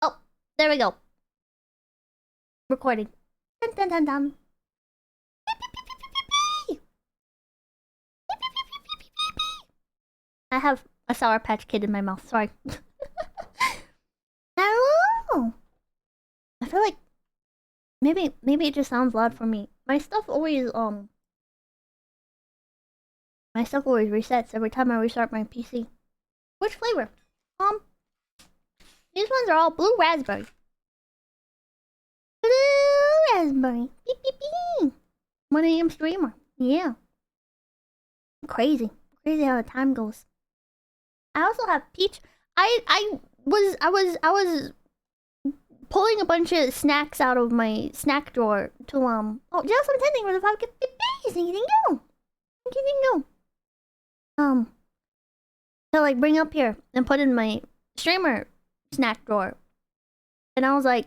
Oh, there we go. Recording. Dun, dun, dun, dun. I have a Sour Patch Kid in my mouth. Sorry. Hello. I feel like maybe it just sounds loud for me. My stuff always resets every time I restart my PC. Which flavor? These ones are all blue raspberry. Blue raspberry. Beep beep beep. 1 AM streamer. Yeah. Crazy how the time goes. I also have peach. I was pulling a bunch of snacks out of my snack drawer to oh, just intending for the 5 anything go. To like bring up here and put in my streamer snack drawer. And I was like,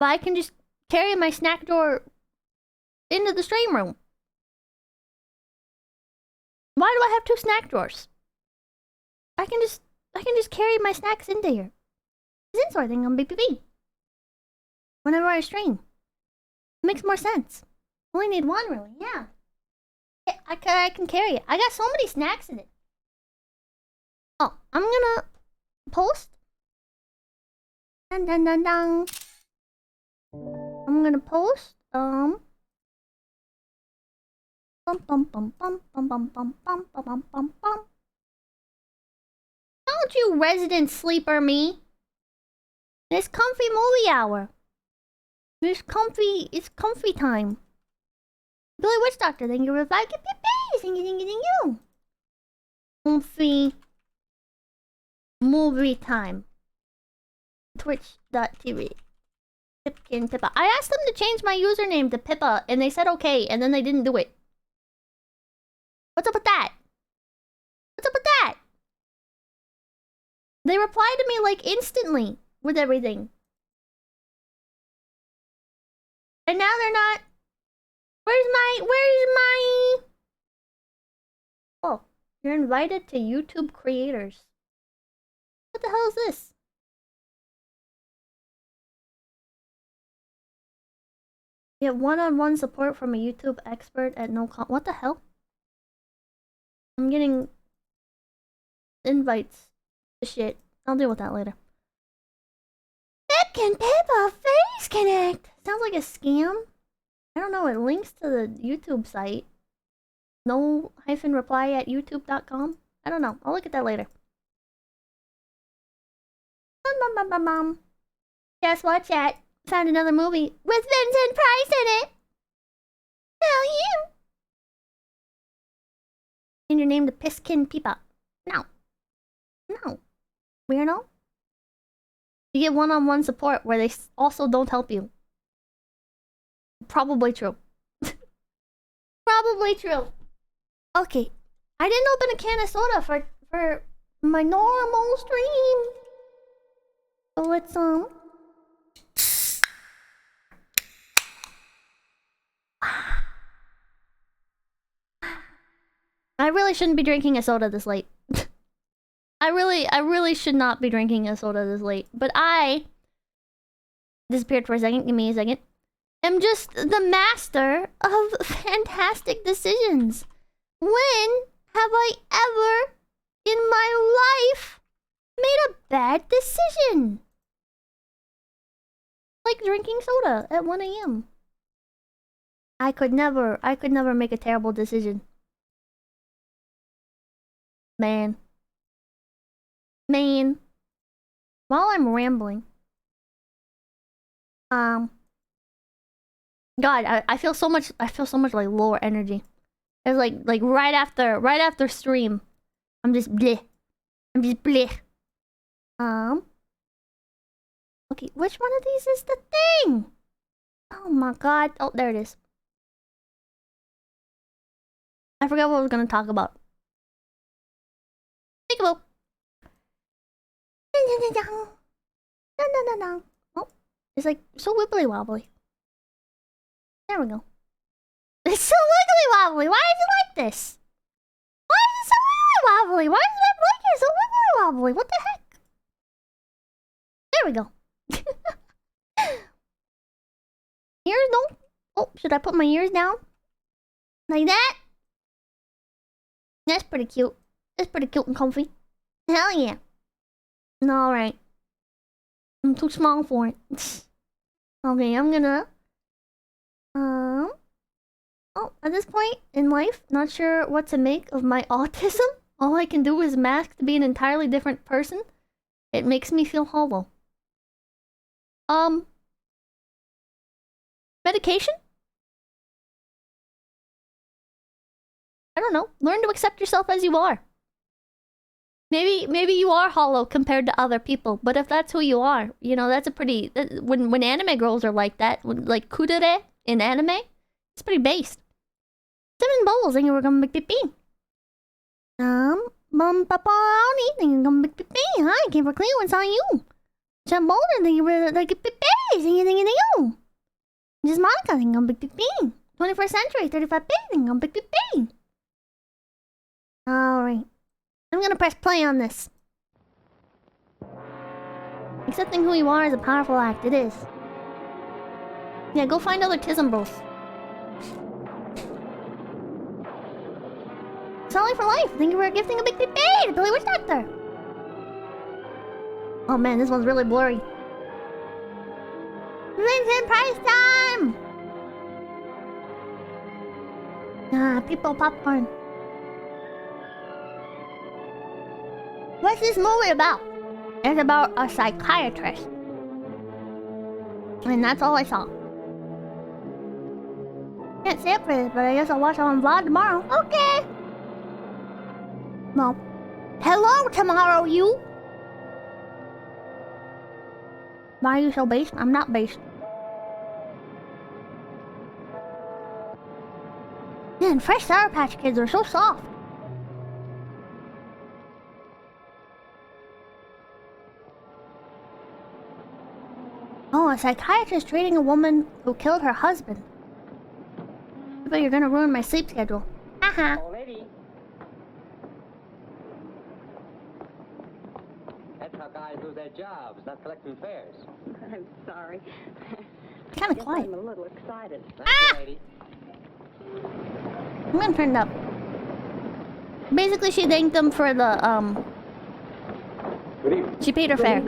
but I can just carry my snack drawer into the stream room. Why do I have 2 snack drawers? I can just carry my snacks into here. It's sorting on BPB. Whenever I stream. It makes more sense. Only need 1 really, yeah. I can carry it. I got so many snacks in it. Oh, I'm gonna post. Dun dun dun dun. I'm gonna post. Bum bum bum bum bum bum bum bum bum bum bum bum. Don't you resident sleeper me. It's comfy movie hour. It's comfy time. Billy Witch Doctor, thank you for 5 thank you. Comfy movie time. Twitch.tv. Pipkin Pippa. I asked them to change my username to Pippa and they said okay, and then they didn't do it. What's up with that? They replied to me like instantly with everything. And now they're not. Where's my... Oh, you're invited to YouTube creators. What the hell is this? Get one-on-one support from a YouTube expert at no cost. What the hell? I'm getting invites to shit. I'll deal with that later. Pipkin Pippa Face Connect! Sounds like a scam. I don't know, it links to the YouTube site. No-reply at youtube.com? I don't know. I'll look at that later. Guess what, chat? Found another movie with Vincent Price in it! Hell yeah! And your name to Piskin Peepa. No. Weirdo. You get one-on-one support where they also don't help you. Probably true. Probably true. Okay. I didn't open a can of soda for my normal stream. So let's I really shouldn't be drinking a soda this late. I really should not be drinking a soda this late. But I disappeared for a second. Give me a second. I'm just the master of fantastic decisions. When have I ever in my life made a bad decision? Like drinking soda at 1 AM. I could never make a terrible decision. Man. While I'm rambling. God, I feel so much like lower energy. It's like right after stream. I'm just bleh. Okay, which one of these is the thing? Oh my god. Oh, there it is. I forgot what I was gonna talk about. Peekaboo. Oh, it's like so wibbly wobbly. There we go. It's so wiggly wobbly. Why is it like this? Why is it so wiggly wobbly? Why is that blanket so wiggly wobbly? What the heck? There we go. Ears don't. Oh, should I put my ears down? Like that? That's pretty cute. That's pretty cute and comfy. Hell yeah. Alright. I'm too small for it. Okay, I'm gonna... Oh, at this point in life, not sure what to make of my autism. All I can do is mask to be an entirely different person. It makes me feel hollow. Medication? I don't know. Learn to accept yourself as you are. Maybe you are hollow compared to other people, but if that's who you are, you know, that's a pretty... When anime girls are like that, like kudere in anime, it's pretty based. 7 bowls and you were gonna make pee. Papa, thinking you're gonna make pee. Hi, came for clean what's on you. Jump bolder than you were like pee. Thinking you. Just Monica thinking I'm big pee. 21st century, 35 pee, thinking I'm big pee. Alright. I'm gonna press play on this. Accepting who you are is a powerful act. It is. Yeah, go find other Tism bros. Solid for life. Thank you for gifting a big pee to Billy Witch Doctor. Oh man, this one's really blurry. Vincent price time! People popcorn. What's this movie about? It's about a psychiatrist. And that's all I saw. Can't say it for this, but I guess I'll watch it on vlog tomorrow. Okay! Well, hello tomorrow, you! Why are you so based? I'm not based. Man, fresh Sour Patch Kids are so soft. Oh, a psychiatrist treating a woman who killed her husband. But you're gonna ruin my sleep schedule. Haha. That's how guys lose their jobs, not collecting fares. I'm sorry. It's kind of quiet. I'm a little excited. Thank you, lady. I'm gonna turn it up. Basically, she thanked them for the, Good evening. she paid her fare.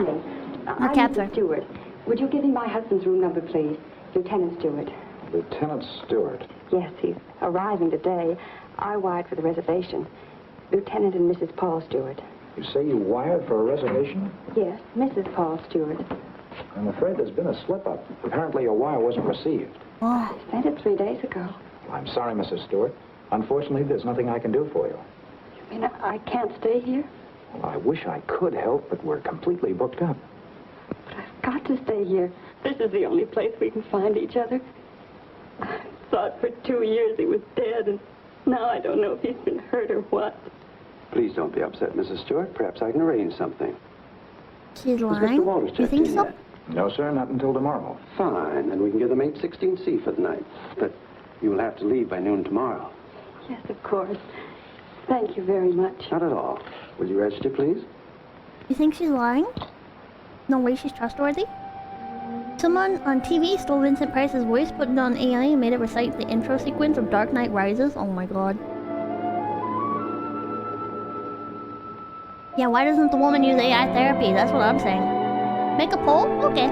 I'm cab Mrs. fare. Stewart. Would you give me my husband's room number, please? Lieutenant Stewart. Lieutenant Stewart. Yes, he's arriving today. I wired for the reservation. Lieutenant and Mrs. Paul Stewart. You say you wired for a reservation? Yes, Mrs. Paul Stewart. I'm afraid there's been a slip-up. Apparently your wire wasn't received. Oh, I sent it 3 days ago. I'm sorry, Mrs. Stewart. Unfortunately, there's nothing I can do for you. You mean I can't stay here? Well, I wish I could help, but we're completely booked up. But I've got to stay here. This is the only place we can find each other. I thought for 2 years he was dead, and now I don't know if he's been hurt or what. Please don't be upset, Mrs. Stewart. Perhaps I can arrange something. she's Has lying. Mr. Walters You checked think in so? yet? No, sir, not until tomorrow. Fine, then we can give them 816C for the night. But you will have to leave by noon tomorrow. Yes, of course. Thank you very much. Not at all. Will you register, please? You think she's lying? No way she's trustworthy? Someone on TV stole Vincent Price's voice, put it on AI, and made it recite the intro sequence of Dark Knight Rises. Oh my god. Yeah, why doesn't the woman use AI therapy? That's what I'm saying. Make a poll? Okay.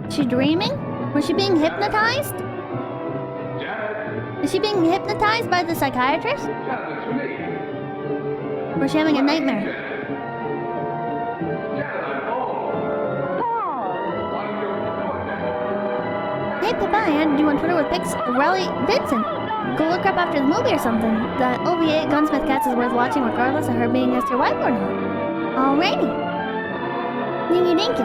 She dreaming? Was she being hypnotized? Is she being hypnotized by the psychiatrist? Or is she having a nightmare? Hey Pippa, I added you on Twitter with pics of Riley Vincent. go look up after the movie or something. The OVA at Gunsmith Cats is worth watching regardless of her being as your wife or not. Alrighty. Dingy dingy.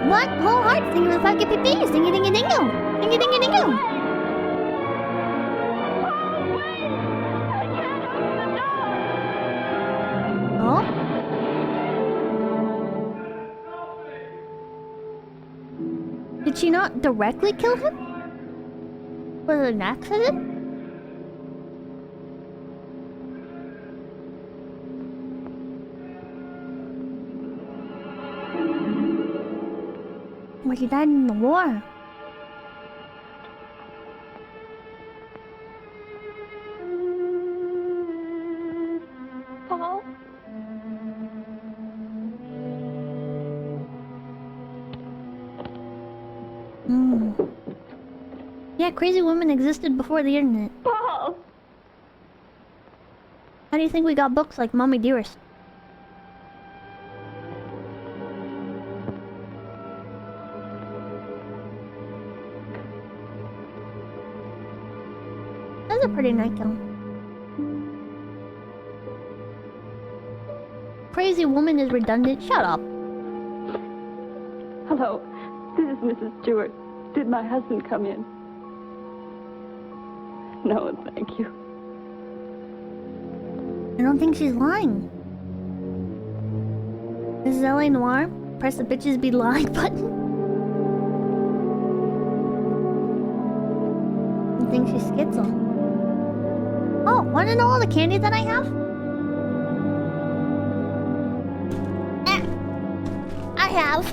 What? Whole heart singing with pocket peepees. Dingy dingy dingo. Dingy dingy dingo. Oh? Did she not directly kill him? Was it an accident? Well, he died in the war. Paul? Yeah, crazy women existed before the internet. Paul! How do you think we got books like Mommy Dearest? That's a pretty nightgown. Crazy woman is redundant. Shut up. Hello, this is Mrs. Stewart. Did my husband come in? No, thank you. I don't think she's lying. Mrs. L.A. Noir, press the bitches be lying button. I think she's schizo. Oh, wanna know all the candy that I have? I have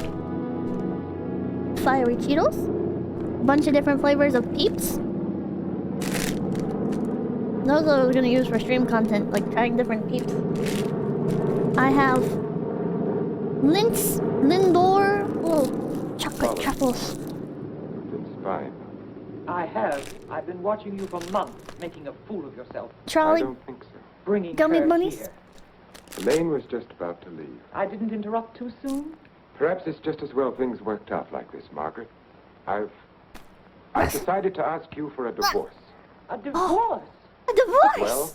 fiery Cheetos, a bunch of different flavors of Peeps. Those I was gonna use for stream content, like trying different Peeps. I have Lindor, little chocolate truffles. It's fine. I have. I've been watching you for months, making a fool of yourself, I Charlie, don't think so. bringing Gummy her bunnies? here. Elaine was just about to leave. I didn't interrupt too soon? Perhaps it's just as well things worked out like this, Margaret. I've decided to ask you for a divorce. A divorce? a divorce! Well,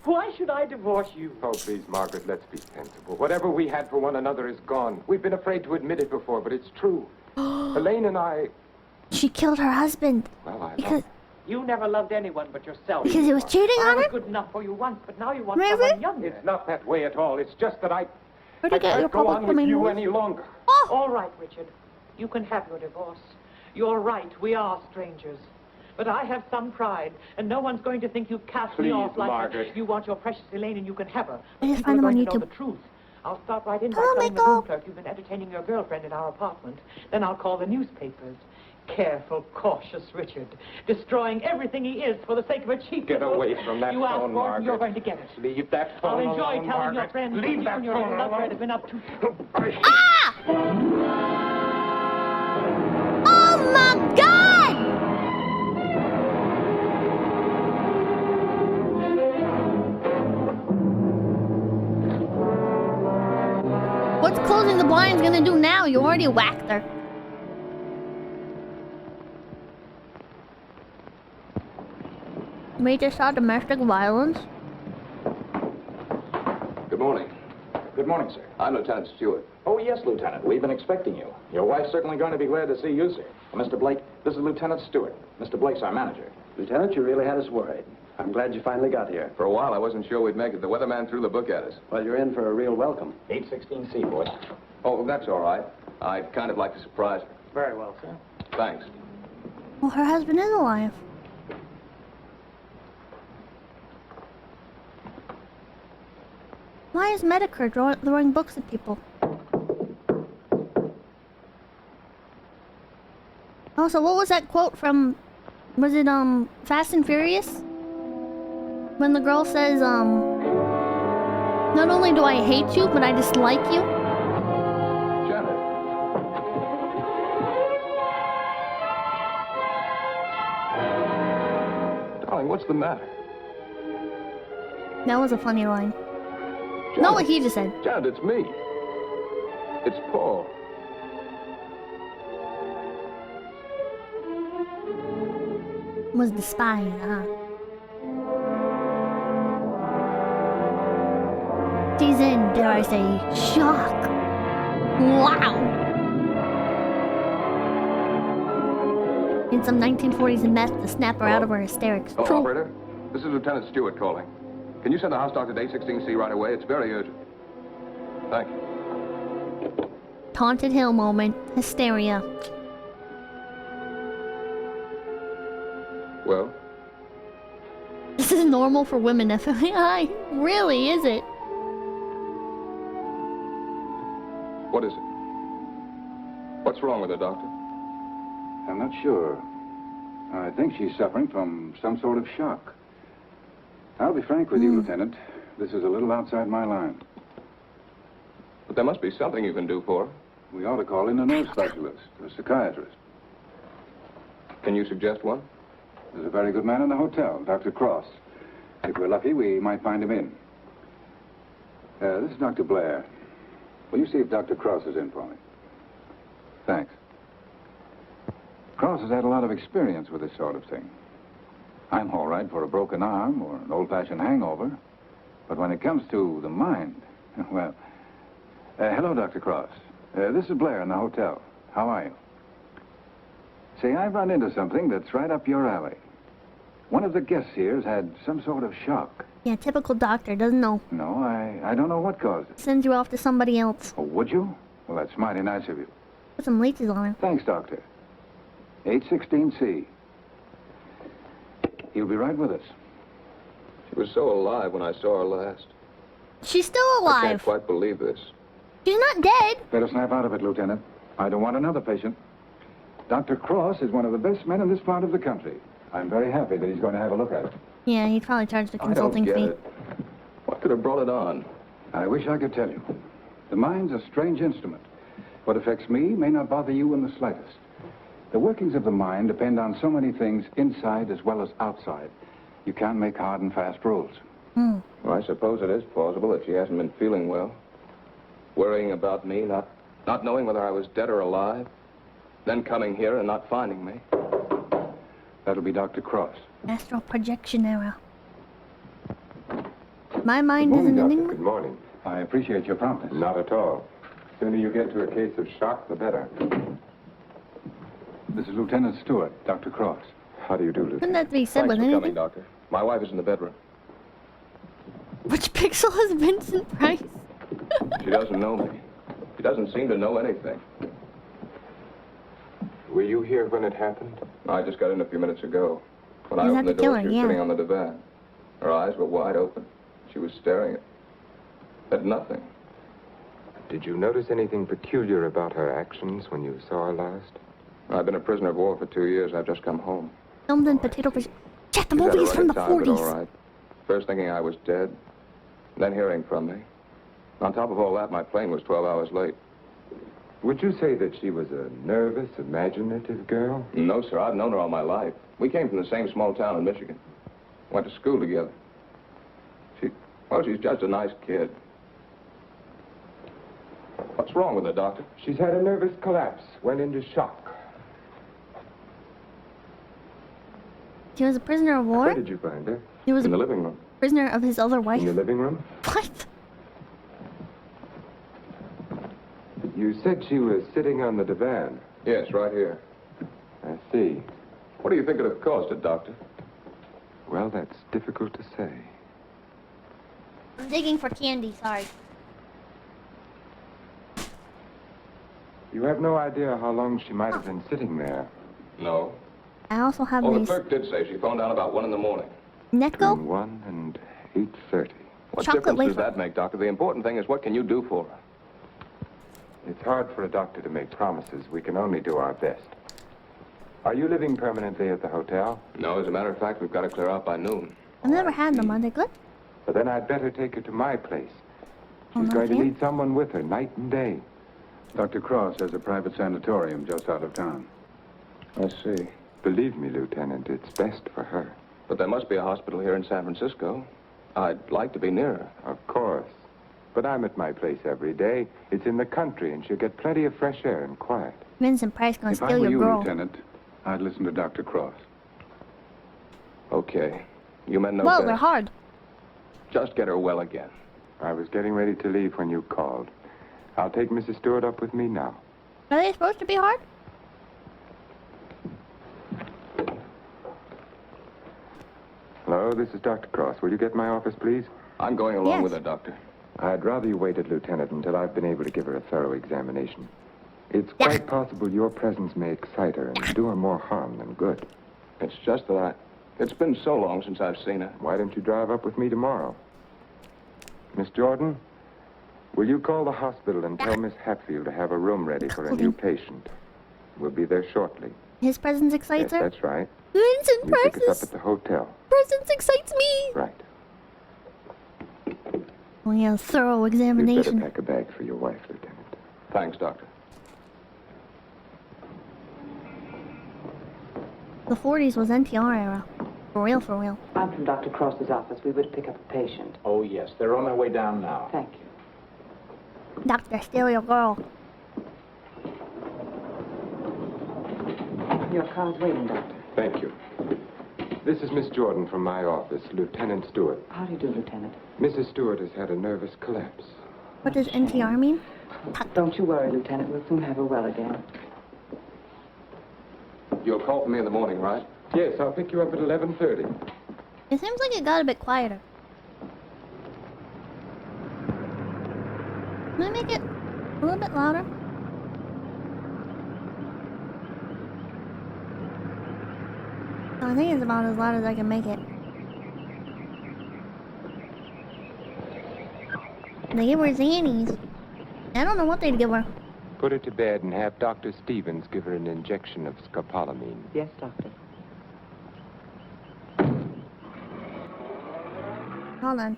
Why should I divorce you? oh, please, Margaret, let's be sensible. Whatever we had for one another is gone. We've been afraid to admit it before, but it's true. Elaine and I, She killed her husband well, I because love You never loved anyone but yourself. he was cheating I on was her. good enough for you once, but now you want Really? someone younger. It's not that way at all. It's just that I Where'd you get your can't go public on with domain you rules? any longer. Oh, All right, Richard. You can have your divorce. You're right, we are strangers. But I have some pride, and no one's going to think you cast me Please, off like Margaret. that. You want your precious Elaine, and you can have her. I just People find are them on going to know YouTube. the truth. I'll start right in by Hello, telling the Michael. room clerk you've been entertaining your girlfriend in our apartment. Then I'll call the newspapers. Careful, cautious Richard. Destroying everything he is for the sake of a cheap Get divorce. away from that You asked phone, for it, and Margaret. you're going to get it. Leave that I'll phone enjoy alone, telling Margaret. your friends Leave that that you and your phone little lover alone. have been up to... ah! Oh my God! What's closing the blinds gonna do now? You already whacked her. We just saw domestic violence. Good morning. Good morning, sir. I'm Lieutenant Stewart. Oh, yes, Lieutenant. We've been expecting you. Your wife's certainly going to be glad to see you, sir. Well, Mr. Blake, this is Lieutenant Stewart. Mr. Blake's our manager. Lieutenant, you really had us worried. I'm glad you finally got here. For a while, I wasn't sure we'd make it. The weatherman threw the book at us. Well, you're in for a real welcome. 816C, boy. Oh, that's all right. I'd kind of like to surprise her. Very well, sir. Thanks. Well, her husband is alive. Why is Medicare throwing books at people? Also, what was that quote from, was it, Fast and Furious? When the girl says, not only do I hate you, but I dislike you. Janet. Darling, what's the matter? That was a funny line. Janet. Not what he just said. Janet, it's me. It's Paul. Was the spy, huh? She's in, dare I say, shock. Wow. Need some 1940s meth to snap her out of her hysterics. Oh, True. operator, this is Lieutenant Stewart calling. Can you send the house doctor to 816C right away? It's very urgent. Thank you. Taunted Hill moment. Hysteria. Well? This is normal for women, FYI. Really, is it? What is it? What's wrong with her, doctor? I'm not sure. I think she's suffering from some sort of shock. I'll be frank with you, Lieutenant. This is a little outside my line. But there must be something you can do for her. We ought to call in a nerve specialist, a psychiatrist. Can you suggest one? There's a very good man in the hotel, Dr. Cross. If we're lucky, we might find him in. This is Dr. Blair. Will you see if Dr. Cross is in for me? Thanks. Cross has had a lot of experience with this sort of thing. I'm all right for a broken arm or an old-fashioned hangover. But when it comes to the mind, well... hello, Dr. Cross. This is Blair in the hotel. How are you? Say, I've run into something that's right up your alley. One of the guests here's had some sort of shock. Yeah, typical doctor, doesn't know. No, I don't know what caused it. Sends you off to somebody else. Oh, would you? Well, that's mighty nice of you. Put some leeches on her. Thanks, Doctor. 816C. He'll be right with us. She was so alive when I saw her last. She's still I can't alive. quite believe this. She's not dead. Better snap out of it, Lieutenant. I don't want another patient. Dr. Cross is one of the best men in this part of the country. I'm very happy that he's going to have a look at it. Yeah, he'd probably charge the I don't consulting get fee. it. What could have brought it on? I wish I could tell you. The mind's a strange instrument. What affects me may not bother you in the slightest. The workings of the mind depend on so many things inside as well as outside. You can't make hard and fast rules. Well, I suppose it is plausible that she hasn't been feeling well. Worrying about me, not knowing whether I was dead or alive. Then coming here and not finding me. That'll be Dr. Cross. Astral projection era. My mind Good is morning, an Doctor. enigma. Good morning. I appreciate your promptness. Not at all. The sooner you get to a case of shock, the better. This is Lieutenant Stewart, Dr. Cross. How do you do, Couldn't Lieutenant? that be said Thanks with for anything? coming, doctor. My wife is in the bedroom. Which pixel is Vincent Price? She doesn't know me. She doesn't seem to know anything. Were you here when it happened? I just got in a few minutes ago. When I You opened have the to kill door, her, she was yeah. sitting on the divan. Her eyes were wide open. She was staring at nothing. Did you notice anything peculiar about her actions when you saw her last? I've been a prisoner of war for 2 years. I've just come home. Filmed in potato fish. Chat, the She's had movie a is from the rough time, but 40s. all right. First thinking I was dead, then hearing from me. On top of all that, my plane was 12 hours late. Would you say that she was a nervous, imaginative girl? No, sir. I've known her all my life. We came from the same small town in Michigan. Went to school together. She's just a nice kid. What's wrong with her, doctor? She's had a nervous collapse, went into shock. She was a prisoner of war? Where did you find her? He was In the a living room. prisoner of his other wife? In the living room? What? You said she was sitting on the divan. Yes, right here. I see. What do you think could have caused it, doctor? Well, that's difficult to say. I'm digging for candy, sorry. You have no idea how long she might have been sitting there. No. I also have Oh, the these clerk did say she phoned down about 1 in the morning. Necco. Between 1 and 8:30. What Chocolate difference wafer. does that make, doctor? The important thing is what can you do for her? It's hard for a doctor to make promises. We can only do our best. Are you living permanently at the hotel? No, as a matter of fact, we've got to clear out by noon. I've never had them. Are they good? But then I'd better take her to my place. Oh, She's not going to here? need someone with her night and day. Dr. Cross has a private sanatorium just out of town. I see. Believe me, Lieutenant, it's best for her. But there must be a hospital here in San Francisco. I'd like to be near her. Of course. But I'm at my place every day. It's in the country, and she'll get plenty of fresh air and quiet. Vincent Price gonna If I steal were your you, girl. Lieutenant, I'd listen to Dr. Cross. Okay. You men know Whoa, best. they're hard. Just get her well again. I was getting ready to leave when you called. I'll take Mrs. Stewart up with me now. Are they supposed to be hard? Hello, this is Dr. Cross. Will you get my office, please? I'm going along Yes. with her, Doctor. I'd rather you waited, Lieutenant, until I've been able to give her a thorough examination. It's Yeah. quite possible your presence may excite her and do her more harm than good. It's just that it's been so long since I've seen her. Why don't you drive up with me tomorrow? Miss Jordan, will you call the hospital and tell Miss Hatfield to have a room ready for a new patient? We'll be there shortly. His presence Yes, excites her? that's right. Vincent You pick us up Price's at the hotel. presence excites me! Right. We have a thorough You'd better examination. pack a bag for your wife, Lieutenant. Thanks, Doctor. The 40s was NTR era. For real, for real. I'm from Dr. Cross's office. We were to pick up a patient. Oh, yes. They're on their way down now. Thank you. Dr. Stereo Girl. Your car's waiting, Doctor. Thank you. This is Miss Jordan from my office, Lieutenant Stewart. How do you do, Lieutenant? Mrs. Stewart has had a nervous collapse. What does NTR mean? Don't you worry, Lieutenant. We'll soon have her well again. You'll call for me in the morning, right? Yes, I'll pick you up at 11:30. It seems like it got a bit quieter. Can I make it a little bit louder? I think it's about as loud as I can make it. They give her Xannies. I don't know what they'd give her. Put her to bed and have Dr. Stevens give her an injection of scopolamine. Yes, Doctor. Hold on.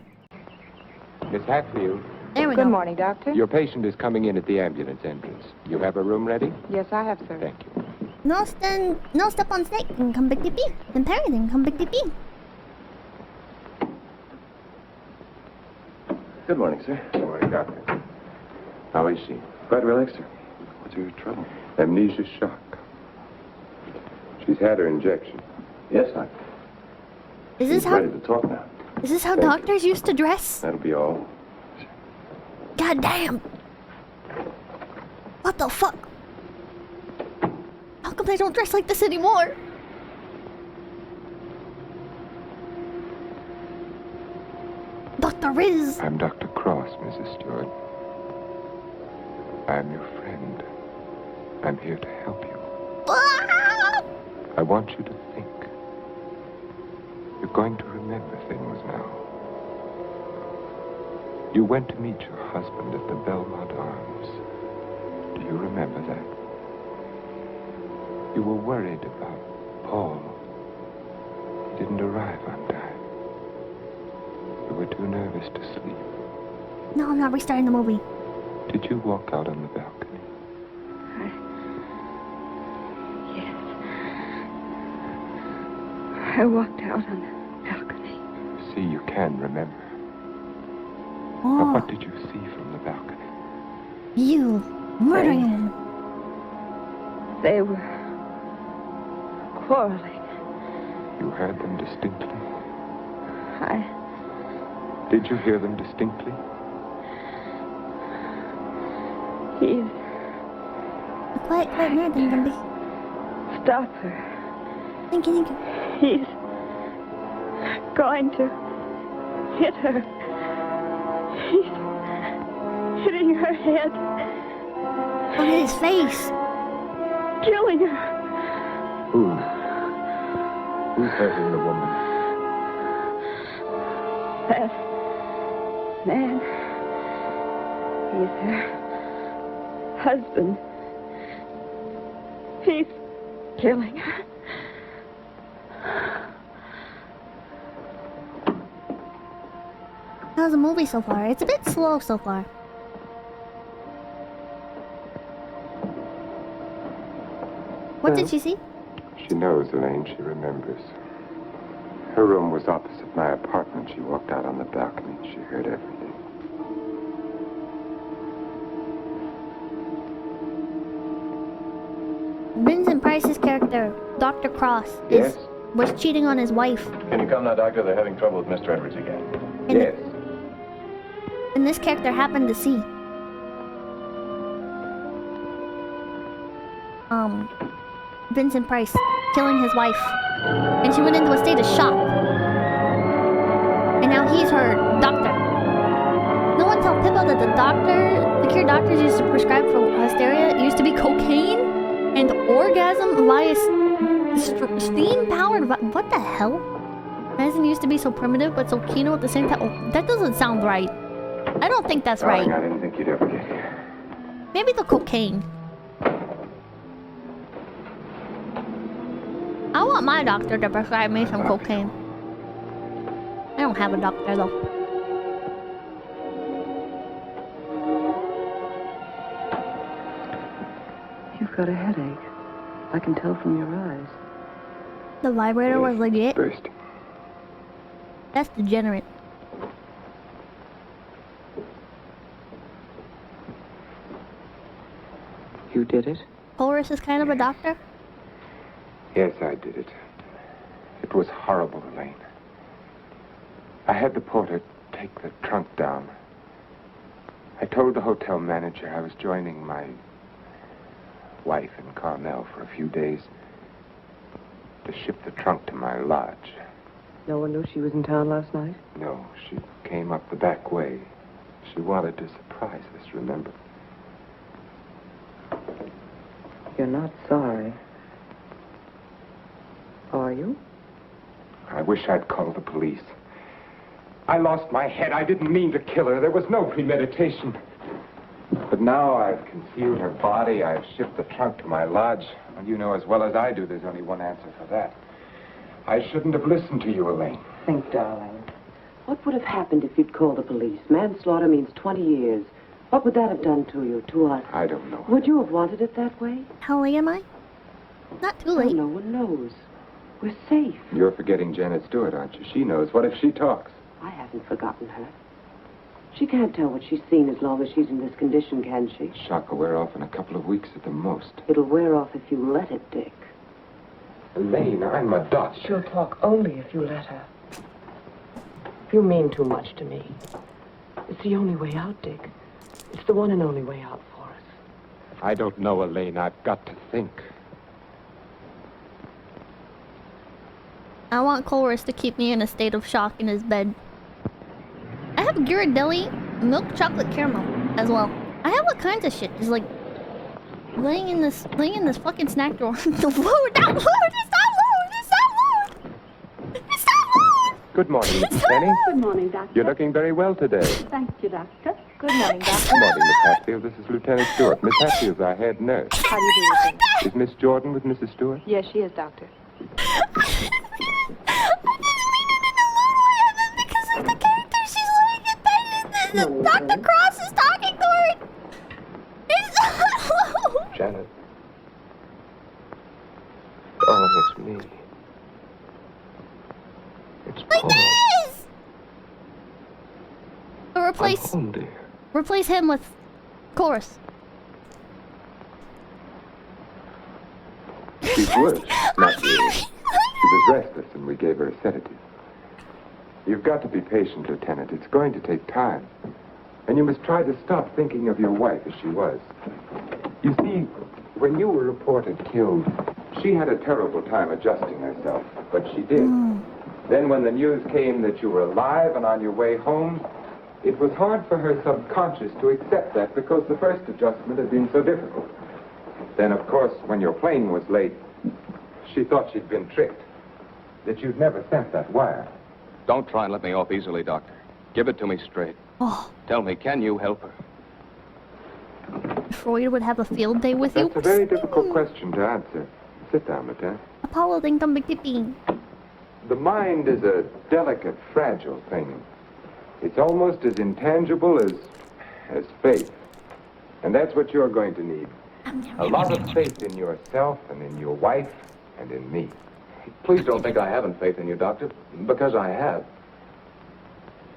Miss Hatfield, There we go. Good morning, Doctor. your patient is coming in at the ambulance entrance. You have a room ready? Yes, I have, sir. Thank you. No step on snake and come big DP. And parry then come big DP. Good morning, sir. Good morning, Doctor. How is she? Quite relaxed, sir. What's your trouble? Amnesia shock. She's had her injection. Yes, Doctor. Is this She's how ready to talk now. Is this how doctors used to dress? That'll be all. God damn. What the fuck? How come they don't dress like this anymore? Dr. Riz. I'm Dr. Cross, Mrs. Stewart. I'm your friend. I'm here to help you. Ah! I want you to think. You're going to remember things now. You went to meet your husband at the Belmont Arms. Do you remember that? You were worried about Paul. He didn't arrive on time. You were too nervous to sleep. No, I'm not restarting the movie. Did you walk out on the balcony? Yes. I walked out on the balcony. See, you can remember. But Oh, what did you see from the balcony? you murdering him. They were quarreling. You heard them distinctly? I Did you hear them distinctly? He's A quiet nerd thing can be. stop her. Thank you. He's going to hit her. He's hitting her head, Look at his face. killing her. Who? Who's hurting the woman? That man, he's her husband. He's killing her. How's the movie so far? It's a bit slow so far. What did she see? She knows, Elaine. She remembers. Her room was opposite my apartment. She walked out on the balcony. She heard everything. Vincent Price's character, Dr. Cross, Yes? was cheating on his wife. Can you come now, Doctor? They're having trouble with Mr. Edwards again. And Yes. And this character happened to see. Vincent Price killing his wife. And she went into a state of shock. And now he's her doctor. No one told Pippa that the cure doctors used to prescribe for hysteria used to be cocaine and orgasm via steam-powered... What the hell? Medicine used to be so primitive but so keno at the same time. Oh, that doesn't sound right. I don't think that's right. I didn't think you'd ever get here. Maybe the cocaine. I want my doctor to prescribe me some cocaine. I don't have a doctor though. You've got a headache. I can tell from your eyes. The vibrator was legit. Bursting. That's degenerate. You did it? Horace is kind of a doctor. Yes, I did it. It was horrible, Elaine. I had the porter take the trunk down. I told the hotel manager I was joining my wife in Carmel for a few days to ship the trunk to my lodge. No one knew she was in town last night? No, she came up the back way. She wanted to surprise us, remember? You're not sorry. Are you? I wish I'd called the police. I lost my head. I didn't mean to kill her. There was no premeditation. But now I've concealed her body. I've shipped the trunk to my lodge. And you know as well as I do, there's only one answer for that. I shouldn't have listened to you, Elaine. Think, darling. What would have happened if you'd called the police? Manslaughter means 20 years. What would that have done to you, to us? I don't know. Would you have wanted it that way? How late am I? Not too Oh, late. no one knows. We're safe. You're forgetting Janet Stewart, aren't you? She knows. What if she talks? I haven't forgotten her. She can't tell what she's seen as long as she's in this condition, can she? Shock will wear off in a couple of weeks at the most. It'll wear off if you let it, Dick. Elaine, I'm a doctor. She'll talk only if you let her. You mean too much to me. It's the only way out, Dick. It's the one and only way out for us. I don't know, Elaine. I've got to think. I want Colress to keep me in a state of shock in his bed. I have Ghirardelli milk chocolate caramel as well. I have all kinds of shit. Just like laying in this fucking snack drawer. The food, that food, it's not food, it's not food. It's not food. Good morning, Mrs. Penny. Good morning, Doctor. You're looking very well today. Thank you, Doctor. Good morning, Doctor. Good morning, Miss Hatfield. This is Lieutenant Stewart. Miss Hatfield's our head nurse. How do you do, Lieutenant? Is Miss Jordan with Mrs. Stewart? Yes, she is, Doctor. Dr. Cross is talking to her! It's alone! Janet. Oh, it's me. It's Like Paul. this! Or I'm home, dear. replace him with Chorus. She's worse. Not really. She was restless and we gave her a sedative. You've got to be patient, Lieutenant. It's going to take time. And you must try to stop thinking of your wife as she was. You see, when you were reported killed, she had a terrible time adjusting herself, but she did. Then when the news came that you were alive and on your way home, it was hard for her subconscious to accept that because the first adjustment had been so difficult. Then, of course, when your plane was late, she thought she'd been tricked, that you'd never sent that wire. Don't try and let me off easily, Doctor. Give it to me straight. Oh, Tell me, can you help her? Freud would have a field day with you. That's a very difficult question to answer. Sit down, Lieutenant. Apollo ding dong big tipping. The mind is a delicate, fragile thing. It's almost as intangible as faith. And that's what you're going to need. A lot of faith in yourself and in your wife and in me. Please don't think I haven't faith in you, Doctor, because I have.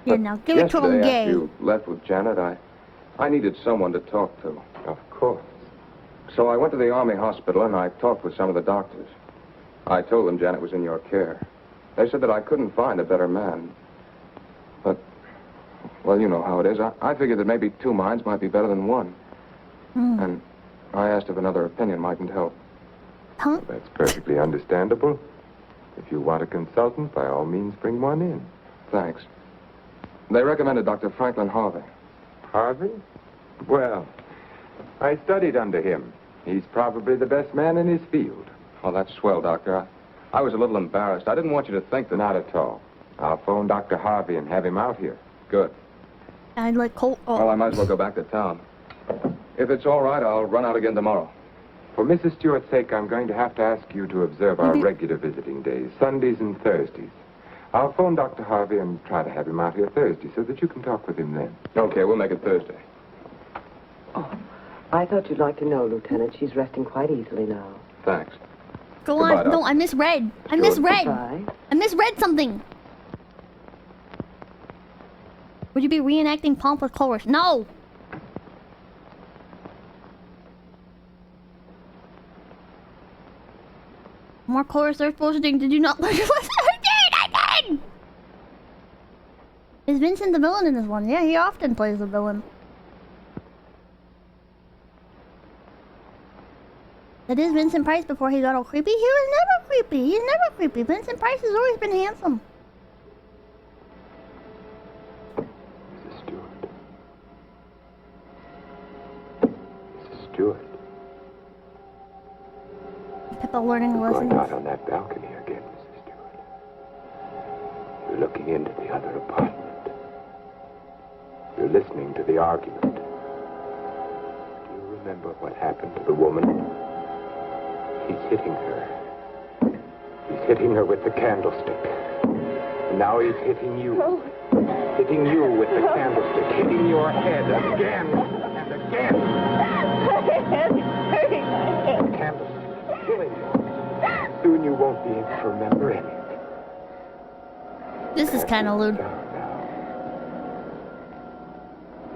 Yeah, now give it to him Yesterday, gay. after you left with Janet, I needed someone to talk to. Of course. So I went to the Army hospital and I talked with some of the doctors. I told them Janet was in your care. They said that I couldn't find a better man. But Well, you know how it is. I figured that maybe two minds might be better than one. And I asked if another opinion mightn't help. Huh? That's perfectly understandable. If you want a consultant, by all means, bring one in. Thanks. They recommended Dr. Franklin Harvey. Harvey? Well, I studied under him. He's probably the best man in his field. Oh, that's swell, Doctor. I was a little embarrassed. I didn't want you to think that... Not at all. I'll phone Dr. Harvey and have him out here. Good. I'd like cold. Oh. Well, I might as well go back to town. If it's all right, I'll run out again tomorrow. For Mrs. Stewart's sake, I'm going to have to ask you to observe our regular visiting days, Sundays and Thursdays. I'll phone Dr. Harvey and try to have him out here Thursday so that you can talk with him then. Okay, we'll make it Thursday. Oh, I thought you'd like to know, Lieutenant. She's resting quite easily now. Thanks. Go Goodbye, on. No, Doc. I misread. I misread. Goodbye. I misread something. Would you be reenacting Pomp with Chorus? No! More chorus they're supposed to do. Did you not learn your lesson? I did! Is Vincent the villain in this one? Yeah, he often plays the villain. That is Vincent Price before he got all creepy. He was never creepy. He's never creepy. Vincent Price has always been handsome. Mrs. Stewart. Mrs. Stewart. Pippa learning You're lessons. going out on that balcony again, Mrs. Stewart. You're looking into the other apartment. You're listening to the argument. Do you remember what happened to the woman? He's hitting her. He's hitting her with the candlestick. And now he's hitting you. Hitting you with the candlestick. Hitting your head again and again. The candlestick is killing you. Soon you won't be able to remember anything. This is kind of lewd.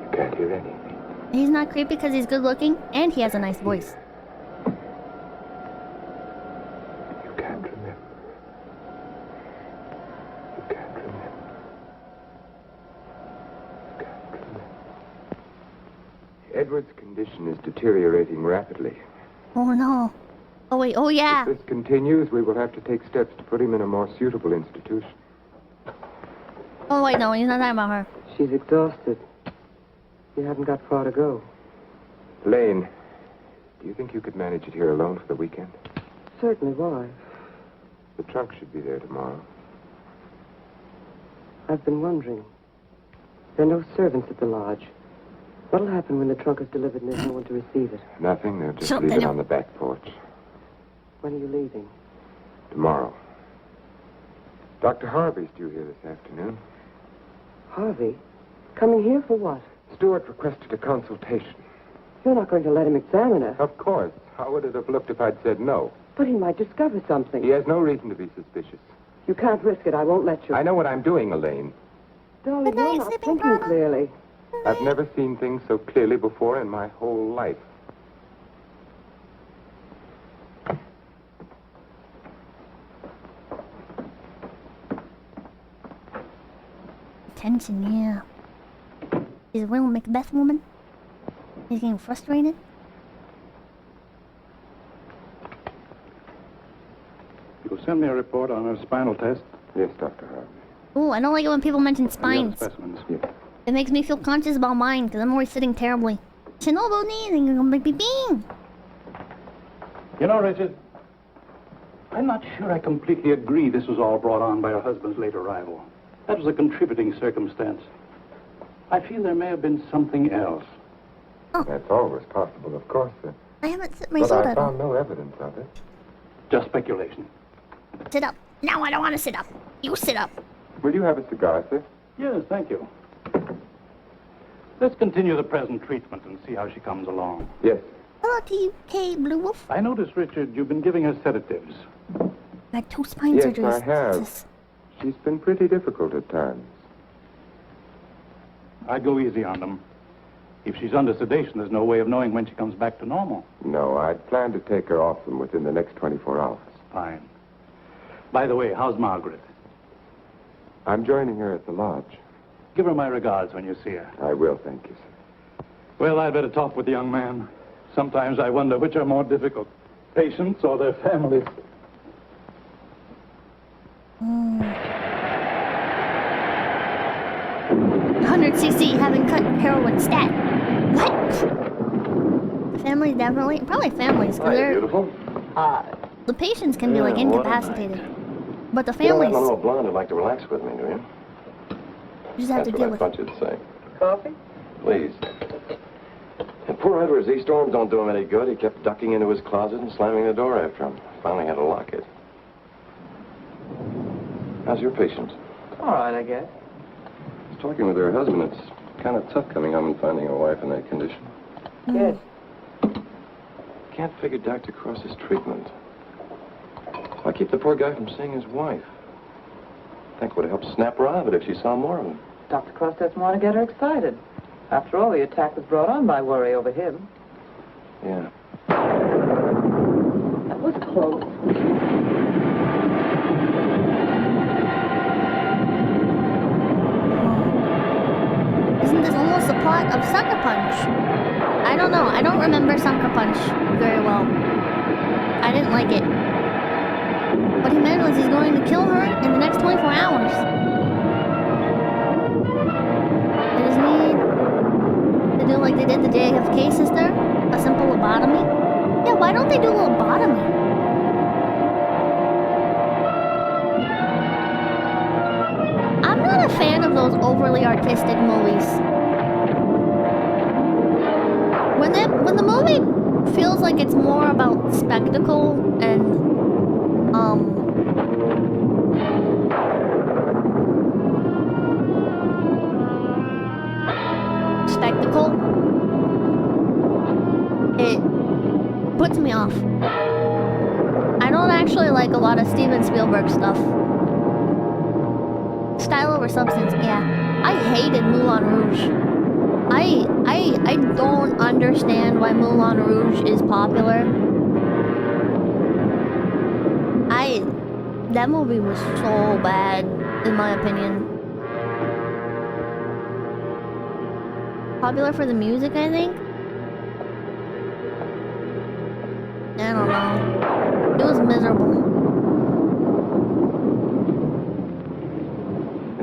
You can't hear anything. He's not creepy because he's good looking and he has a nice voice. You can't remember. You can't remember. You can't remember. Edward's condition is deteriorating rapidly. Oh no. Oh wait, oh yeah. If this continues, we will have to take steps to put him in a more suitable institution. Oh wait, no, he's not talking about her. She's exhausted. You haven't got far to go. Lane, do you think you could manage it here alone for the weekend? Certainly, why? The trunk should be there tomorrow. I've been wondering. There are no servants at the lodge. What'll happen when the trunk is delivered and there's no one to receive it? Nothing. They'll just Shut leave it up. on the back porch. When are you leaving? Tomorrow. Dr. Harvey's due here this afternoon. Harvey? Coming here for what? Stewart requested a consultation. You're not going to let him examine her. Of course. How would it have looked if I'd said no? But he might discover something. He has no reason to be suspicious. You can't risk it. I won't let you. I know what I'm doing, Elaine. Darling, Good night, you're not sleeping thinking brother. clearly. I've never seen things so clearly before in my whole life. Tension, yeah. He's a real Macbeth woman. He's getting frustrated. You'll send me a report on her spinal test? Yes, Dr. Harvey. Ooh, I don't like it when people mention And the spines. other specimens. It makes me feel conscious about mine because I'm always sitting terribly. Chernobyl being. You know, Richard, I'm not sure I completely agree this was all brought on by her husband's late arrival. That was a contributing circumstance. I feel there may have been something else. That's always possible, of course, sir. I haven't sit my But I soda. found no evidence of it. Just speculation. Sit up. No, I don't want to sit up. You sit up. Will you have a cigar, sir? Yes, thank you. Let's continue the present treatment and see how she comes along. Yes. Hello, TK Blue Wolf. I notice, Richard, you've been giving her sedatives. I had 2 spine Yes, surgeries. I have. She's been pretty difficult at times. I'd go easy on them. If she's under sedation, there's no way of knowing when she comes back to normal. No, I'd planned to take her off them within the next 24 hours. Fine. By the way, how's Margaret? I'm joining her at the lodge. Give her my regards when you see her. I will, thank you, sir. Well, I'd better talk with the young man. Sometimes I wonder which are more difficult, patients or their families. 100cc having cut heroin stat. What? Family definitely, probably families, because they're Beautiful. the patients can be like Yeah, what a incapacitated, but the You don't families have a little blonde who'd like to relax with me, do you? just have to That's deal what I with thought it. you'd say. Coffee? Please. And poor Edwards, these storms don't do him any good. He kept ducking into his closet and slamming the door after him. Finally had to lock it. How's your patient? All right, I guess. I was talking with her husband. It's kind of tough coming home and finding a wife in that condition. Yes. Can't figure Dr. Cross's treatment. Why keep the poor guy from seeing his wife? I think it would have helped snap her out of it if she saw more of him. Dr. Cross doesn't want to get her excited. After all, the attack was brought on by worry over him. Yeah. That was close. Isn't this almost the plot of Sucker Punch? I don't know. I don't remember Sucker Punch very well. I didn't like it. What he meant was he's going to kill her in the next 24 hours. They just need to do like they did the JFK sister, a simple lobotomy. Yeah, why don't they do a lobotomy? I'm not a fan of those overly artistic movies. When the movie feels like it's more about spectacle and spectacle, it puts me off. I don't actually like a lot of Steven Spielberg stuff. Style over substance, yeah. I hated Moulin Rouge. I don't understand why Moulin Rouge is popular. That movie was so bad, in my opinion. Popular for the music, I think? I don't know. It was miserable.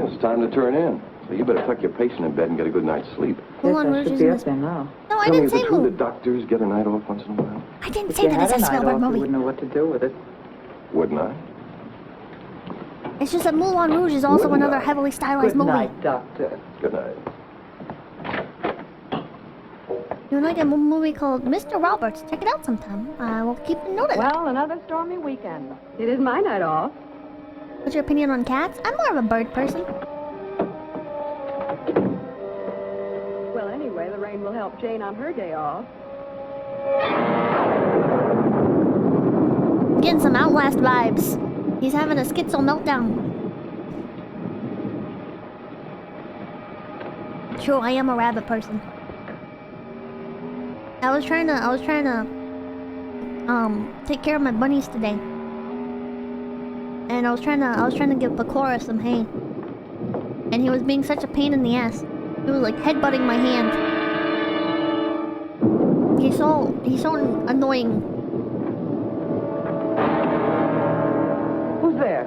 It's time to turn in. So you better tuck your patient in bed and get a good night's sleep. Moulin Rouge should is be in up this. there now. No, I Tell me, didn't is say it true Moulin. that doctors get a night off once in a while? I didn't If say you that had it's a a night Spielberg off, you movie. wouldn't know what to do with it. Wouldn't I? It's just that Moulin Rouge is also Wouldn't another I? heavily stylized Good movie. night, Doctor. Good night. You like a movie called Mr. Roberts? Check it out sometime. I will keep a note of it. Well, another stormy weekend. It is my night off. What's your opinion on cats? I'm more of a bird person. Well, anyway, the rain will help Jane on her day off. Getting some Outlast vibes. He's having a schizo meltdown. True, I am a rabbit person. I was trying to take care of my bunnies today. And I was trying to give Pecora some hay. And he was being such a pain in the ass. He was like headbutting my hand. He's so annoying. Who's there?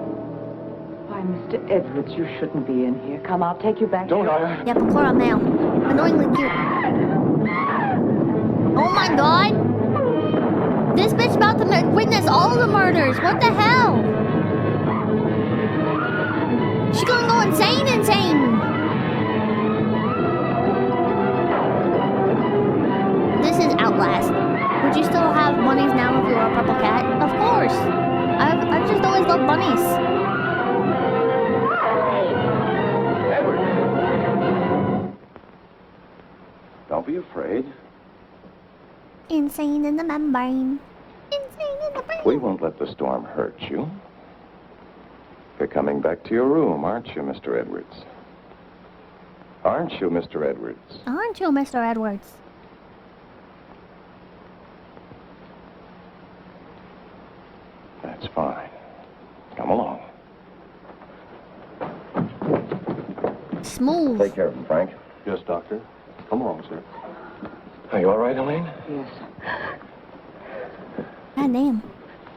Why, Mr. Edwards, you shouldn't be in here. Come, I'll take you back to your... Yeah, Pecora male. Annoyingly cute. Oh my god! This bitch about to witness all the murders! What the hell? She's gonna go insane! This is Outlast. Would you still have bunnies now if you were a purple cat? Of course! I've just always loved bunnies. Edward! Don't be afraid. Insane in the membrane. Insane in the brain. We won't let the storm hurt you. You're coming back to your room, aren't you, Mr. Edwards? Aren't you, Mr. Edwards? Aren't you, Mr. Edwards? That's fine. Come along. smooth. Take care of him, Frank. Yes, Doctor. Come along, sir. Are you all right, Elaine? Yes. God damn.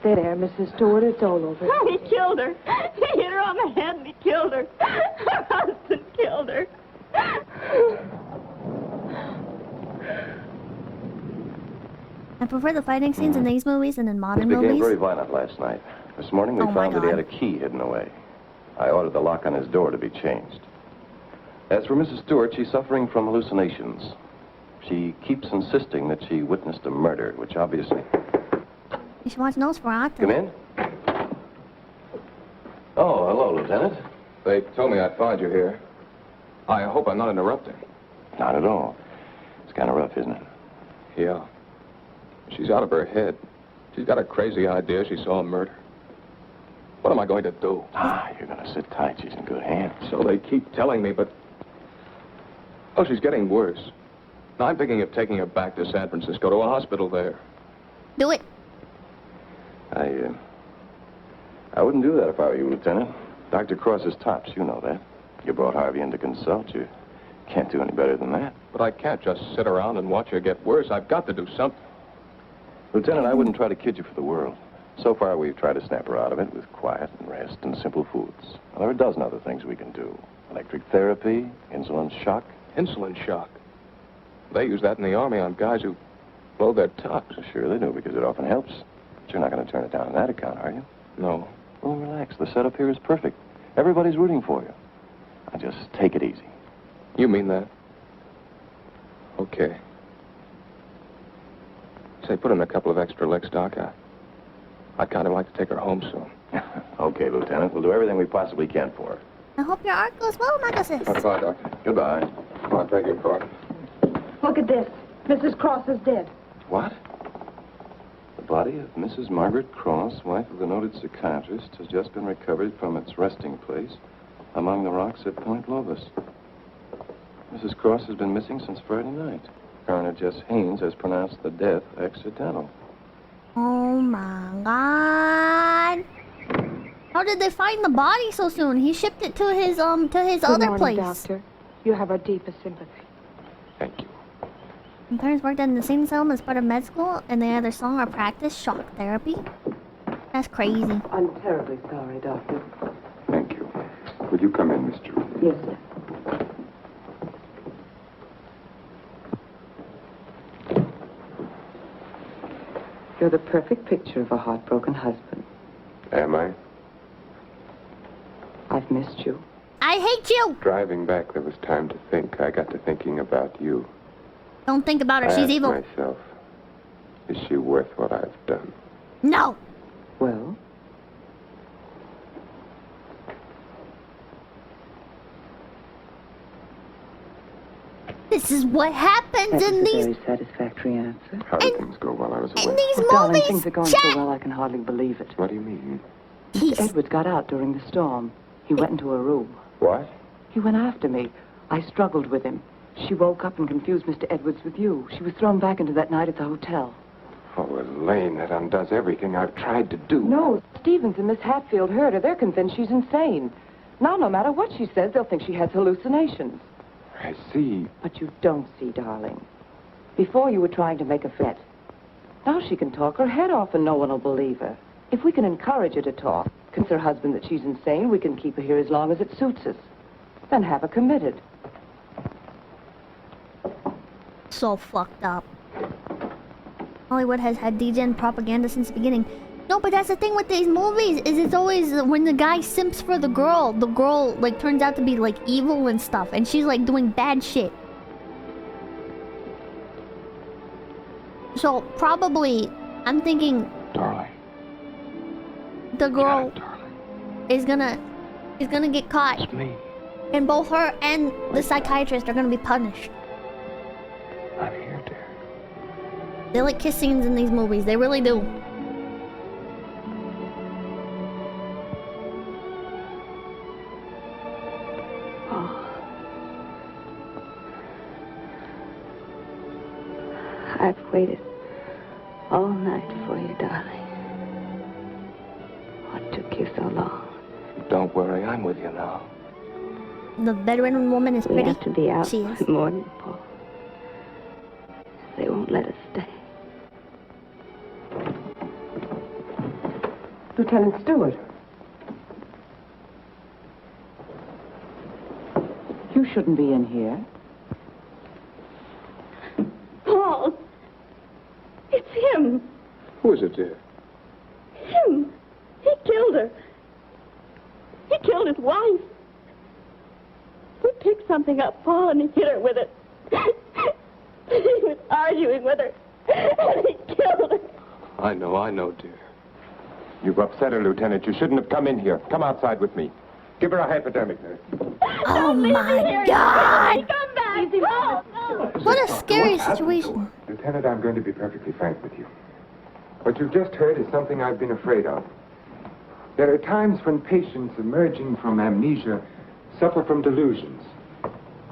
Stay there, Mrs. Stewart. It's all over. He killed her. He hit her on the head and he killed her. Her husband killed her. I prefer the fighting scenes in these movies than in modern It became movies. very violent last night. This morning we Oh, my found that he God. had a key hidden away. I ordered the lock on his door to be changed. As for Mrs. Stewart, she's suffering from hallucinations. She keeps insisting that she witnessed a murder, which obviously... You should watch Nosferatu. Come in. Oh, hello, Lieutenant. They told me I'd find you here. I hope I'm not interrupting. Not at all. It's kind of rough, isn't it? Yeah. She's out of her head. She's got a crazy idea she saw a murder. What am I going to do? You're going to sit tight. She's in good hands. So they keep telling me, but... Oh, she's getting worse. Now, I'm thinking of taking her back to San Francisco to a hospital there. Do it. I wouldn't do that if I were you, Lieutenant. Dr. Cross is tops. You know that. You brought Harvey in to consult. You can't do any better than that. But I can't just sit around and watch her get worse. I've got to do something. Lieutenant, I wouldn't try to kid you for the world. So far, we've tried to snap her out of it with quiet and rest and simple foods. Well, there are a dozen other things we can do. Electric therapy, insulin shock. Insulin shock. They use that in the Army on guys who blow their tops. Sure they do, because it often helps. But you're not going to turn it down on that account, are you? No. Well, relax. The setup here is perfect. Everybody's rooting for you. Now, just take it easy. You mean that? Okay. Say, put in a couple of extra licks, Doc. I'd kind of like to take her home soon. Okay, Lieutenant. We'll do everything we possibly can for her. I hope your art goes well, Megasis. Goodbye, Doctor. Goodbye. I beg your pardon. Look at this. Mrs. Cross is dead. What? The body of Mrs. Margaret Cross, wife of the noted psychiatrist, has just been recovered from its resting place among the rocks at Point Lobos. Mrs. Cross has been missing since Friday night. Coroner Jess Haynes has pronounced the death accidental. Oh my God. How did they find the body so soon? He shipped it to his other Good morning, place. Doctor. You have our deepest sympathy. Thank you. My parents worked in the same cell as part of med school, and they either saw or practiced shock therapy. That's crazy. I'm terribly sorry, Doctor. Thank you. Would you come in, Mr. Reed? Yes, sir. You're the perfect picture of a heartbroken husband. Am I? I've missed you. I hate you! Driving back, there was time to think. I got to thinking about you. Don't think about her, I she's asked evil. myself, is she worth what I've done? No! Well? This is what happens That in was a these very satisfactory answer. How did things go while I was in away? these Oh, darling, movies. things are going Chat. so well I can hardly believe it. What do you mean? He's Edwards got out during the storm. He went into a room. What? He went after me. I struggled with him. She woke up and confused Mr. Edwards with you. She was thrown back into that night at the hotel. Oh, Elaine, that undoes everything I've tried to do. No, Stevens and Miss Hatfield heard her. They're convinced she's insane. Now, no matter what she says, they'll think she has hallucinations. I see. But you don't see, darling. Before you were trying to make a bet. Now she can talk her head off and no one will believe her. If we can encourage her to talk, convince her husband that she's insane, we can keep her here as long as it suits us. Then have her committed. so fucked up. Hollywood has had degen propaganda since the beginning. No, but that's the thing with these movies, is it's always when the guy simps for the girl like turns out to be like evil and stuff, and she's like doing bad shit. So probably, I'm thinking, Darling. the girl Darling. is gonna get caught, It's me. and both her and the psychiatrist are gonna be punished. I'm here, dear. They like kiss scenes in these movies, they really do. I've waited all night for you, darling. What took you so long? Don't worry, I'm with you now. the bedridden woman is We pretty? have to be out She is. by morning, Paul. They won't let us stay. Lieutenant Stewart. You shouldn't be in here. Paul! It's him! Who is it, dear? Him! He killed her. He killed his wife. He picked something up, Paul, and he hit her with it. He was arguing with her, and he killed her. I know, dear. You've upset her, Lieutenant. You shouldn't have come in here. Come outside with me. Give her a hypodermic, nurse. Oh my God! Come back! Paul! What a scary situation. Lieutenant, I'm going to be perfectly frank with you. What you've just heard is something I've been afraid of. There are times when patients emerging from amnesia suffer from delusions.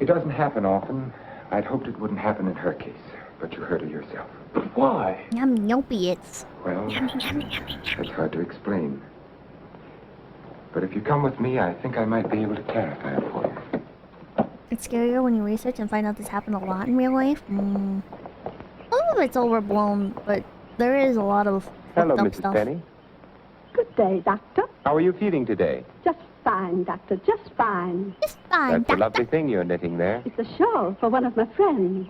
It doesn't happen often. I'd hoped it wouldn't happen in her case, but you heard her yourself. But why? Yum, opiates. Well, that's hard to explain. But if you come with me, I think I might be able to clarify it for you. It's scarier when you research and find out this happened a lot in real life. Some of it's overblown, but there is a lot of Hello, fucked up Mrs. stuff. Penny. Good day, Doctor. How are you feeling today? Just fine, Doctor, just fine. Just fine, That's a doctor. lovely thing you're knitting there. It's a shawl for one of my friends.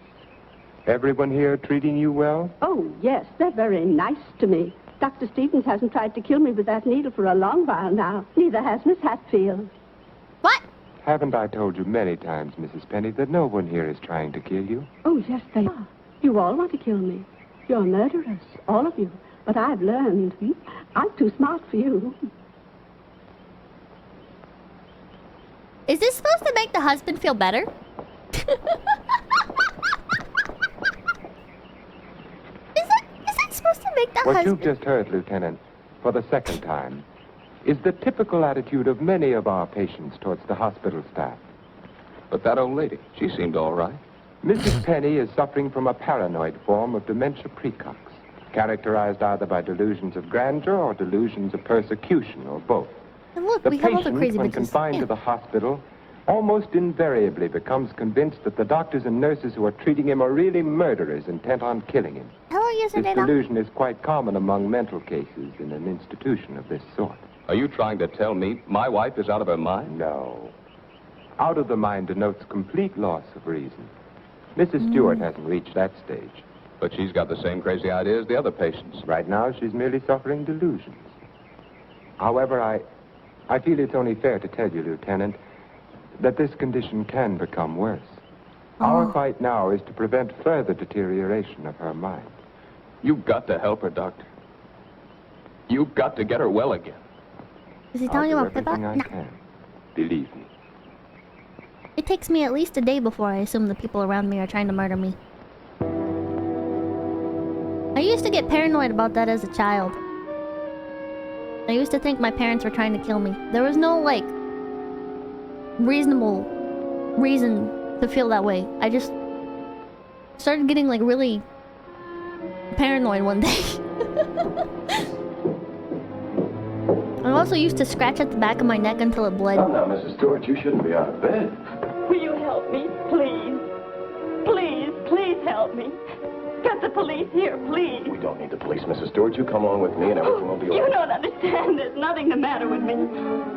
Everyone here treating you well? Oh, yes, they're very nice to me. Dr. Stevens hasn't tried to kill me with that needle for a long while now. Neither has Miss Hatfield. What? Haven't I told you many times, Mrs. Penny, that no one here is trying to kill you? Oh, yes, they are. You all want to kill me. You're murderers, all of you. But I've learned. I'm too smart for you. Is this supposed to make the husband feel better? Is that supposed to make the What husband... you've just heard, Lieutenant, for the second time, is the typical attitude of many of our patients towards the hospital staff. But that old lady, she seemed all right. Mrs. Penny is suffering from a paranoid form of dementia precox, characterized either by delusions of grandeur or delusions of persecution, or both. And look, The we have all the patient, crazy when bitches. confined Yeah. to the hospital, almost invariably becomes convinced that the doctors and nurses who are treating him are really murderers intent on killing him. How long This yesterday now? delusion is quite common among mental cases in an institution of this sort. Are you trying to tell me my wife is out of her mind? No. Out of the mind denotes complete loss of reason. Mrs. Stewart hasn't reached that stage. But she's got the same crazy idea as the other patients. Right now, she's merely suffering delusions. However, I feel it's only fair to tell you, Lieutenant, that this condition can become worse. Our fight now is to prevent further deterioration of her mind. You've got to help her, Doctor. You've got to get her well again. Is he I'll telling you do about Pippa? everything I No. can. Believe me. It takes me at least a day before I assume the people around me are trying to murder me. I used to get paranoid about that as a child. I used to think my parents were trying to kill me. There was no, like, reasonable reason to feel that way. I just started getting, like, really paranoid one day. I also used to scratch at the back of my neck until it bled. Come now, Mrs. Stewart, you shouldn't be out of bed. Will you help me, please? Please, please help me. Get the police here, please. We don't need the police, Mrs. Stewart. You come along with me and everything will be all You right. don't understand. There's nothing the matter with me.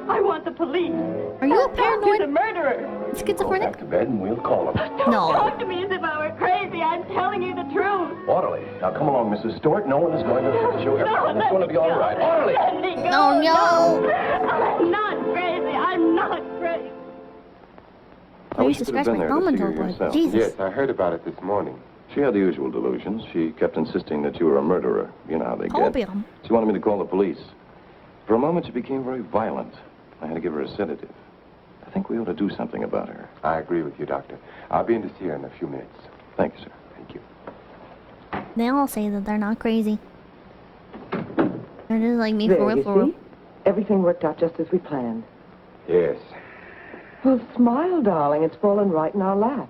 I want the police. Are you a He's paranoid a murderer. Go schizophrenic? back to bed and we'll call them. Don't No. talk to me as if I were crazy. I'm telling you the truth. Orderly. Now come along, Mrs. Stewart. No one is going to hurt you. No, Everything is let going to me be all go. right. Orderly! Let me go. No, no. I'm not crazy. I'm not crazy. I used to you could have scratch been my there to thumb see until her it bled. yourself. Jesus. Yes, I heard about it this morning. She had the usual delusions. She kept insisting that you were a murderer. You know how they get. Opium. She wanted me to call the police. For a moment, she became very violent. I had to give her a sedative. I think we ought to do something about her. I agree with you, Doctor. I'll be in to see her in a few minutes. Thank you, sir. Thank you. They all say that they're not crazy. They're just like me There, for you real, for real. see? Everything worked out just as we planned. Yes. Well, smile, darling. It's fallen right in our lap.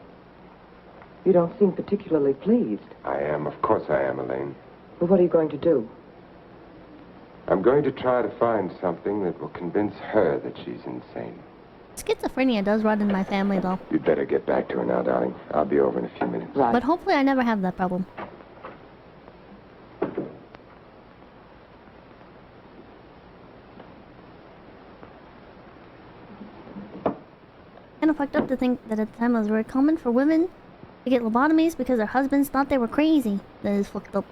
You don't seem particularly pleased. I am. Of course I am, Elaine. But what are you going to do? I'm going to try to find something that will convince her that she's insane. Schizophrenia does run in my family, though. You'd better get back to her now, darling. I'll be over in a few minutes. Right. But hopefully I never have that problem. Kind of fucked up to think that at the time it was very common for women to get lobotomies because their husbands thought they were crazy. That is fucked up.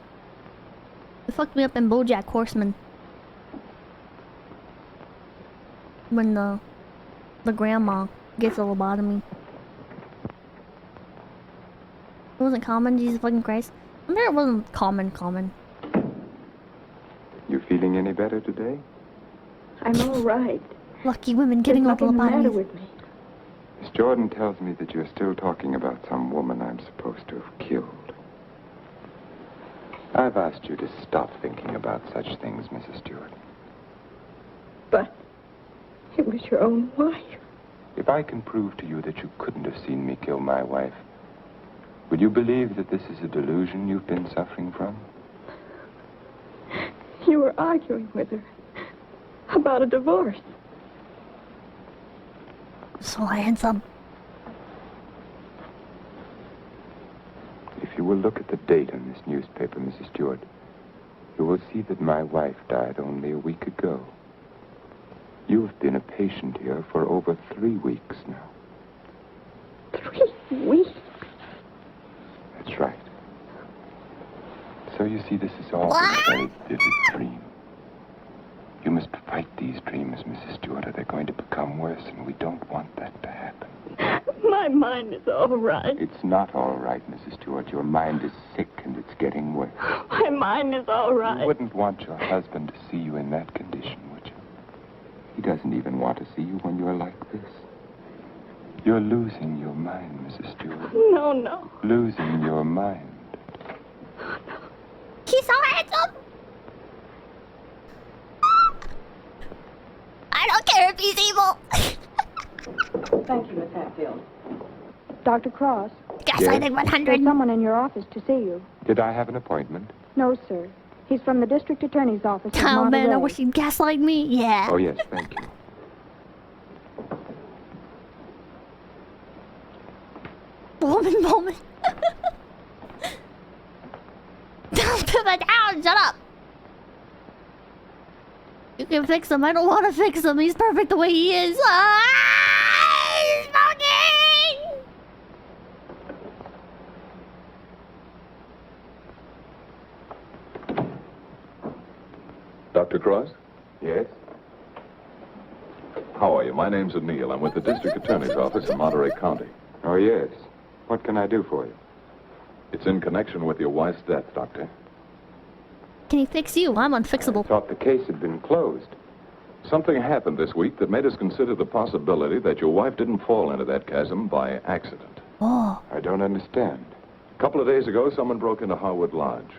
It fucked me up in BoJack Horseman. When the grandma gets a lobotomy. It wasn't common, Jesus fucking Christ. I'm sure it wasn't common. You feeling any better today? I'm all right. Lucky women getting There's all the nothing the matter lobotomies. with me. Miss Jordan tells me that you're still talking about some woman I'm supposed to have killed. I've asked you to stop thinking about such things, Mrs. Jordan. But it was your own wife. If I can prove to you that you couldn't have seen me kill my wife, would you believe that this is a delusion you've been suffering from? You were arguing with her about a divorce. So handsome. If you will look at the date on this newspaper, Mrs. Stewart, you will see that my wife died only a week ago. You have been a patient here for over 3 weeks now. 3 weeks? That's right. So you see, this is all a very vivid dream. You must fight these dreams, Mrs. Stewart, or they're going to become worse, and we don't want that to happen. My mind is all right. It's not all right, Mrs. Stewart. Your mind is sick, and it's getting worse. My mind is all right. You wouldn't want your husband to see you in that condition, would you? He doesn't even want to see you when you're like this. You're losing your mind, Mrs. Stewart. No. Losing your mind. He's so handsome! I don't care if he's evil! Thank you, Miss Hatfield. Dr. Cross, Gaslighting 100. there's someone in your office to see you. Did I have an appointment? No, sir. He's from the district attorney's office in Oh man, I Monterey. wish he'd gaslight me. Yeah. Oh, yes, thank you. Woman moment. Don't put my down. Shut up. You can fix him. I don't want to fix him. He's perfect the way he is. Ah, he's smoking. Dr. Cross? Yes? How are you? My name's O'Neill. I'm with the district attorney's office in Monterey County. Oh, yes. What can I do for you? It's in connection with your wife's death, Doctor. Can he fix you? I'm I unfixable. thought the case had been closed. Something happened this week that made us consider the possibility that your wife didn't fall into that chasm by accident. Oh. I don't understand. A couple of days ago, someone broke into Harwood Lodge,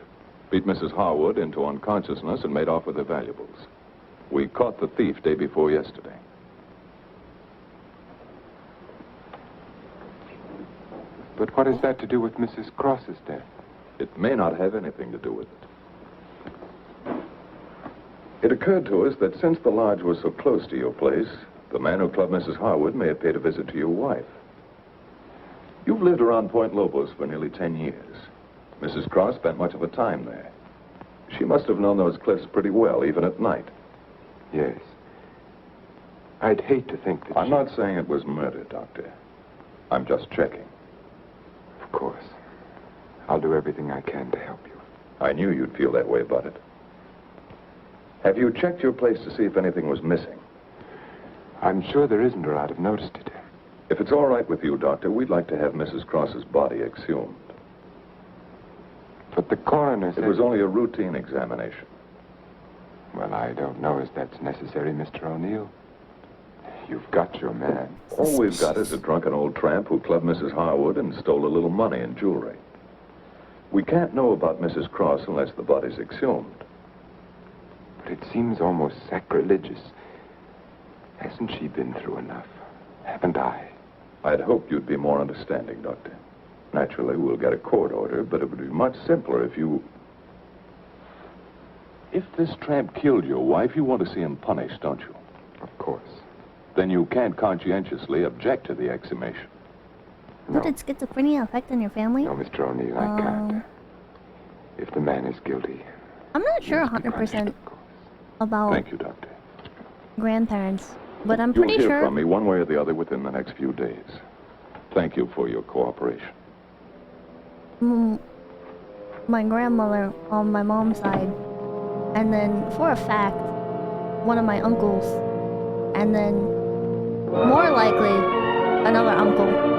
beat Mrs. Harwood into unconsciousness, and made off with her valuables. We caught the thief day before yesterday. But what has that to do with Mrs. Cross's death? It may not have anything to do with it. It occurred to us that since the lodge was so close to your place, the man who clubbed Mrs. Harwood may have paid a visit to your wife. You've lived around Point Lobos for nearly 10 years. Mrs. Cross spent much of her time there. She must have known those cliffs pretty well, even at night. Yes. I'd hate to think that I'm not saying it was murder, Doctor. I'm just checking. Of course. I'll do everything I can to help you. I knew you'd feel that way about it. Have you checked your place to see if anything was missing? I'm sure there isn't, or I'd have noticed it. If it's all right with you, Doctor, we'd like to have Mrs. Cross's body exhumed. But the coroner said... It was only a routine examination. Well, I don't know if that's necessary, Mr. O'Neill. You've got your man. All we've got is a drunken old tramp who clubbed Mrs. Harwood and stole a little money and jewelry. We can't know about Mrs. Cross unless the body's exhumed. But it seems almost sacrilegious. Hasn't she been through enough? Haven't I? I'd hope you'd be more understanding, Doctor. Naturally, we'll get a court order, but it would be much simpler if you... If this tramp killed your wife, you want to see him punished, don't you? Of course. then you can't conscientiously object to the exhumation. How did schizophrenia affect on your family? No, Mr. O'Neill, I can't. If the man is guilty... I'm not sure 100% about Thank you, Doctor. grandparents, but I'm You'll pretty hear sure... from me one way or the other within the next few days. Thank you for your cooperation. My grandmother on my mom's side, and then for a fact, one of my uncles, and then more likely another uncle.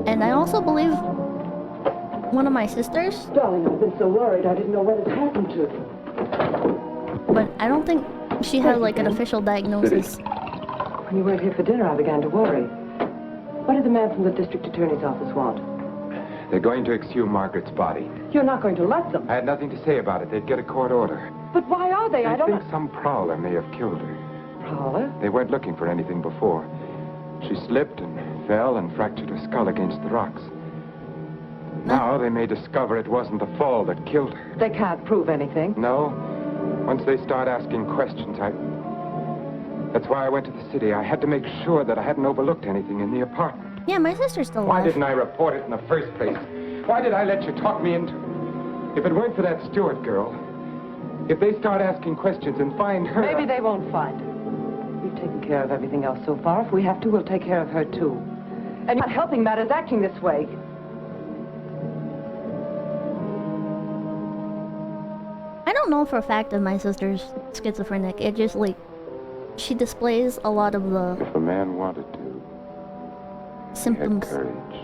And I also believe one of my sisters. Darling, I've been so worried I didn't know what had happened to you. But I don't think she had like an official diagnosis. When you weren't here for dinner, I began to worry. What did the man from the district attorney's office want? They're going to exhume Margaret's body. You're not going to let them. I had nothing to say about it. They'd get a court order. But why are they? I don't think some prowler may have killed her. Prowler? They weren't looking for anything before. She slipped and fell and fractured her skull against the rocks. Now they may discover it wasn't the fall that killed her. They can't prove anything. No. Once they start asking questions, That's why I went to the city. I had to make sure that I hadn't overlooked anything in the apartment. Yeah, my sister's still alive. Why didn't I report it in the first place? Why did I let you talk me into it? If it weren't for that Stewart girl, if they start asking questions and find her... Maybe they won't find her. We've taken care of everything else so far. If we have to, we'll take care of her, too. And you're not helping matters acting this way. I don't know for a fact that my sister's schizophrenic. It just, like, she displays a lot of the... If a man wanted to, symptoms. he had courage.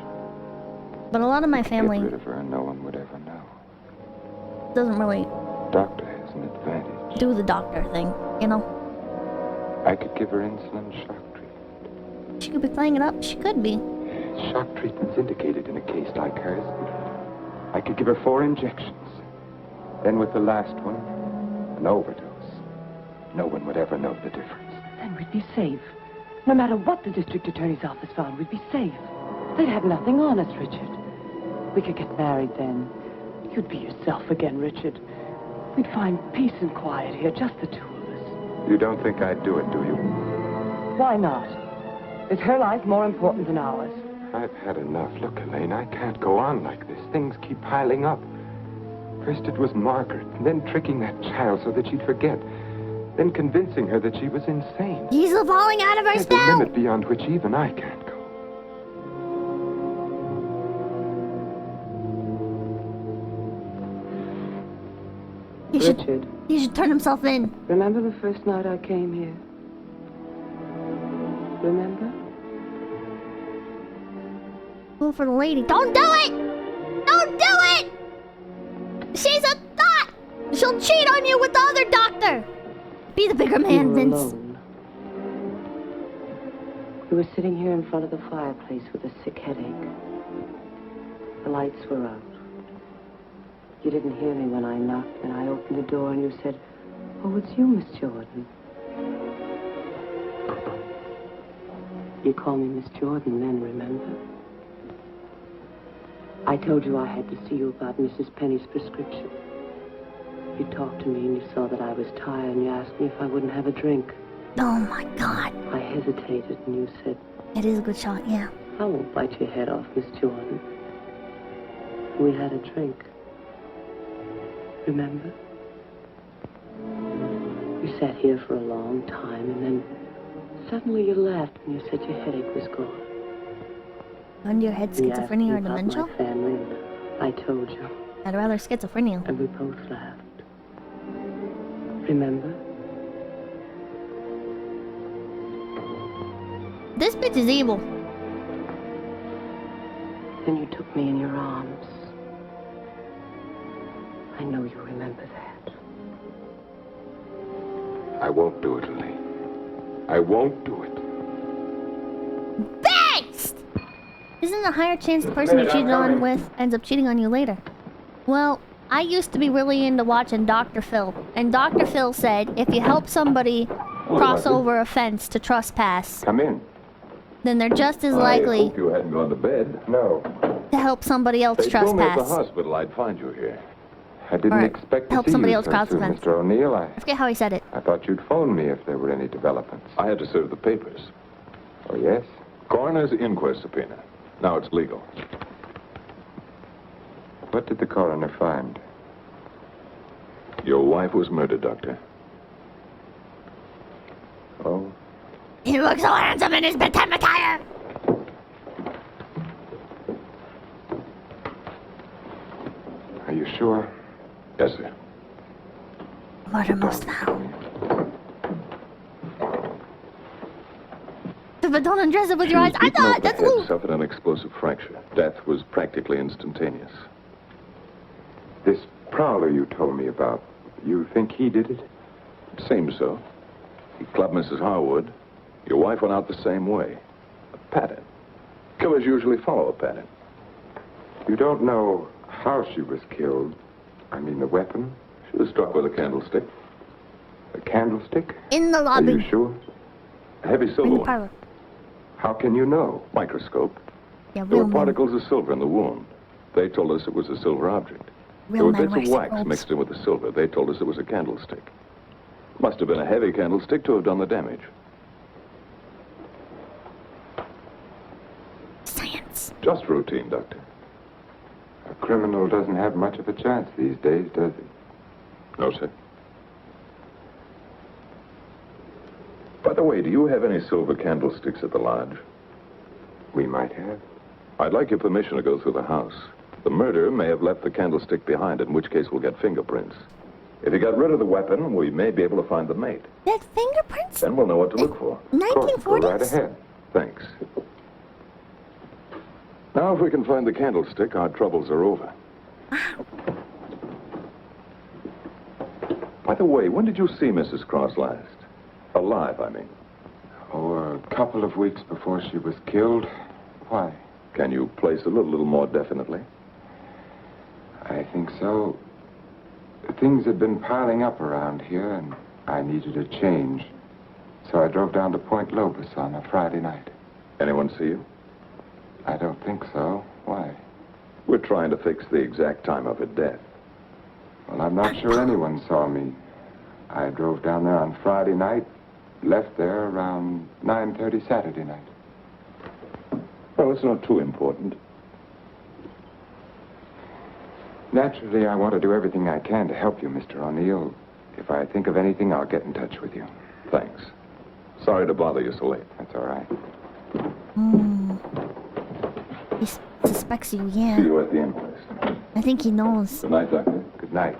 But a lot of my family... Get rid of her and no one would ever know. Doesn't really... Doctor has an advantage. Do the doctor thing, you know? I could give her insulin shock treatment. She could be playing it up. She could be. Shock treatment's indicated in a case like hers. I could give her 4 injections. Then with the last one, an overdose. No one would ever know the difference. Then we'd be safe. No matter what the district attorney's office found, we'd be safe. They'd have nothing on us, Richard. We could get married then. You'd be yourself again, Richard. We'd find peace and quiet here, just the two of us. You don't think I'd do it, do you? Why not? Is her life more important than ours? I've had enough. Look, Elaine, I can't go on like this. Things keep piling up. First it was Margaret, and then tricking that child so that she'd forget. Then convincing her that she was insane. He's falling out of her There's spell! a limit beyond which even I can't go. Richard. He should turn himself in. Remember the first night I came here? Remember? Go for the lady. Don't do it! Don't do it! She's a thought! She'll cheat on you with the other doctor! Be the bigger man, We were Vince. alone. We were sitting here in front of the fireplace with a sick headache. The lights were out. You didn't hear me when I knocked, and I opened the door, and you said, "Oh, it's you, Miss Jordan." You called me Miss Jordan then, remember? I told you I had to see you about Mrs. Penny's prescription. You talked to me, and you saw that I was tired, and you asked me if I wouldn't have a drink. Oh, my God. I hesitated, and you said, It is a good shot, yeah. "I won't bite your head off, Miss Jordan." We had a drink. Remember? You sat here for a long time, and then suddenly you laughed and you said your headache was gone. Under your head, And you asked me schizophrenia or about dementia? my family, and I told you. I'd rather schizophrenia. And we both laughed. Remember? This bitch is evil. Then you took me in your arms. I know you remember that. I won't do it, Elaine. I won't do it. Based! Isn't a higher chance the person you cheated on with ends up cheating on you later? Well, I used to be really into watching Dr. Phil. And Dr. Phil said if you help somebody cross over a fence to trespass, Come in. then they're just as I likely hope you hadn't gone to bed. No. to help somebody else They told me at the trespass. hospital I'd find you here. I didn't Or expect to help see somebody you else so cross the soon, fence. Mr. O'Neill. I forget how he said it. I thought you'd phone me if there were any developments. I had to serve the papers. Oh, yes? Coroner's inquest subpoena. Now it's legal. What did the coroner find? Your wife was murdered, Doctor. Oh? He looks so handsome in his bedtime attire. Are you sure? Yes, sir. Murder most now. But don't undress it with your eyes. I Beaten over thought the that's head, Lou. suffered an explosive fracture. Death was practically instantaneous. This prowler you told me about, you think he did it? It seems so. He clubbed Mrs. Harwood. Your wife went out the same way. A pattern. Killers usually follow a pattern. You don't know how she was killed? I mean, the weapon? She was struck with a candlestick. A candlestick? In the Are lobby. you sure? A heavy In silver the one. parlor. How can you know? Microscope. Yeah, There real were men. particles of silver in the wound. They told us it was a silver object. There Real were men bits wear of wax robes. mixed in with the silver. They told us it was a candlestick. Must have been a heavy candlestick to have done the damage. Science. Just routine, Doctor. A criminal doesn't have much of a chance these days, does he? No, sir. By the way, do you have any silver candlesticks at the lodge? We might have. I'd like your permission to go through the house. The murderer may have left the candlestick behind, in which case we'll get fingerprints. If he got rid of the weapon, we may be able to find the mate. That fingerprints? Then we'll know what to look for. Of course, go 1940s? right ahead. Thanks. Now, if we can find the candlestick, our troubles are over. By the way, when did you see Mrs. Cross last? Alive, I mean. Oh, a couple of weeks before she was killed. Why? Can you place it a little more definitely? I think so. Things had been piling up around here, and I needed a change. So I drove down to Point Lobos on a Friday night. Anyone see you? I don't think so. Why? We're trying to fix the exact time of her death. Well, I'm not sure anyone saw me. I drove down there on Friday night, left there around 9:30 Saturday night. Well, it's not too important. Naturally, I want to do everything I can to help you, Mr. O'Neill. If I think of anything, I'll get in touch with you. Thanks. Sorry to bother you so late. That's all right. He suspects you, yeah. See you at the inquest. I think he knows. Good night, Doctor. Good night.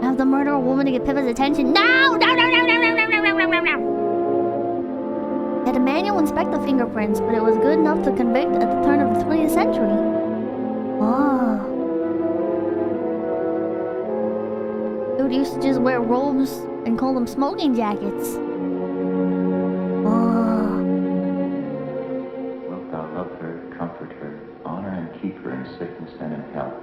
Have the murder a woman to get Pippa's attention. No! No, no, no, no, no, no, no, no, no, no! Had a manual inspect the fingerprints, but it was good enough to convict at the turn of the 20th century. Oh. Dude used to just wear robes and call them smoking jackets. Oh. Wilt thou love her, comfort her, honor and keep her in sickness and in health,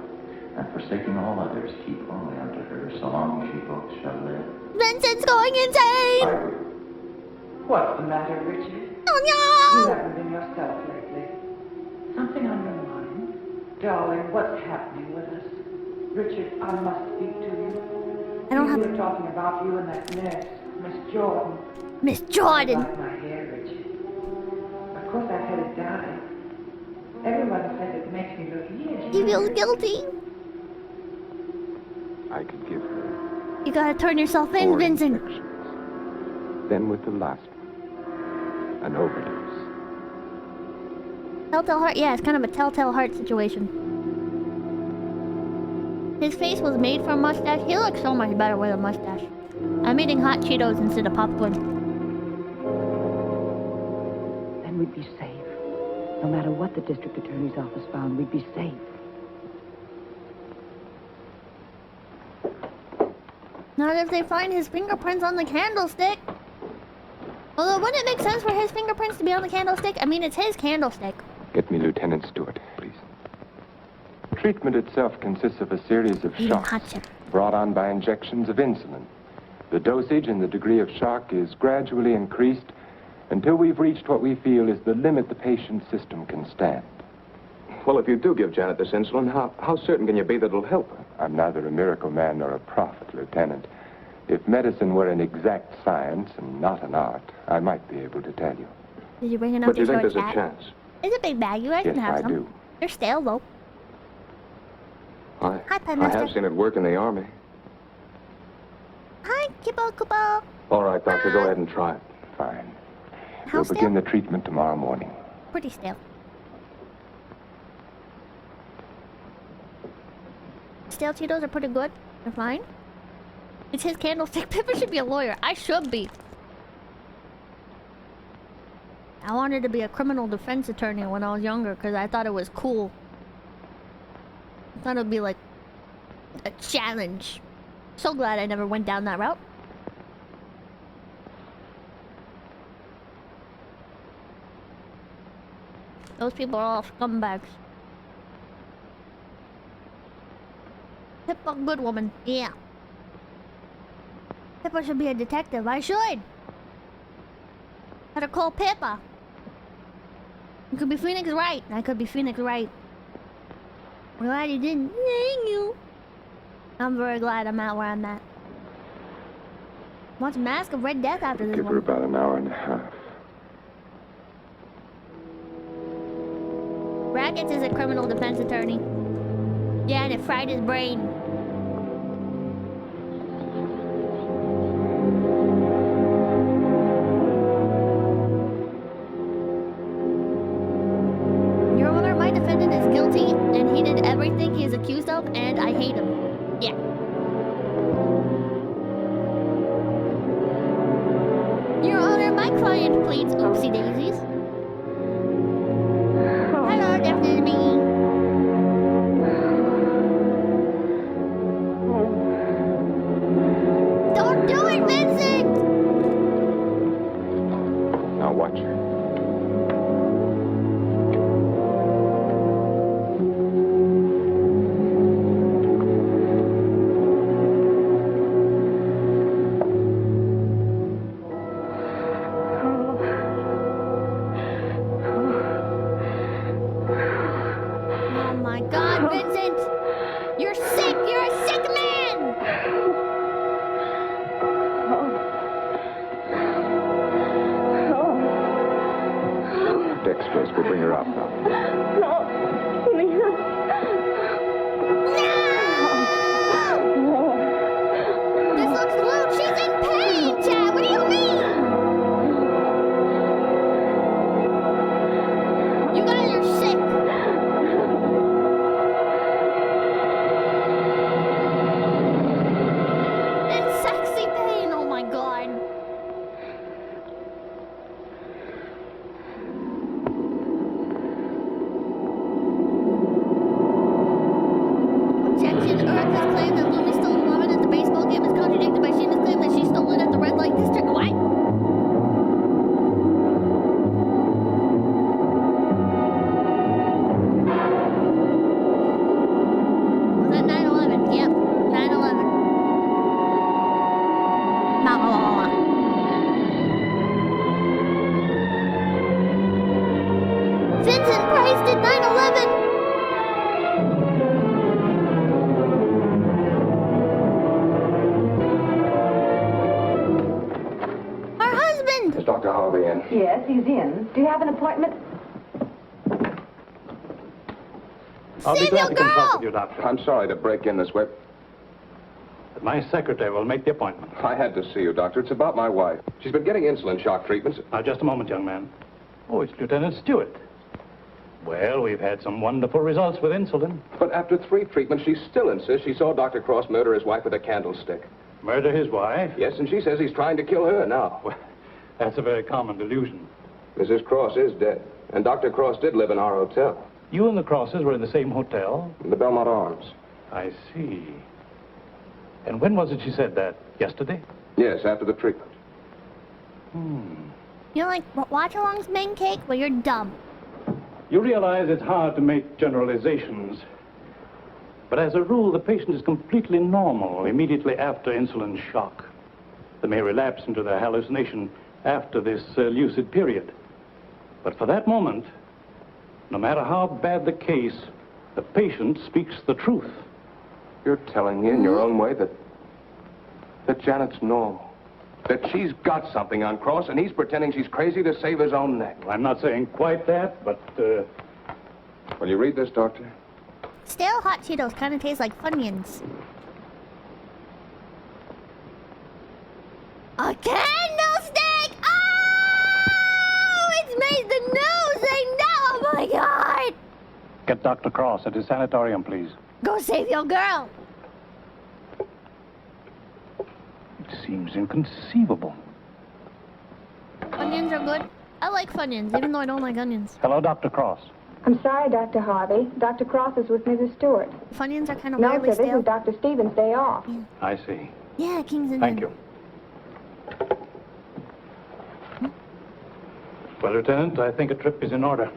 and forsaking all others, keep only unto her, so long as ye both shall live. Vincent's going insane! What's the matter, Richard? Oh You no! haven't been yourself lately. Something on your mind? Darling, what's happening with us? Richard, I must speak to you. I don't have... We were talking about you and that nurse, Miss Jordan. Miss Jordan! Like my hair, Richard. Of course, I've had it dyed. Everyone says it makes me look years. He feels guilty. I could give her You gotta turn yourself in, 4 Vincent. injections. Then with the last one, an overdose. Telltale heart? Yeah, it's kind of a telltale heart situation. His face was made for a mustache. He looks so much better with a mustache. I'm eating hot Cheetos instead of popcorn. Then we'd be safe. No matter what the district attorney's office found, we'd be safe. Not if they find his fingerprints on the candlestick. Although, wouldn't it make sense for his fingerprints to be on the candlestick? I mean, it's his candlestick. Get me Lieutenant Stewart, please. Treatment itself consists of a series of Eating shocks hot chip. brought on by injections of insulin. The dosage and the degree of shock is gradually increased until we've reached what we feel is the limit the patient's system can stand. Well, if you do give Janet this insulin, how certain can you be that it'll help her? I'm neither a miracle man nor a prophet, Lieutenant. If medicine were an exact science and not an art, I might be able to tell you. Did you bring enough But do you think for there's a cat? chance? It's a big bag. You guys Yes, can have I some. do. They're stale, though. I Pie Master. have seen it work in the Army. Hi, Kippo Kupo. All right, Doctor, go ahead and try it. Fine. How We'll stale? begin the treatment tomorrow morning. Pretty stale. Stale Cheetos are pretty good. They're fine. It's his candlestick. Pippa should be a lawyer. I should be. I wanted to be a criminal defense attorney when I was younger because I thought it was cool. I thought it would be like a challenge. So glad I never went down that route. Those people are all scumbags. Pippa, good woman. Yeah. Pippa should be a detective. I should. Better call Pippa. You could be Phoenix Wright. I could be Phoenix Wright. I'm glad you didn't. Thank you. I'm very glad I'm at where I'm at. Watch Mask of Red Death after this Give her one. about an hour and a half. Brackets is a criminal defense attorney. Yeah, and it fried his brain. Your Honor, my defendant is guilty, and he did everything he is accused of, and I hate him. Yeah. Your Honor, my client pleads oopsie daisies. Hello, definitely me. Don't do it, Vincent! Now watch her. Oh my God, Vincent! You're sick! You're a sick man! Dextrose will bring her out now. No, please. This looks lewd! She's in pain, Chad! What do you mean? You guys are sick! In sexy pain! Oh my God! Objection. Erica's claim that Lumi stole the woman at the baseball game is contradicted by Sheena's claim that she stole it at the red light district. What? Was that 9/11? Yep, 9/11. Blah, blah, blah, blah. Vincent Price did 9/11. Our husband. Is Dr. Harvey in? Yes, he's in. Do you have an appointment? I'll be Save glad your to consult girl. with you, Doctor. I'm sorry to break in this way. But my secretary will make the appointment. I had to see you, Doctor. It's about my wife. She's been getting insulin shock treatments. Now, just a moment, young man. Oh, it's Lieutenant Stewart. Well, we've had some wonderful results with insulin. But after 3 treatments, she still insists she saw Dr. Cross murder his wife with a candlestick. Murder his wife? Yes, and she says he's trying to kill her now. Well, that's a very common delusion. Mrs. Cross is dead, and Dr. Cross did live in our hotel, You and the Crosses were in the same hotel? in the Belmont Arms. I see. And when was it she said that? Yesterday? Yes, after the treatment. You know, like Watchalong's main cake? Well, you're dumb. You realize it's hard to make generalizations. But as a rule, the patient is completely normal immediately after insulin shock. They may relapse into their hallucination after this lucid period. But for that moment, no matter how bad the case, the patient speaks the truth. You're telling me in your own way that Janet's normal. That she's got something on Cross, and he's pretending she's crazy to save his own neck. I'm not saying quite that, but, Will you read this, Doctor? Stale hot Cheetos kind of taste like Funyuns. A candlestick! Oh! It's made the news! They know! Oh my god! get Dr. Cross at his sanatorium, please. Go save your girl! It seems inconceivable. Funyuns are good. I like Funyuns, even though I don't like onions. Hello, Dr. Cross. I'm sorry, Dr. Harvey. Dr. Cross is with Mrs. Stewart. Funyuns are kind of No, weirdly sir, this stale. is Dr. Stevens' day off. Yeah, I see. yeah, King's Indian. Thank you. Well, Lieutenant, I think a trip is in order.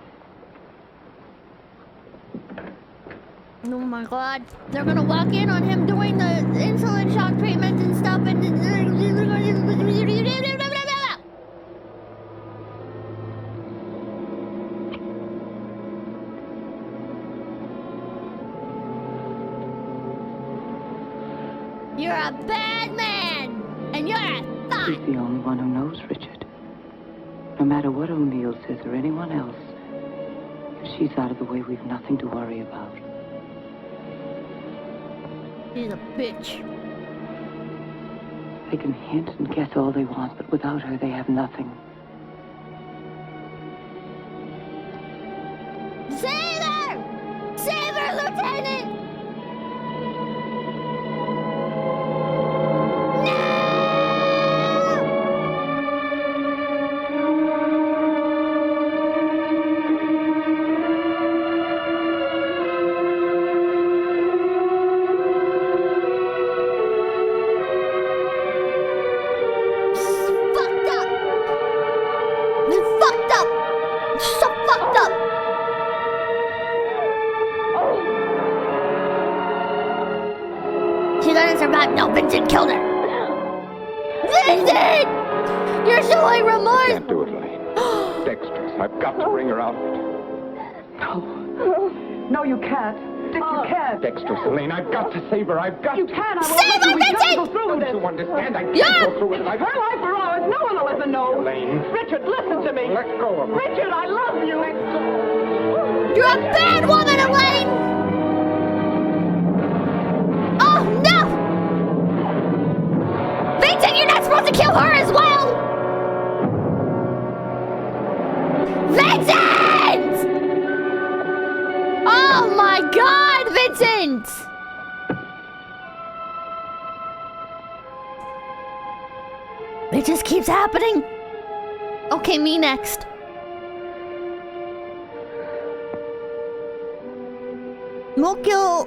Oh my god. They're gonna walk in on him doing the insulin shock treatment and stuff and... You're a bad man! And you're a thought! She's the only one who knows Richard. No matter what O'Neill says or anyone else, if she's out of the way, we've nothing to worry about. She's a bitch. They can hint and guess all they want, but without her, they have nothing. Save her! Save her, Lieutenant! No, Vincent killed her! Vincent! You're showing remorse! Can't do it, Lane. Dexterous. I've got to bring her out. No. No, you can't. Dick, you can't. Dexterous, Elaine, I've got to save her. I've got You to. can. I won't Save let her, you. We can't Vincent! go through with this. Don't you understand? I can't Yeah. go through with it. Her life or ours. No one will ever know. Elaine. Richard, listen to me. Let go of her. Richard, I love you. You're a bad woman, Elaine! Oh, no! Vincent, you're not supposed to kill her as well! Vincent! Oh my god, Vincent! It just keeps happening. Okay, me next. Mokyo...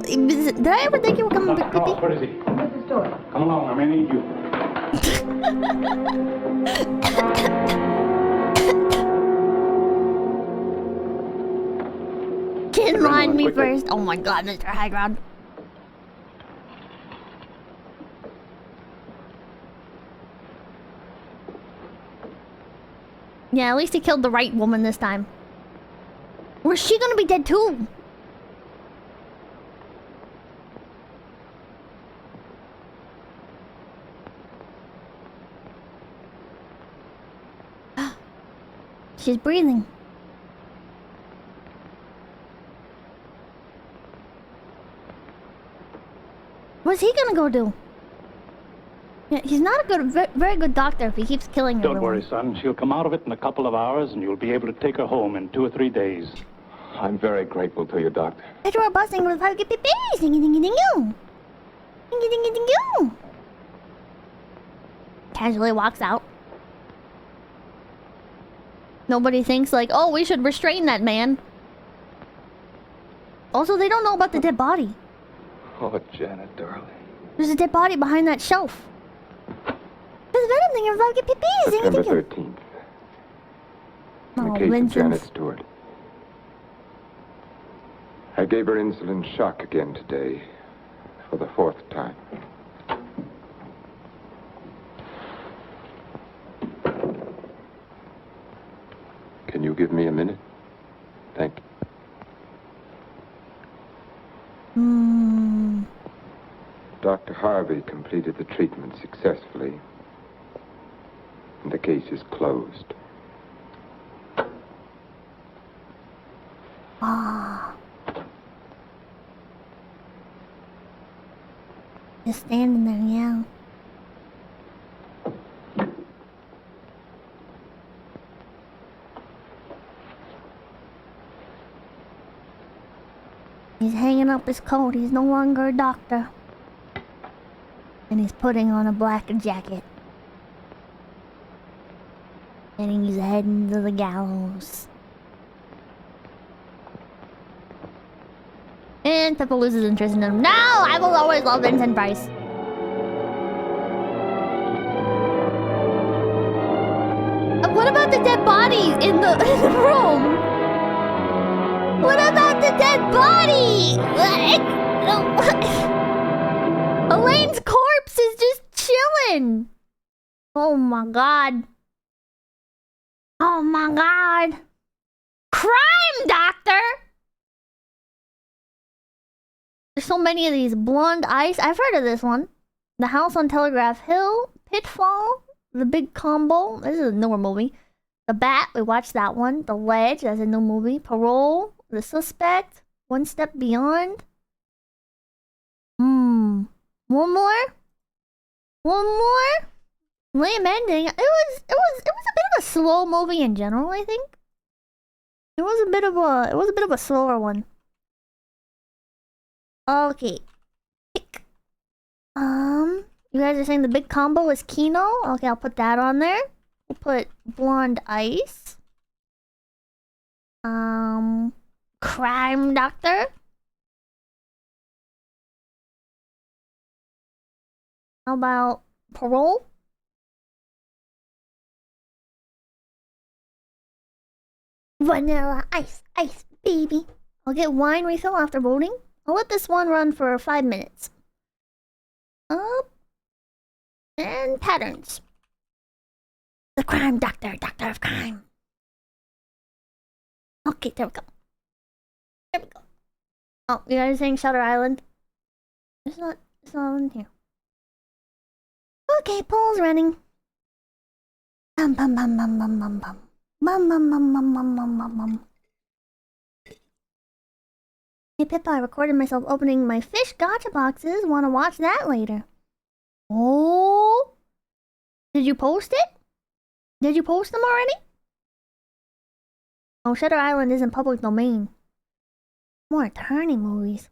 Did I ever think you were coming Dr. back, Cross, Pippi? where is he? Come along, I may need you. Get in line me first. Oh my god, Mr. High Ground. Yeah, at least he killed the right woman this time. Or is she gonna be dead too? She's breathing. What's he gonna go do? Yeah, he's not a good, very good doctor if he keeps killing Don't everyone. worry, son. She'll come out of it in a couple of hours, and you'll be able to take her home in 2 or 3 days. I'm very grateful to you, Doctor. I draw a busting with 5 babies. Dingy dingy dingy. Dingy dingy dingy. Casually walks out. Nobody thinks like, oh, we should restrain that man. Also, they don't know about the dead body. Oh, Janet, darling. There's a dead body behind that shelf. There's venom thing of 5 babies. September 13th. In the Oh, case Vincent. of Janet Stewart. I gave her insulin shock again today. For the 4th time. Can you give me a minute? Thank you. Dr. Harvey completed the treatment successfully, and the case is closed. Ah. Just standing there, yeah. He's hanging up his coat. He's no longer a doctor. And he's putting on a black jacket. And he's heading to the gallows. And Pippa loses interest in him. No! I will always love Vincent Price. What about the dead bodies in the room? What about the dead body? Elaine's corpse is just chilling. Oh my god. Oh my god. Crime Doctor! There's so many of these. Blonde Ice. I've heard of this one. The House on Telegraph Hill. Pitfall. The Big Combo. This is a newer movie. The Bat. We watched that one. The Ledge. That's a new movie. Parole. The Suspect. One Step Beyond. One more? One more? Lame ending. It was a bit of a slow movie in general, I think. It was a bit of a slower one. Okay. You guys are saying the Big Combo is Kino? Okay, I'll put that on there. We'll put Blonde Ice. Crime Doctor. How about Parole? Vanilla Ice, Ice, baby. I'll get wine refill after voting. I'll let this one run for 5 minutes. And patterns. The Crime Doctor, Doctor of Crime. Okay, there we go. There we go. Oh, you guys are saying Shutter Island? It's not in here. Okay, poll's running. Bum bum bum bum bum bum bum. Bum bum bum bum bum bum bum bum. Hey Pippa, I recorded myself opening my fish gacha boxes. Wanna watch that later? Oh! Did you post it? Did you post them already? Oh, Shutter Island isn't public domain. More attorney movies.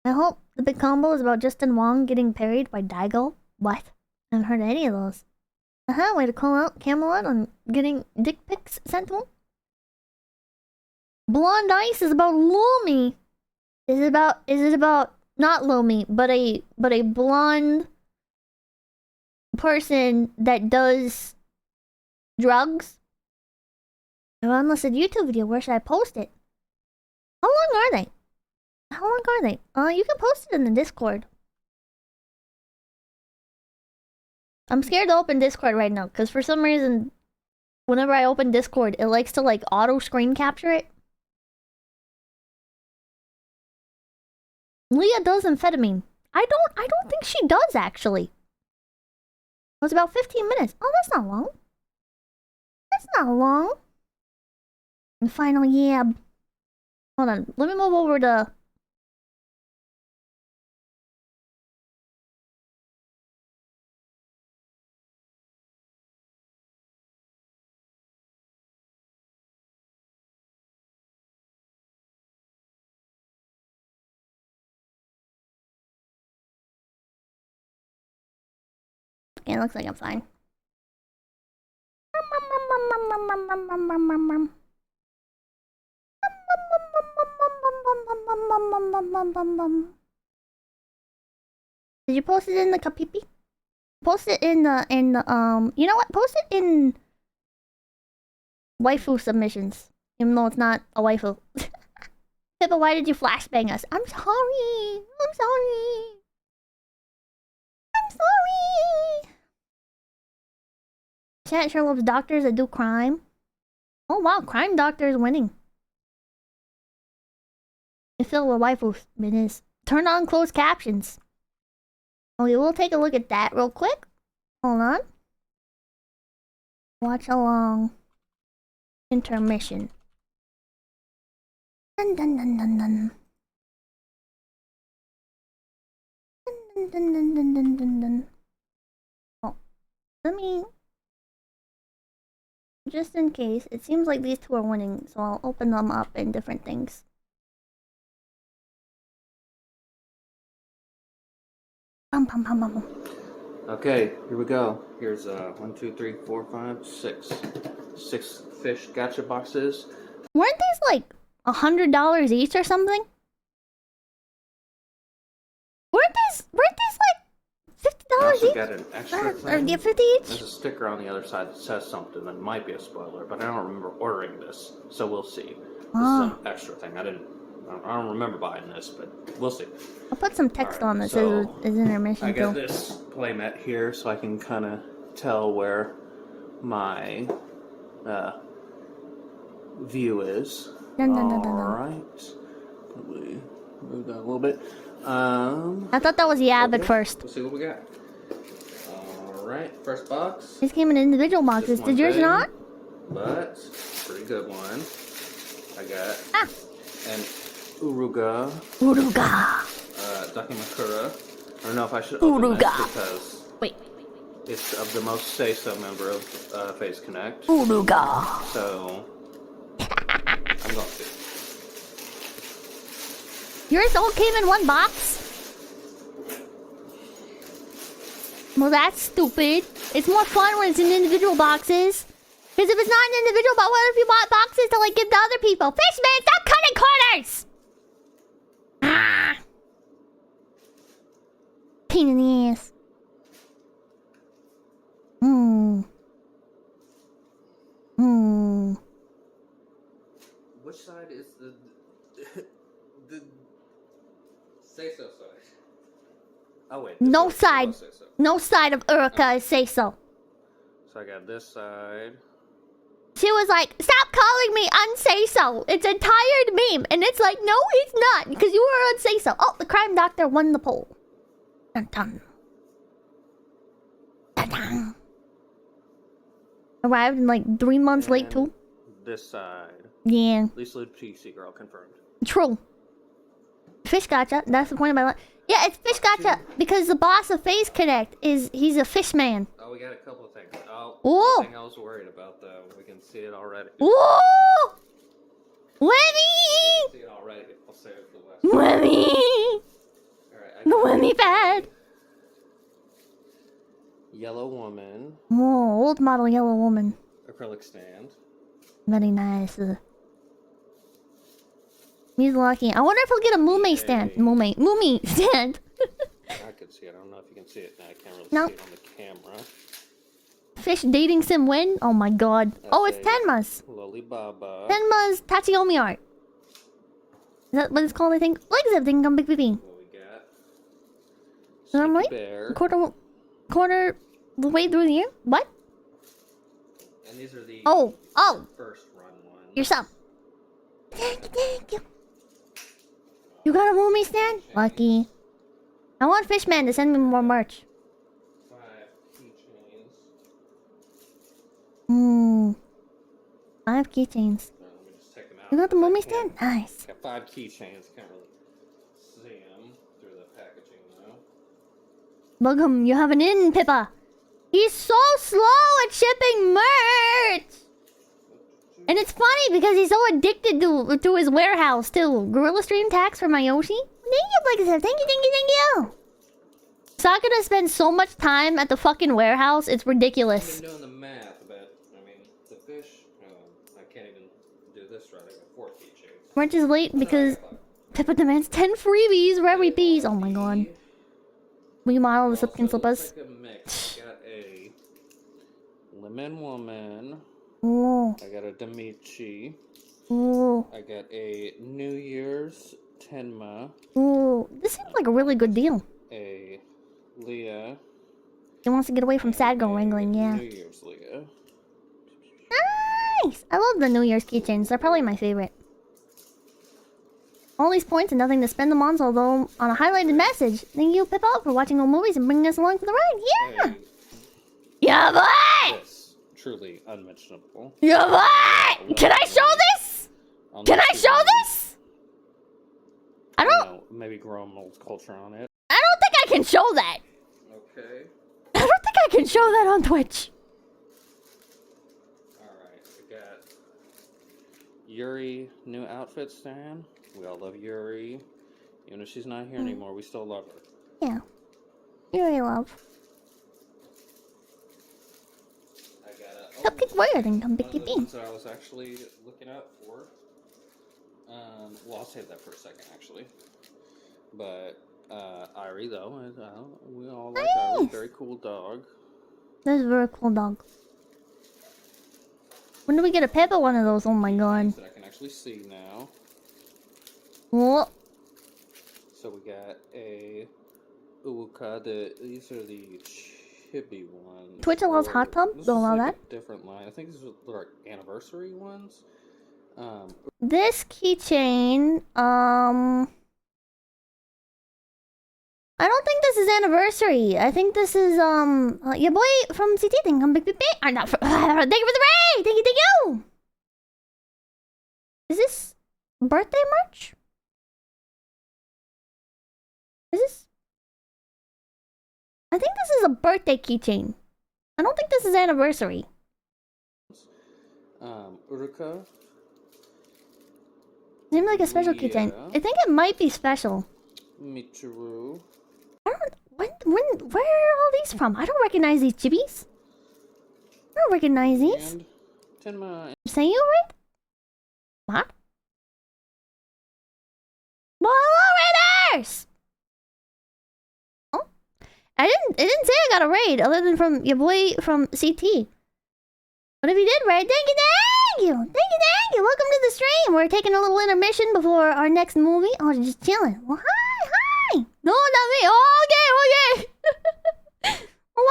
I hope the Big Combo is about Justin Wong getting parried by Daigo. What? I haven't heard any of those. Way to call out Camelot on getting dick pics sent to him. Blonde Ice is about Lumi. Is it about not Lumi, but a blonde person that does drugs? Well, unless it's a YouTube video, where should I post it? How long are they? You can post it in the Discord. I'm scared to open Discord right now, because for some reason, whenever I open Discord, it likes to like auto screen capture it. Leah does amphetamine. I don't think she does actually. It was about 15 minutes. Oh, that's not long. That's not long. And final yab. Hold on. Let me move over to... Okay, it looks like I'm fine. Did you post it in the Kapipi? Post it in the you know what? Post it in waifu submissions. Even though it's not a waifu. Pippa, why did you flashbang us? I'm sorry. I'm sorry. I'm sorry. Chat sure loves doctors that do crime. Oh wow, Crime Doctor is winning. It's filled with waifus. It is. Turn on closed captions. Okay, we'll take a look at that real quick. Hold on. Watchalong. Intermission. Dun dun dun dun dun. Dun dun dun dun dun dun dun. Oh, let me. Just in case, it seems like these two are winning, so I'll open them up in different things. Bum, bum, bum, bum. Okay, here we go. Here's 1, 2, 3, 4, 5, 6. 6 fish gacha boxes. Weren't these like $100 each or something? Weren't these like $50 I also each? got an extra thing. Yeah, 50 each? There's a sticker on the other side that says something that might be a spoiler, but I don't remember ordering this, so we'll see. This is an extra thing. I don't remember buying this, but we'll see. I'll put some text on that so says it's intermission. I got too. this playmat here, so I can kind of tell where my view is. Alright. Probably move that a little bit. I thought that was the Abbott first. Let's see what we got. Alright, first box. These came in individual boxes. Did yours not? But, pretty good one. I got an Uruga. Dakimakura. I don't know if I should open this because it's of the most say-so member of Phase Connect. Uruga. So, I'm going to. Yours all came in one box? Well, that's stupid. It's more fun when it's in individual boxes. Because if it's not an individual box, what if you bought boxes to like give to other people? Fishman, stop cutting corners! Ah! Pain in the ass. Which side is the say-so side? Oh wait. No side. No side of Urika is say so. So I got this side. She was like, stop calling me unsay so. It's a tired meme. And it's like, no, it's not. Because you were unsay so. Oh, the crime doctor won the poll. Dun dun. Dun dun. Arrived in like 3 months late too. This side. Yeah. Lisa PC girl confirmed. True. Fish gotcha. That's the point of my life. Yeah, it's fish gotcha because the boss of Phase Connect he's a fish man. Oh, we got a couple of things. Oh, Ooh. the thing I was worried about though. We can see it already. Ooh! Wemmy! See it already. I'll say it for the West. Wemmy! Alright, The Wemmy pad! Yellow woman. Oh, old model yellow woman. Acrylic stand. Very nice. He's lucky. I wonder if he'll get a Mume stand. Mume stand. I could see it. I don't know if you can see it now. I can't really No. see it on the camera. Fish dating sim win? Oh my god. Oh, it's Tenma's. Loli Baba. Tenma's Tachiomi art. Is that what it's called, I think? Like everything on Big Baby. What we got? Normally? Bear. Quarter the way through the year? What? And these are the first run ones. Yourself. Thank you. You got a Mume stand? Lucky. I want Fishman to send me more merch. 5 keychains. 5 keychains. Let me just take them out. You got the Mume stand? Nice. Got 5 keychains. Can't really see them through the packaging though. Bugum, you have an in, Pippa. He's so slow at shipping merch. And it's funny because he's so addicted to his warehouse too. Gorilla Stream tax for my Yoshi. Thank you, Blake. Thank you. Sakura spends so much time at the fucking warehouse. It's ridiculous. I've been doing the math, but I mean the fish. I can't even do this right. I got 4 keychains. Merch is late because Pippa demands 10 freebies for every piece. Oh my god. Will you model the Slipkin Slippas? Got a lemon woman. Oh. I got a Damichi. Oh. I got a New Year's Tenma. Oh. This seems like a really good deal. A Leah. He wants to get away from sad girl wrangling, yeah. New Year's Leah. Nice! I love the New Year's keychains. They're probably my favorite. All these points and nothing to spend them on, so although on a highlighted message. Thank you, Pippa, for watching old movies and bringing us along for the ride. Yeah! Hey, Yeah, boy! this truly unmentionable. Yeah, boy! Can I show this? Can I show this? I don't... Maybe grow a mold culture on it. I don't think I can show that. Okay. I don't think I can show that on Twitch. Alright, we got Yuri, new outfit stand. We all love Yuri. Even if she's not here anymore, we still love her. Yeah. Yuri love. I got Cupcake warrior then come pick one of the bean. ones that I was actually looking out for. Well, I'll save that for a second, actually. But, Irie, though, we all like Irie. Very cool dog. That's a very cool dog. When do we get a Peppa one of those? Oh my god. That I can actually see now. What? So we got a Uwuka. These are the chibi ones. Twitch allows hot tub? This Don't is allow like that. a different line. I think these are like anniversary ones. This keychain, I don't think this is anniversary. I think this is, your boy from CT thing. Come big. Or not, thank you for the raid! Thank you! Is this birthday merch? Is this? I think this is a birthday keychain. I don't think this is anniversary. Uruka. Seems like a special keychain. I think it might be special. Michiru. I don't. Where are all these from? I don't recognize these chibis. I don't recognize these. And Tenma. Say you right? What? Well, hello, raiders! Oh, it didn't say I got a raid other than from your boy from CT. But if you did raid, thank you. Welcome to the stream. We're taking a little intermission before our next movie. Oh, just chilling. Well, hi. No, not me. Oh, okay. Well,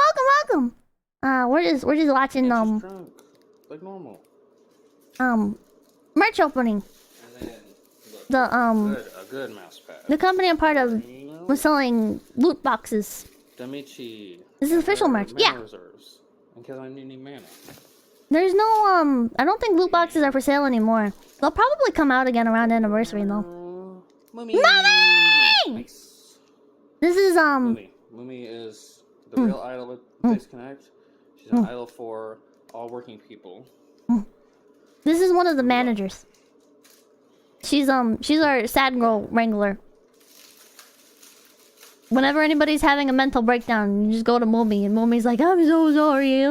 welcome. We're just watching Drunk, like normal. merch opening. And then a good mouse pad. The company I'm part of was selling loot boxes. Damichi. This is official merch. Mana Yeah. Reserves. In case I need any mana. There's no I don't think loot boxes are for sale anymore. They'll probably come out again around anniversary though. Mummy! Nice! This is Mummy. Mummy is the real idol of Disconnect. She's an idol for all working people. This is one of the managers. She's our sad girl wrangler. Whenever anybody's having a mental breakdown, you just go to Mummy, and Mummy's like, I'm so sorry.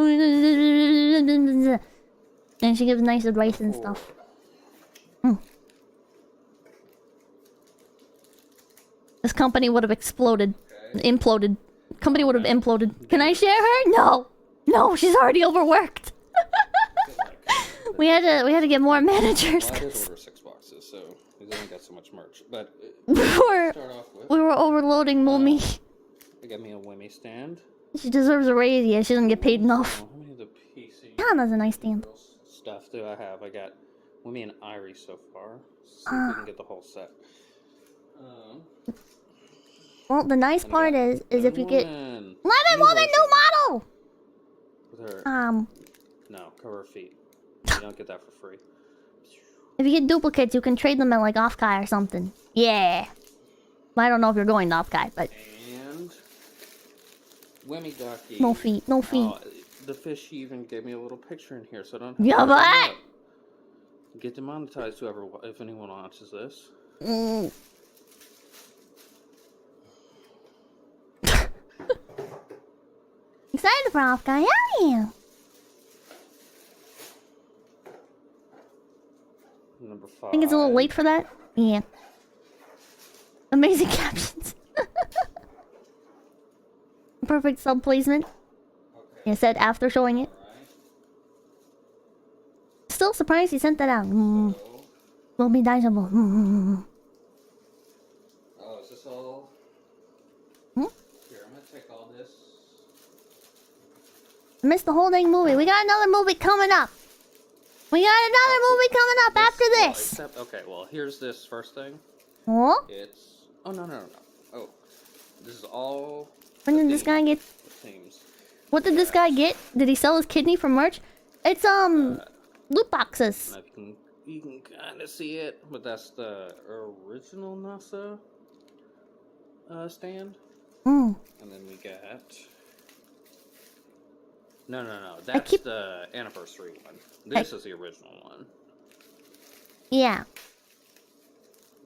And she gives nice advice and stuff. This company would have exploded. Imploded. Company would have imploded. Can I share her? No! No, she's already overworked. we had to get more managers. Well, I did order 6 boxes, so we didn't get so much merch. But we were overloading Mummy. They got me a Wimmy stand. She deserves a raise. Yeah, she doesn't get paid enough. How many of the PC Yeah, that's a nice stand. stuff do I have? I got Wimmy and Irie so far. See if we can get the whole set. Well, the nice part is if you get Lemon Woman new model. with her. No, cover her feet. You don't get that for free. If you get duplicates, you can trade them at like Offkai or something. Yeah. I don't know if you're going to Offkai, but And Wimmy Ducky. no feet, no feet. Oh, the fish even gave me a little picture in here, so I don't. Yeah, but get demonetized if anyone watches this. Excited for Offkai, hell yeah. Number 5. I think it's a little late for that. Yeah. Amazing captions. Perfect sub placement. Okay. It said after showing it. Still surprised he sent that out. Will be dodgeable. Oh, is this all? Here, I'm gonna take all this. I missed the whole dang movie. We got another movie coming up. After this. Except, okay, well, here's this first thing. What? It's... Oh, no. Oh, this is all... When did this guy get... Themes. What did this guy get? Did he sell his kidney for merch? It's, loot boxes. You can kind of see it, but that's the original NASA stand. Hmm. And then we got... No. That's the anniversary one. This is the original one. Yeah.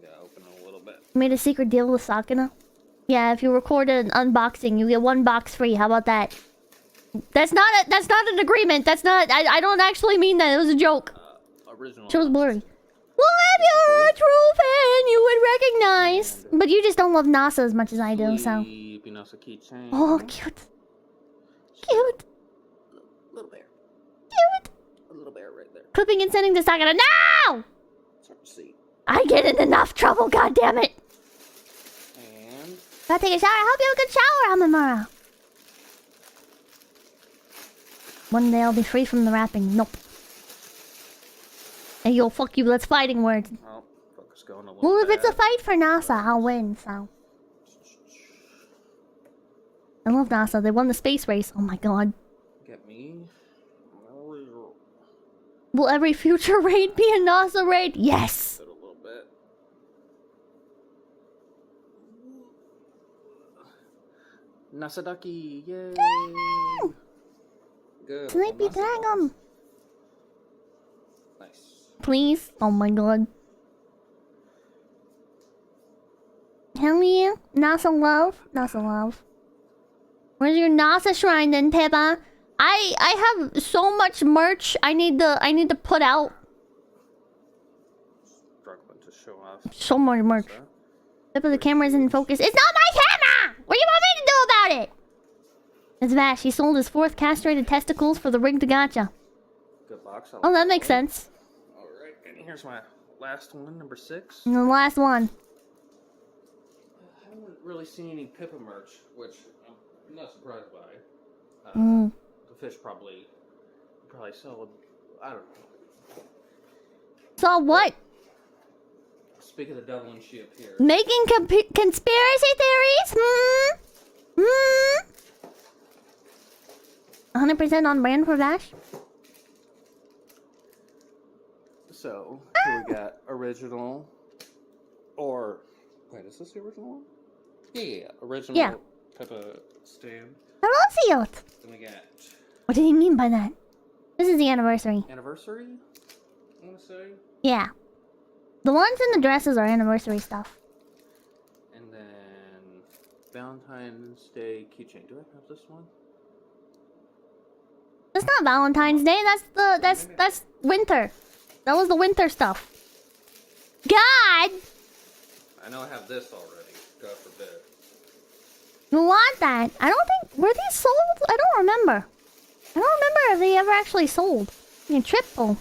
Yeah, open it a little bit. Made a secret deal with Sakuna. Yeah, if you record an unboxing, you get 1 box free. How about that? That's not an agreement. That's not... I don't actually mean that. It was a joke. Original. Show's blurry. Well, if you're a true fan, you would recognize. But you just don't love NASA as much as I do, so... NASA keychain. Oh, cute. Cute. Little bear. Cute. A little bear right there. Clipping and sending to Sakuna. No! See. I get in enough trouble, goddammit. And... Gotta take a shower. I hope you have a good shower, Amamura. One day I'll be free from the wrapping. Nope. Hey, yo, fuck you. Let's fighting words. Oh, focus going a little Well, if it's a fight for NASA, I'll win, so... I love NASA. They won the space race. Oh my god. Get me. Will every future raid be a NASA raid? Yes! A little bit. Nasadaki, yay! Good. Sleepy Dragon! Nice. Please? Oh my god. Hell yeah. NASA love. NASA love. Where's your NASA shrine then, Pippa? I have so much merch I need to put out. Struggling to show off. So much merch. Pippa, the camera's in focus. It's not my camera! What do you want me to do about it? It's Vash. He sold his 4th castrated testicles for the rigged gacha. Good box. Oh, that makes sense. Alright, and here's my last one, number 6. And the last one. I haven't really seen any Pippa merch, which I'm not surprised by. The fish probably sold, I don't know. Saw what? Speak of the devil and she appears. Making conspiracy theories? 100% on brand for Vash? So, here we got original, or, wait, is this the original one? Yeah. Original Pippa stand. Hello, Then we got... What did he mean by that? This is the anniversary. Anniversary? I want to say. Yeah. The ones in the dresses are anniversary stuff. And then Valentine's Day keychain. Do I have this one? That's not Valentine's Day. That's winter. That was the winter stuff. God! I know I have this already. God forbid. You want that? I don't think... Were these sold? I don't remember. I don't remember if they ever actually sold. I mean, triple.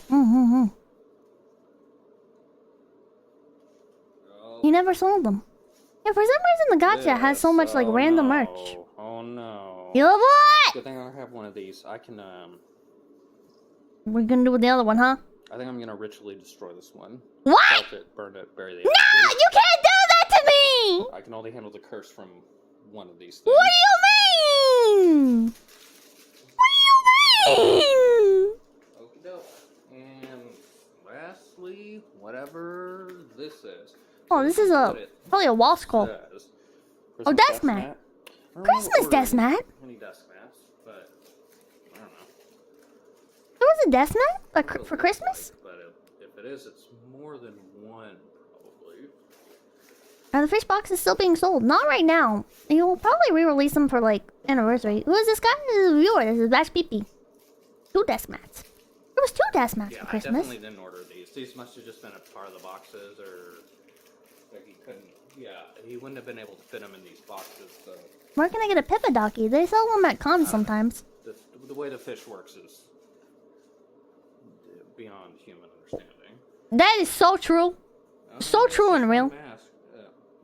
He never sold them. Yeah, for some reason the gacha has so much like random merch. Oh no. You love what? Good thing I have one of these. I can We're gonna do with the other one, huh? I think I'm gonna ritually destroy this one. What? Salt it, burn it, bury the No! You can't do that to me! I can only handle the curse from one of these things. What do you mean? What do you mean? Okie doke. And lastly, whatever this is. Oh, this is probably a wall scroll. Oh, desk mat. Christmas desk mat. Many desk mats, but I don't know. There was a desk mat for Christmas? But if it is, it's more than one, probably. Are the fish boxes still being sold? Not right now. You'll probably re-release them for like anniversary. Who is this guy? This is a viewer. This is Bash Pee-Pee. 2 desk mats. There was 2 desk mats for Christmas. I definitely didn't order these. These must have just been a part of the boxes, or like he couldn't. Yeah, he wouldn't have been able to fit them in these boxes. So. Where can I get a Pippa Docky? They sell them at cons sometimes. The way the fish works is beyond human understanding. That is so true. So true and real. Mask.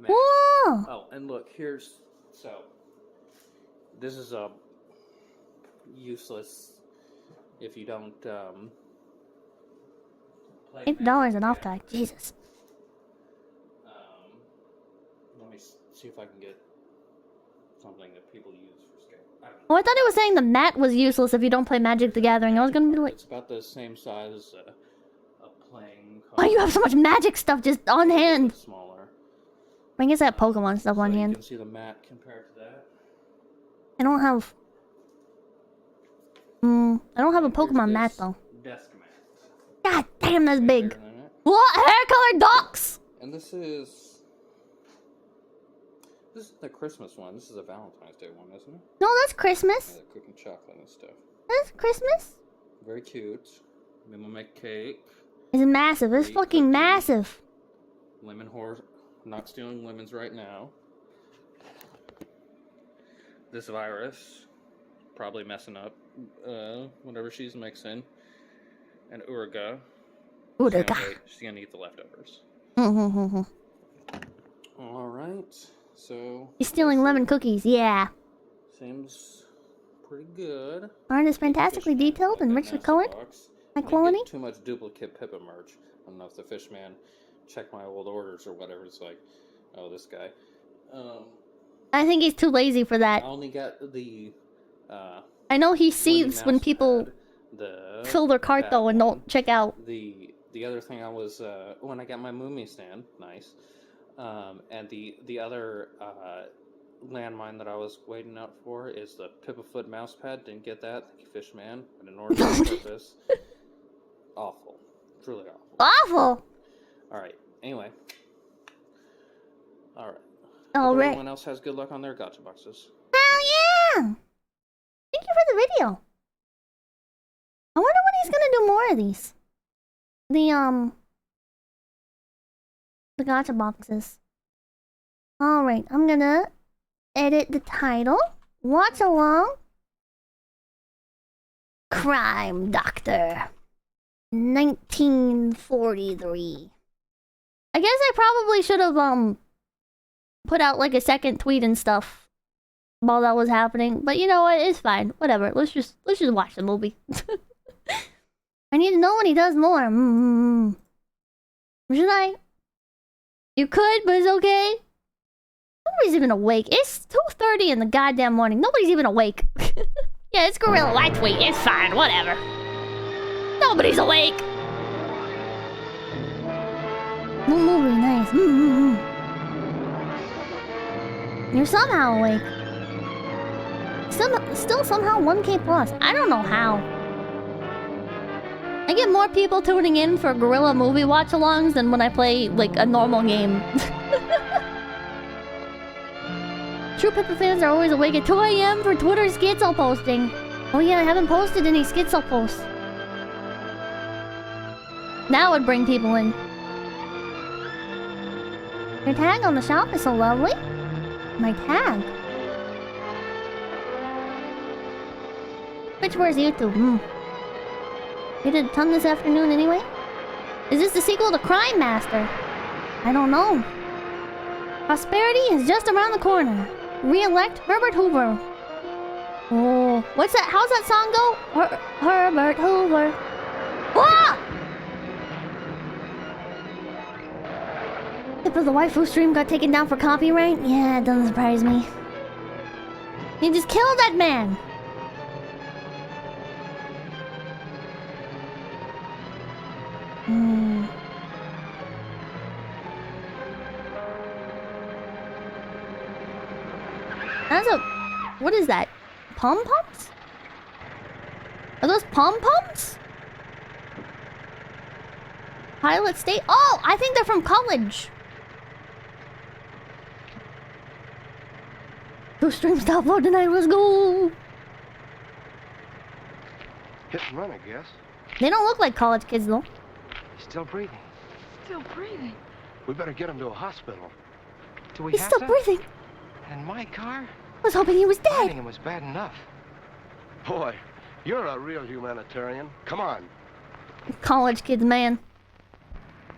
Whoa! Oh, and look, here's... So, this is a useless if you don't, play $8 an off guy. Jesus. see if I can get something that people use for scale. Oh, I thought it was saying the mat was useless if you don't play Magic the Gathering. I was gonna be like... It's about the same size as a playing card. Why you have so much magic stuff just on hand? Smaller. I guess I have Pokemon stuff on hand. You can see the mat compared to that. I don't have... I don't have a Pokemon mat, though. Desk mat. God damn, that's big. What? Hair-colored ducks? And this is the Christmas one. This is a Valentine's Day one, isn't it? No, that's Christmas. Yeah, cooking chocolate and stuff. That's Christmas? Very cute. Then we'll make cake. It's massive. It's fucking massive. Lemon horse. I'm not stealing lemons right now. This virus. Probably messing up whatever she's mixing. And Urga. She's gonna eat the leftovers. Alright, so... He's stealing lemon cookies, yeah. Seems pretty good. Art is fantastically detailed and richly colored. High quality. Too much duplicate Pippa merch. I don't know if the Fishman checked my old orders or whatever. It's like, oh, this guy. I think he's too lazy for that. I only got the... I know he sees when people fill their cart though and don't check out. The other thing I was when I got my Moomy stand, nice, and the other landmine that I was waiting out for is the Pippa-foot mouse pad. Didn't get that, thank you, Fishman. But in order for purpose, awful, truly awful. Awful. All right. Anyway. All right. All right. Everyone else has good luck on their gotcha boxes. Hell yeah! Thank you for the video. I wonder when he's gonna do more of these. The gotcha boxes. Alright, I'm gonna edit the title. Watchalong. Crime Doctor. 1943. I guess I probably should have, put out like a second tweet and stuff while that was happening. But you know what? It's fine. Whatever. Let's just watch the movie. I need to know when he does more. Should I? You could, but it's okay. Nobody's even awake. It's 2:30 in the goddamn morning. Nobody's even awake. Yeah, it's Gorilla. I tweet. It's fine. Whatever. Nobody's awake. New movie. Nice. You're somehow awake. Still somehow 1K plus. I don't know how. I get more people tuning in for Gorilla movie watch-alongs than when I play, like, a normal game. True Pippa fans are always awake at 2 AM for Twitter Skitzel posting. Oh yeah, I haven't posted any Skitzel posts. That would bring people in. Your tag on the shop is so lovely. My tag? Which where's YouTube? You did a ton this afternoon anyway? Is this the sequel to Crime Master? I don't know. Prosperity is just around the corner. Re-elect Herbert Hoover. Oh, what's that? How's that song go? Herbert Hoover. Ah! Tip of the waifu stream got taken down for copyright? Yeah, it doesn't surprise me. You just killed that man. That's a... What is that? Pom-poms? Are those pom-poms? Pilot State? Oh, I think they're from college. Two streams to upload tonight, let's go. Hit and run, I guess. They don't look like college kids, though. He's still breathing. Still breathing. We better get him to a hospital. Do we He's have still to? breathing. And my car? I was hoping he was dead. Finding him was bad enough. Boy, you're a real humanitarian. Come on. College kids, man.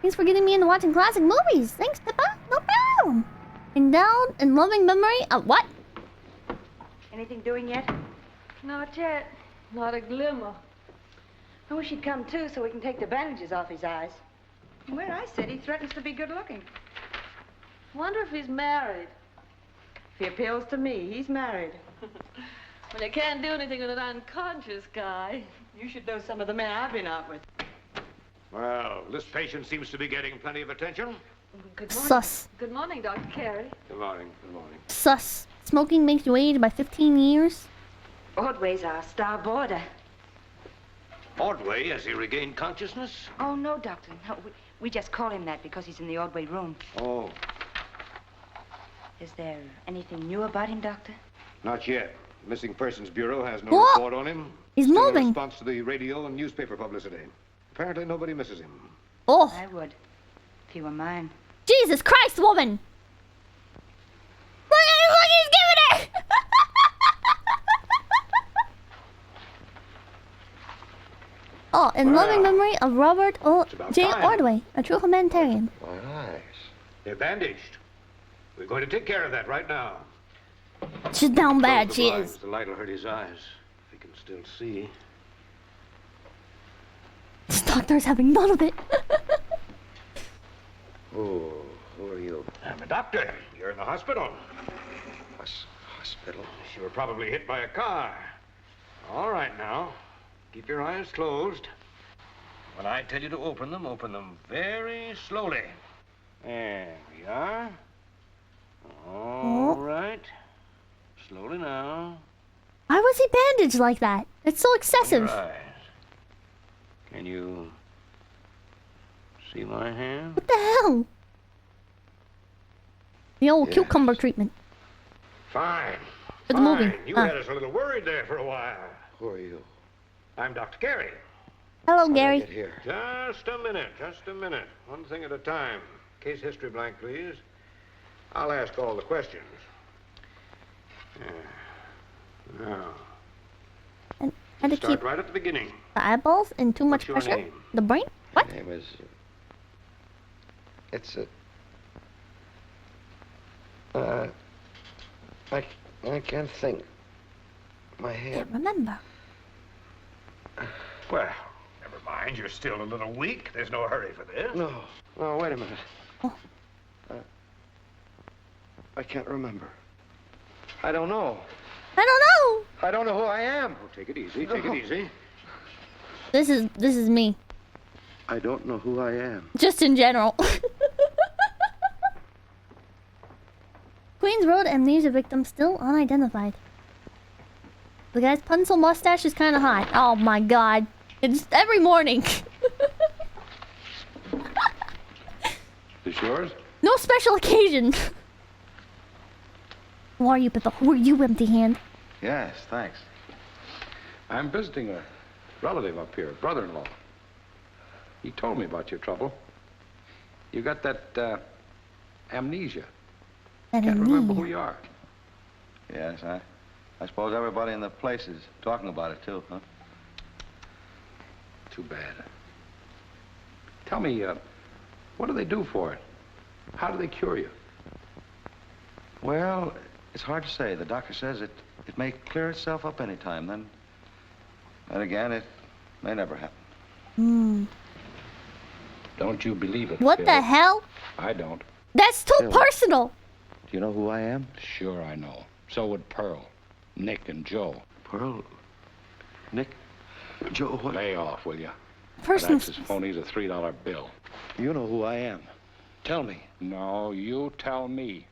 Thanks for getting me into watching classic movies. Thanks, Pippa. No problem. Endowed in loving memory of what? Anything doing yet? Not yet. Not a glimmer. I wish he'd come too so we can take the bandages off his eyes. From where I sit, he threatens to be good looking. Wonder if he's married. If he appeals to me, he's married. Well, you can't do anything with an unconscious guy. You should know some of the men I've been out with. Well, this patient seems to be getting plenty of attention. Good morning. Sus. Good morning, Dr. Carey. Good morning. Good morning. Sus. Smoking makes you age by 15 years. Ordway's our star boarder. Ordway, has he regained consciousness? Oh, no, Doctor. No, we just call him that because he's in the Ordway room. Oh, Is there anything new about him, Doctor? not yet. Missing Persons Bureau has no What? report on him. He's Still moving. in response to the radio and newspaper publicity. Apparently nobody misses him. Oh. I would, if he were mine. Jesus Christ, woman! Look, he's giving her! Oh, in loving memory of Robert J. time. Ordway, a true humanitarian. My eyes. They're bandaged. We're going to take care of that right now. She's down bad, Close the she blinds. is. The light will hurt his eyes. If he can still see. This doctor's having none of it. Oh, who are you? I'm a doctor. You're in the hospital. Hospital? You were probably hit by a car. All right now. Keep your eyes closed. When I tell you to open them very slowly. There we are. All right. Slowly now. Why was he bandaged like that? It's so excessive. Your eyes. Can you see my hand? What the hell? The old Yes. cucumber treatment. Fine. For the movie. You Huh. had us a little worried there for a while. Who are you? I'm Dr. Carey. Hello, Gary. Get here. Just a minute. One thing at a time. Case history blank, please. I'll ask all the questions. Now, Had to start keep right at the beginning. the eyeballs in too much What's your pressure. name? The brain? What? My name is... It's a... I can't think. My head. Can't remember. Well, never mind. You're still a little weak. There's no hurry for this. No, wait a minute. Oh. I can't remember. I don't know. I don't know. I don't know who I am. Oh, take it easy. Take it easy. This is me. I don't know who I am. Just in general. Queens Road amnesia victim still unidentified. The guy's pencil mustache is kind of hot. Oh my god. It's every morning. This yours? No special occasion. Who are you, Pippa? Who are you, empty hand? Yes, thanks. I'm visiting a relative up here, brother-in-law. He told me about your trouble. You got that, amnesia. That Can't remember who amnesia. you are. Yes, I suppose everybody in the place is talking about it, too, huh? Too bad. Tell me, what do they do for it? How do they cure you? Well, it's hard to say. The doctor says it may clear itself up any time. Then again, it may never happen. Hmm. Don't you believe it, What Phil? the hell? I don't. That's too Phil. personal. Do you know who I am? Sure I know. So would Pearl, Nick, and Joe. Pearl? Nick? Joe, what? Lay off, will you? Personal. That's his phony's a $3 bill. You know who I am. Tell me. No, you tell me.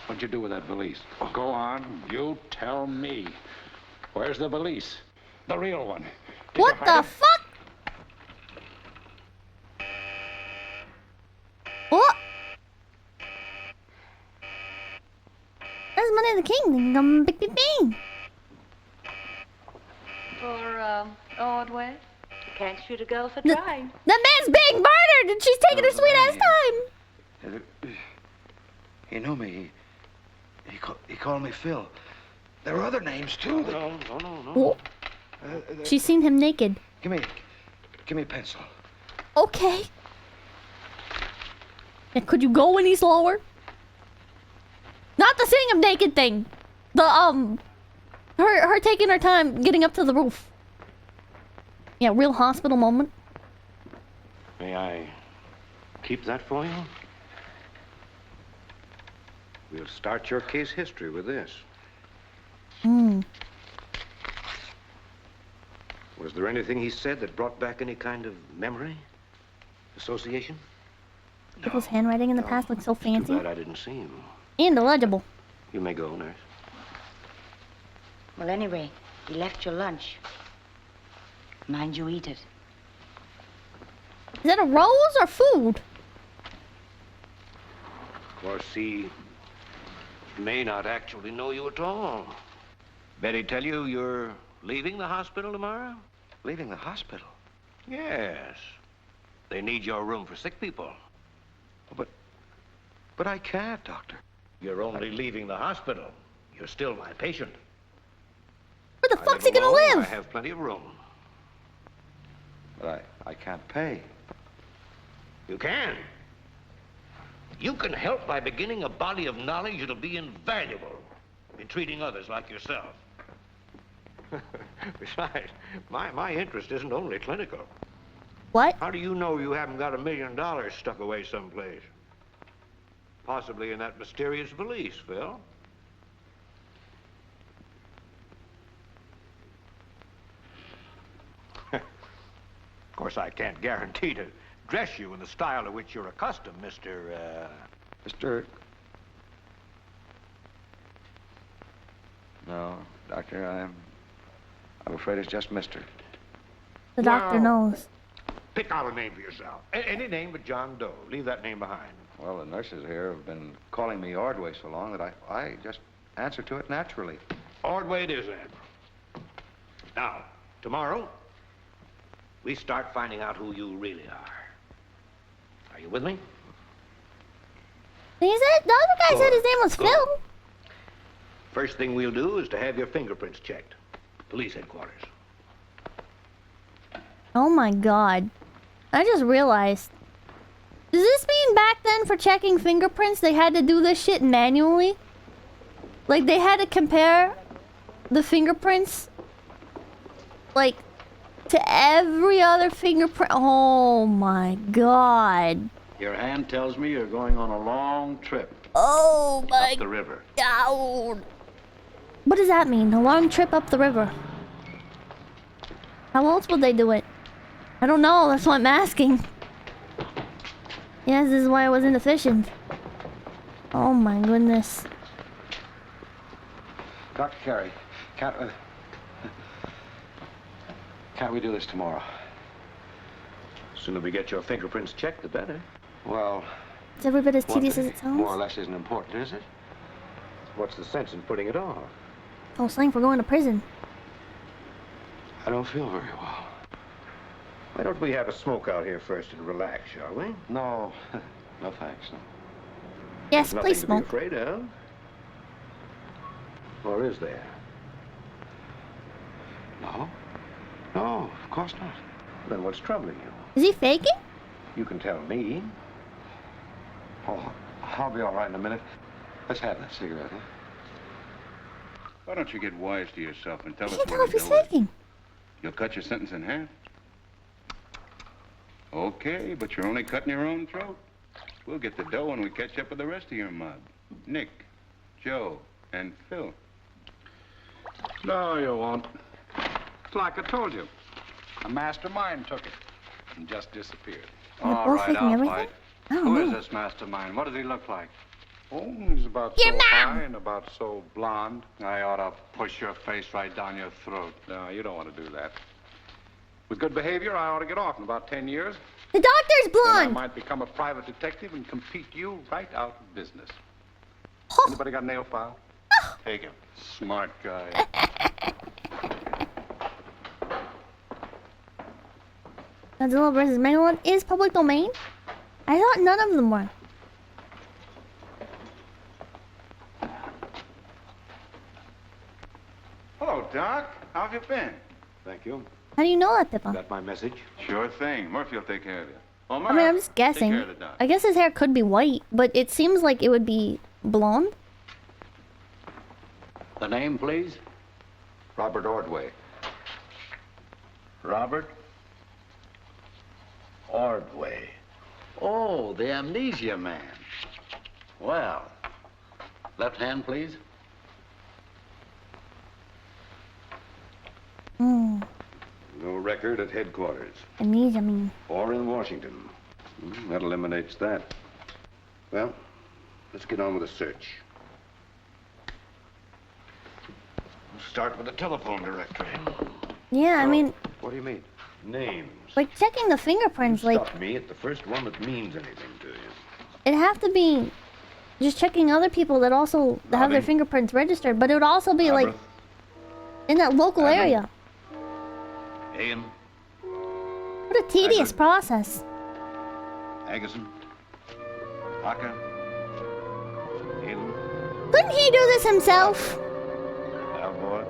What'd you do with that valise? Go on, you tell me. Where's the valise? The real one. Did What you the hide it? fuck? What? That's Money the King. Ding dong, bing bing bing. For, Ordway? Can't shoot a girl for The- trying. That man's being murdered and she's taking her sweet ass time. You know me. He called me Phil. There are other names, too. No. Oh, she's seen him naked. Give me a pencil. Okay. And could you go any slower? Not the seeing him naked thing. The, her taking her time getting up to the roof. Yeah, real hospital moment. May I keep that for you? We'll start your case history with this. Hmm. Was there anything he said that brought back any kind of memory? Association? People's handwriting in the past looks so Too fancy. bad I didn't see him. And illegible. You may go, nurse. Well, anyway, he left your lunch. Mind you eat it. Is that a rose or food? Of course, he may not actually know you at all. Betty tell you you're leaving the hospital tomorrow? Leaving the hospital? Yes. They need your room for sick people. But I can't, Doctor. You're only leaving the hospital. You're still my patient. Where the fuck's he gonna alone. live? I have plenty of room. But I can't pay. You can. You can help by beginning a body of knowledge that'll be invaluable in treating others like yourself. Besides, my interest isn't only clinical. What? How do you know you haven't got $1 million stuck away someplace? Possibly in that mysterious valise, Phil. Of course, I can't guarantee to dress you in the style to which you're accustomed, Mr. No, Doctor, I'm afraid it's just Mr. The doctor knows. Pick out a name for yourself. Any name but John Doe. Leave that name behind. Well, the nurses here have been calling me Ordway so long that I just answer to it naturally. Ordway it is, then. Now, tomorrow, we start finding out who you really are. Are you with me? He said, the other guy said his name was Phil. First thing we'll do is to have your fingerprints checked. Police headquarters. Oh my god. I just realized. Does this mean back then for checking fingerprints they had to do this shit manually? Like they had to compare the fingerprints like to every other fingerprint. Oh my god. Your hand tells me you're going on a long trip. Oh my up the river. god. What does that mean? A long trip up the river. How else would they do it? I don't know, that's why I'm asking. Yes, this is why I was inefficient. Oh my goodness. Dr. Carey, can't we do this tomorrow? The sooner we get your fingerprints checked, the better. Well, It's every bit as tedious as it sounds. more or less isn't important, is it? What's the sense in putting it off? Oh, slang for going to prison. I don't feel very well. Why don't we have a smoke out here first and relax, shall we? No, no thanks. No. Yes, There's please nothing to smoke. be afraid of. Or is there? No, no, of course not. Then what's troubling you? Is he faking? You can tell me. Oh, I'll be all right in a minute. Let's have that cigarette, huh? Why don't you get wise to yourself and tell I us can't tell what if you're he's doing? faking. You'll cut your sentence in half. Okay, but you're only cutting your own throat. We'll get the dough when we catch up with the rest of your mob. Nick, Joe, and Phil. No, you won't. It's like I told you. A mastermind took it and just disappeared. They're All both right, faking I'll everything? fight. I don't Who is know. this mastermind? What does he look like? Oh, he's about Your so mom! high and about so blonde. I ought to push your face right down your throat. No, you don't want to do that. With good behavior, I ought to get off in about 10 years. The doctor's Then I blonde! might become a private detective and compete you right out of business. Oh. Anybody got a nail file? Take him. Smart guy. Godzilla vs. Megalon is public domain? I thought none of them were. Hello, Doc. How have you been? Thank you. How do you know that, Pippa? Got my message? Sure thing. Murphy will take care of you. Oh, I mean, I'm just guessing. Take care of the doc. I guess his hair could be white, but it seems like it would be blonde. The name, please? Robert Ordway. Robert Ordway. Oh, the amnesia man. Well, Left hand, please. Hmm. No record at headquarters. Amnesia, I mean. Or in Washington. That eliminates that. Well, let's get on with the search. We'll start with the telephone directory. Yeah, I mean, What do you mean? Names. like checking the fingerprints, like, Stop me at the first one that means anything to you. it'd have to be just checking other people that also have their fingerprints registered, but it would also be like in that local area. Ian, What a tedious process. Agason, Parker, Halen, Couldn't he do this himself? Alvord,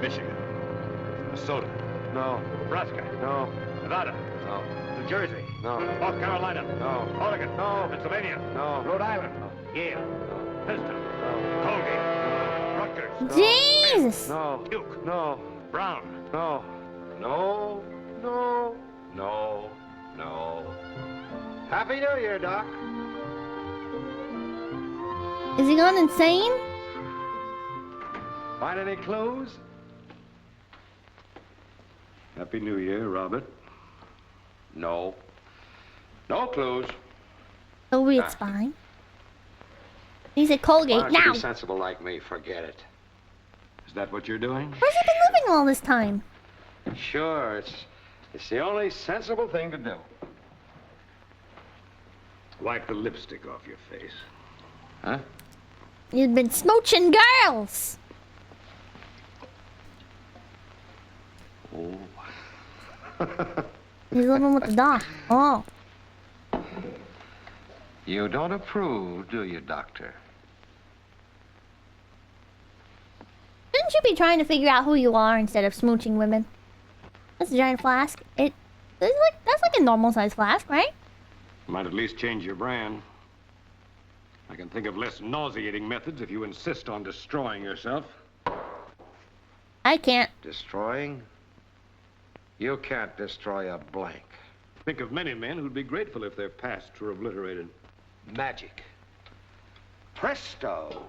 Michigan, Minnesota. No. Nebraska. No. Nevada. No. New Jersey. No. North Carolina. No. Oregon. No. Pennsylvania. No. Rhode Island. No. Yale. No. Princeton. No. Colgate. No. Rutgers. Jesus. No. Duke. No. Brown. No. No. No. No. No. Happy New Year, Doc. Is he gone insane? Find any clues? Happy New Year, Robert. No. No clues. Oh, it's fine. He's at Colgate Why don't you now. be sensible like me? Forget it. Is that what you're doing? Where's he been living all this time? Sure, it's the only sensible thing to do. Wipe the lipstick off your face. Huh? You've been smooching girls. Oh. He's living with the doc. Oh. You don't approve, do you, Doctor? Shouldn't you be trying to figure out who you are instead of smooching women? That's a giant flask. That's like a normal size flask, right? Might at least change your brand. I can think of less nauseating methods if you insist on destroying yourself. I can't. Destroying? You can't destroy a blank. Think of many men who'd be grateful if their pasts were obliterated. Magic. Presto!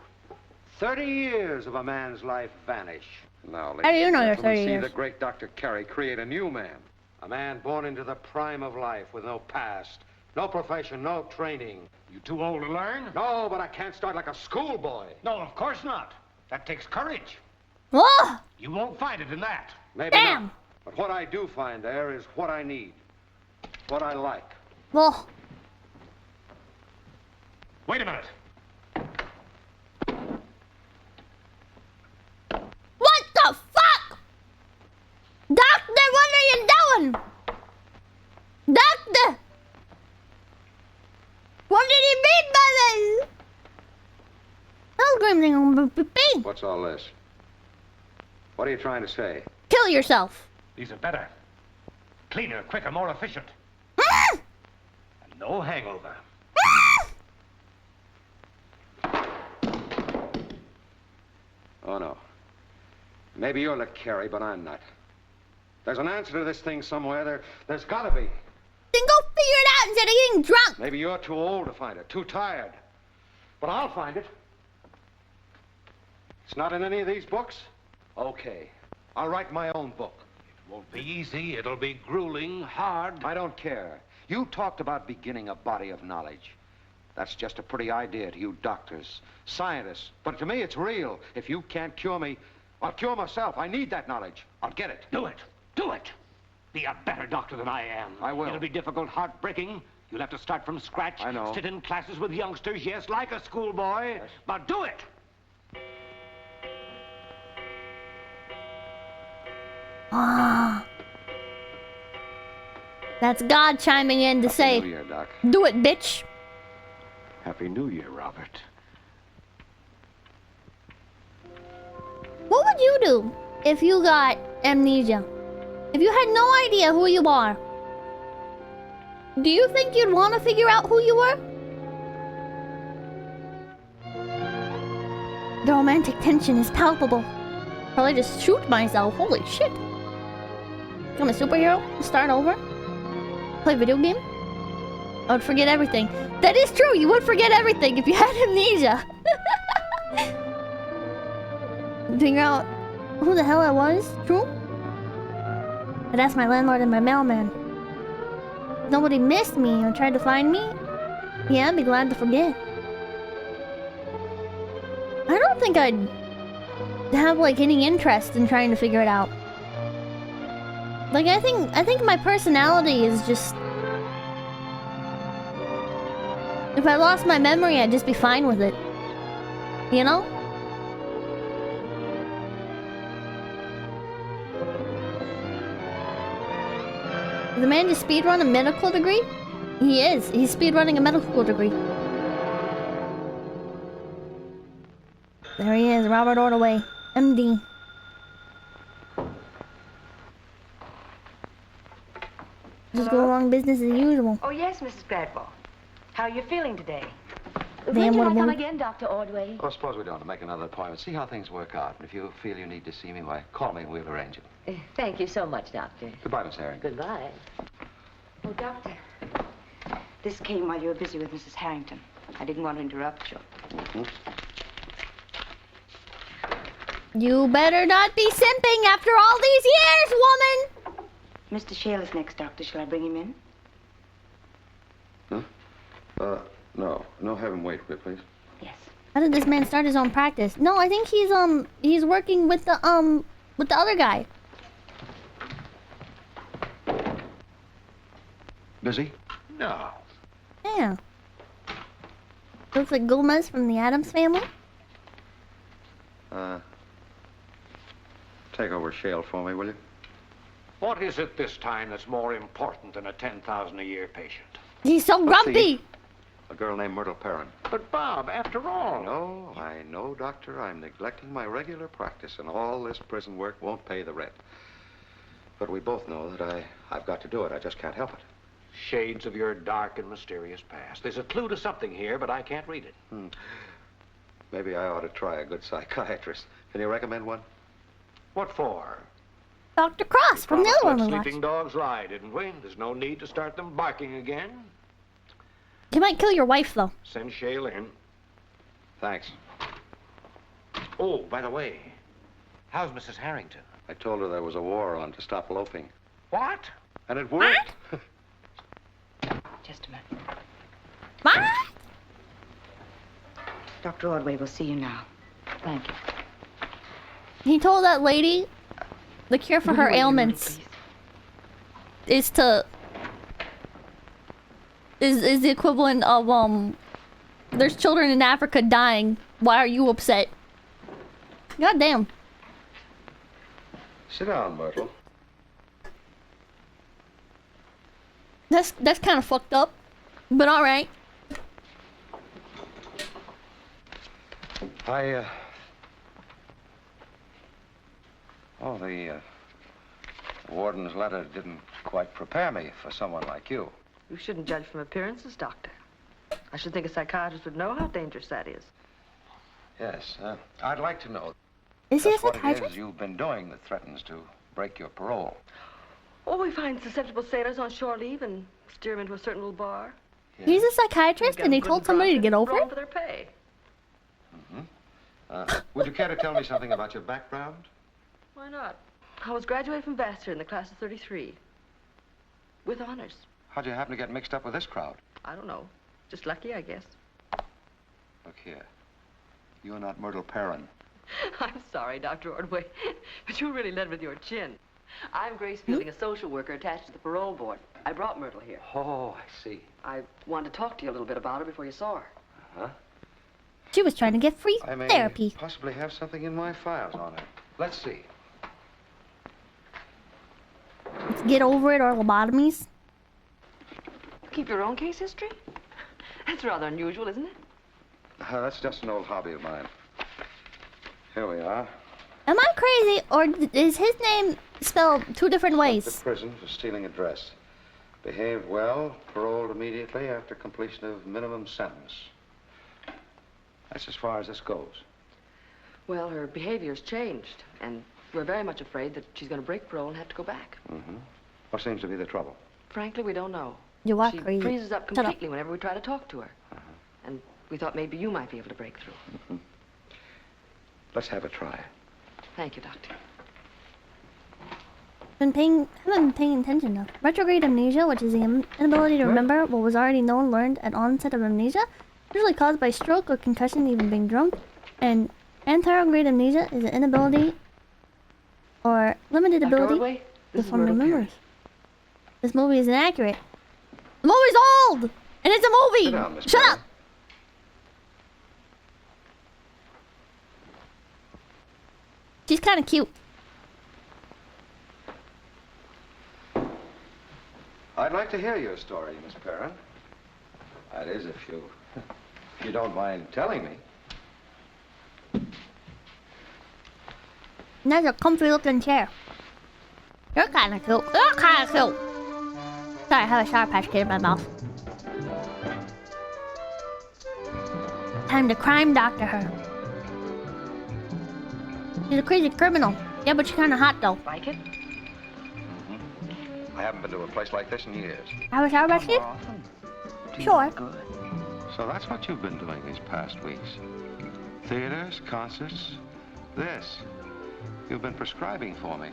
30 years of a man's life vanish. Now, How do you know you're ladies and 30 gentlemen, see years? the great Dr. Carey create a new man. A man born into the prime of life with no past, no profession, no training. You too old to learn? No, but I can't start like a schoolboy. No, of course not. That takes courage. Whoa! You won't find it in that. Maybe Damn. not. But what I do find there is what I need. What I like. Well, Wait a minute. what the fuck? Doctor, what are you doing? Doctor! What did he mean by this? I'll scream on pee. What's all this? What are you trying to say? Kill yourself. These are better. Cleaner, quicker, more efficient. And no hangover. Oh, no. Maybe you're the Carey, but I'm not. There's an answer to this thing somewhere. There's gotta be. Then go figure it out instead of getting drunk. Maybe you're too old to find it, too tired. But I'll find it. It's not in any of these books? Okay. I'll write my own book. It won't be easy. It'll be grueling, hard. I don't care. You talked about beginning a body of knowledge. That's just a pretty idea to you doctors, scientists. But to me, it's real. If you can't cure me, I'll cure myself. I need that knowledge. I'll get it. Do it. Do it. Be a better doctor than I am. I will. It'll be difficult, heartbreaking. You'll have to start from scratch. I know. Sit in classes with youngsters, yes, like a schoolboy. Yes. But do it. Ah. That's God chiming in to say, New Year, Doc. do it, bitch. Happy New Year, Robert. What would you do if you got amnesia? If you had no idea who you are? Do you think you'd want to figure out who you were? The romantic tension is palpable. Probably just shoot myself. Holy shit. Become a superhero? Start over? Play a video game? I would forget everything. That is true. You would forget everything if you had amnesia. Figure out who the hell I was? True? I'd ask my landlord and my mailman. If nobody missed me or tried to find me, yeah, I'd be glad to forget. I don't think I'd have like any interest in trying to figure it out. Like I think my personality is just, if I lost my memory, I'd just be fine with it. You know? Is the man just speedrun a medical degree? He is. He's speedrunning a medical degree. There he is, Robert Ordway, MD. Just go along business as usual. Oh, yes, Mrs. Gradwell. How are you feeling today? Damn, what a Come woman. again, Dr. Ordway. Well, suppose we don't make another appointment. See how things work out. And if you feel you need to see me, why, call me and we'll arrange it. Thank you so much, Doctor. Goodbye, Miss Harrington. Goodbye. Oh, Doctor. This came while you were busy with Mrs. Harrington. I didn't want to interrupt you. You better not be simping after all these years, woman! Mr. Shale is next, Doctor. Shall I bring him in? No. No, have him wait, please. Yes. How did this man start his own practice? No, I think he's working with the other guy. Busy? No. Yeah. Looks like Gomez from the Addams Family. Take over Shale for me, will you? What is it this time that's more important than a $10,000 a year patient? He's so grumpy. A girl named Myrtle Perrin. But, Bob, after all... I know, Doctor. I'm neglecting my regular practice, and all this prison work won't pay the rent. But we both know that I've got to do it. I just can't help it. Shades of your dark and mysterious past. There's a clue to something here, but I can't read it. Maybe I ought to try a good psychiatrist. Can you recommend one? What for? Dr. Cross from the other one we Let watched. sleeping dogs lie, didn't we? There's no need to start them barking again. He might kill your wife, though. Send Shale in. Thanks. Oh, by the way, how's Mrs. Harrington? I told her there was a war on to stop eloping. What? And it worked. Just a minute. What? Dr. Ordway will see you now. Thank you. He told that lady the cure for her ailments is the equivalent of there's children in Africa dying. Why are you upset? God damn. Sit down, Myrtle. That's kind of fucked up, but all right. The warden's letter didn't quite prepare me for someone like you. You shouldn't judge from appearances, Doctor. I should think a psychiatrist would know how dangerous that is. Yes, I'd like to know. Is he a Just what it psychiatrist? is you've been doing that threatens to break your parole. Oh, we find susceptible sailors on shore leave and steer them into a certain little bar. He's a psychiatrist, and he told somebody to get over Throw it? them for their pay. Would you care to tell me something about your background? Why not? I was graduated from Vassar in the class of 33. With honors. How'd you happen to get mixed up with this crowd? I don't know. Just lucky, I guess. Look here. You're not Myrtle Perrin. I'm sorry, Dr. Ordway, but you really led with your chin. I'm Grace Fielding, a social worker attached to the parole board. I brought Myrtle here. Oh, I see. I wanted to talk to you a little bit about her before you saw her. Huh? She was trying to get free I may therapy. possibly have something in my files on her. Let's see. Let's get over it or lobotomies. Keep your own case history? That's rather unusual, isn't it? That's just an old hobby of mine. Here we are. Am I crazy, or is his name spelled two different The ways? prison for stealing a dress. Behaved well, paroled immediately after completion of minimum sentence. That's as far as this goes. Well, her behavior's changed, and we're very much afraid that she's going to break parole and have to go back. What seems to be the trouble? Frankly, we don't know. You are She crazy. freezes up Shut up. completely whenever we try to talk to her. And we thought maybe you might be able to break through. Let's have a try. Thank you, Doctor. Haven't been paying attention though. Retrograde amnesia, which is the inability to remember what was already known, learned at onset of amnesia, usually caused by stroke or concussion, even being drunk. And anterograde amnesia is an inability or limited ability to form new memories. This movie is inaccurate. The movie's old! And it's a movie! Sit down, Miss Shut Barrett. up! She's kind of cute. I'd like to hear your story, Miss Perrin. That is, if you don't mind telling me. And that's a comfy looking chair. You're kind of cute. You're kind of cute. Sorry, I have a Sour Patch Kid in my mouth. Time to crime doctor her. She's a crazy criminal. Yeah, but she's kind of hot though. Like it? I haven't been to a place like this in years. Have a Sour Patch Kid? Sure. So that's what you've been doing these past weeks. Theaters, concerts, this. You've been prescribing for me.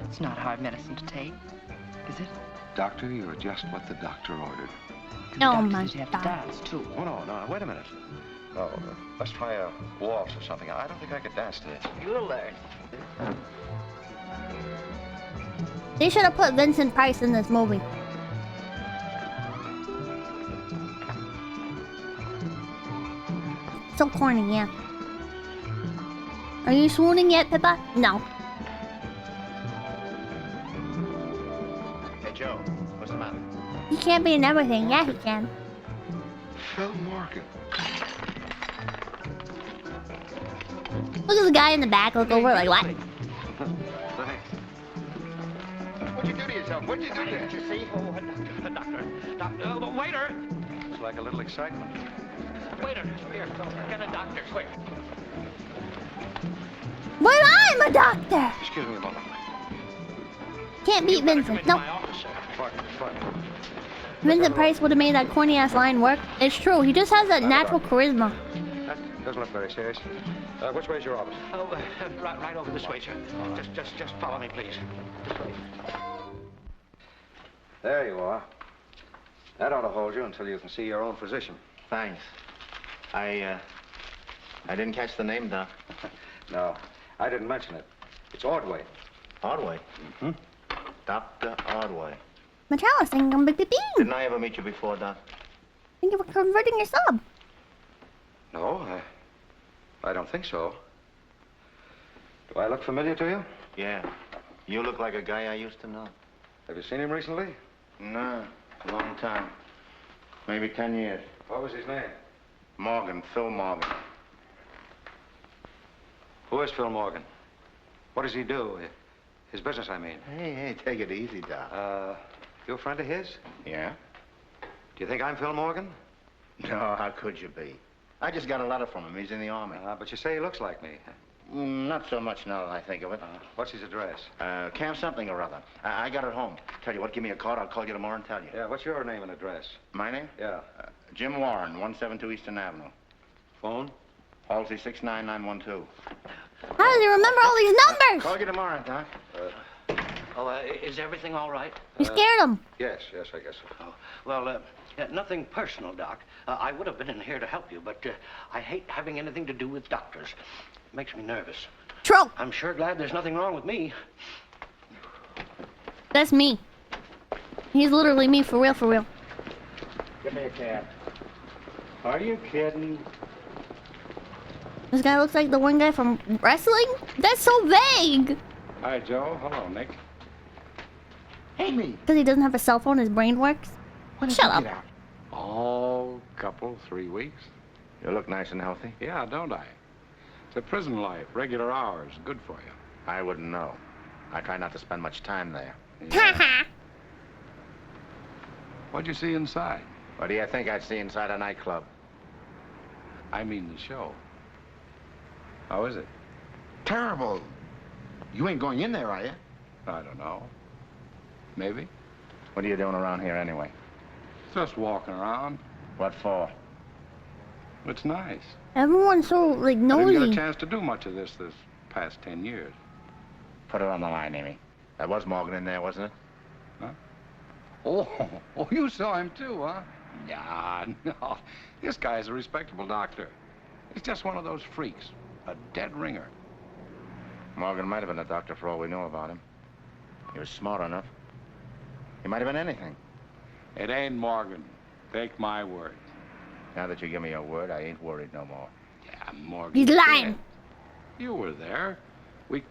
It's not hard medicine to take, is it? Doctor, you're just what the doctor ordered. Oh my You have to god. dance, too. Oh, no, wait a minute. No, let's try a waltz or something. I don't think I could dance to this. You'll learn. They should have put Vincent Price in this movie. So corny, yeah. Are you swooning yet, Pippa? No. Hey, Joe, what's the matter? He can't be in everything. Yeah, he can. Phil Morgan. Look at the guy in the back look over like, what? Thanks. What'd you do to yourself? What'd you do to Did you see? Oh, doctor. Waiter! It's like a little excitement. Waiter, here, get a doctor, quick. But I'm a doctor! Excuse me a moment. Can't beat Vincent. Nope. What? Vincent Price would have made that corny ass line work. It's true. He just has that natural charisma. That doesn't look very serious. Which way's your office? Oh, right over this way, sir. Just follow me, please. This way. There you are. That ought to hold you until you can see your own physician. Thanks. I didn't catch the name, Doc. No, I didn't mention it. It's Ordway. Ordway? Mm-hmm. Dr. Ordway. Machalis, thank you, Big Bean. Didn't I ever meet you before, Doc? Thank you for converting your sub. No, I don't think so. Do I look familiar to you? Yeah. You look like a guy I used to know. Have you seen him recently? No, a long time. Maybe 10 years. What was his name? Morgan, Phil Morgan. Who is Phil Morgan? What does he do? His business, I mean. Hey, take it easy, Doc. You a friend of his? Yeah? Do you think I'm Phil Morgan? No, how could you be? I just got a letter from him. He's in the Army. But you say he looks like me. Not so much now that I think of it. What's his address? Camp something or other. I got it home. Tell you what, give me a card. I'll call you tomorrow and tell you. Yeah, what's your name and address? My name? Yeah. Jim Warren, 172 Eastern Avenue. Phone? Halsey 69912. How does he remember all these numbers? Call you tomorrow, Doc. Is everything all right? You scared him. Yes, I guess so. Oh, well, nothing personal, Doc. I would have been in here to help you, but I hate having anything to do with doctors. It makes me nervous. True. I'm sure glad there's nothing wrong with me. That's me. He's literally me, for real, for real. Give me a cab. Are you kidding? This guy looks like the one guy from wrestling? That's so vague! Hi, Joe. Hello, Nick. Hey, me. Because he doesn't have a cell phone, his brain works? Shut up. Oh, couple, 3 weeks. You look nice and healthy. Yeah, don't I? It's a prison life, regular hours, good for you. I wouldn't know. I try not to spend much time there. What'd you see inside? What do you think I'd see inside a nightclub? I mean the show. How is it? Terrible. You ain't going in there, are you? I don't know. Maybe. What are you doing around here anyway? Just walking around. What for? It's nice. Everyone's so, like, I didn't get a nosy. chance to do much of this past 10 years. Put it on the line, Amy. That was Morgan in there, wasn't it? Huh? Oh, you saw him too, huh? Yeah, no. This guy's a respectable doctor. He's just one of those freaks. A dead ringer. Morgan might have been a doctor for all we know about him. He was smart enough. He might have been anything. It ain't Morgan. Take my word. Now that you give me your word, I ain't worried no more. Yeah, Morgan. He's lying. Dead. You were there. We...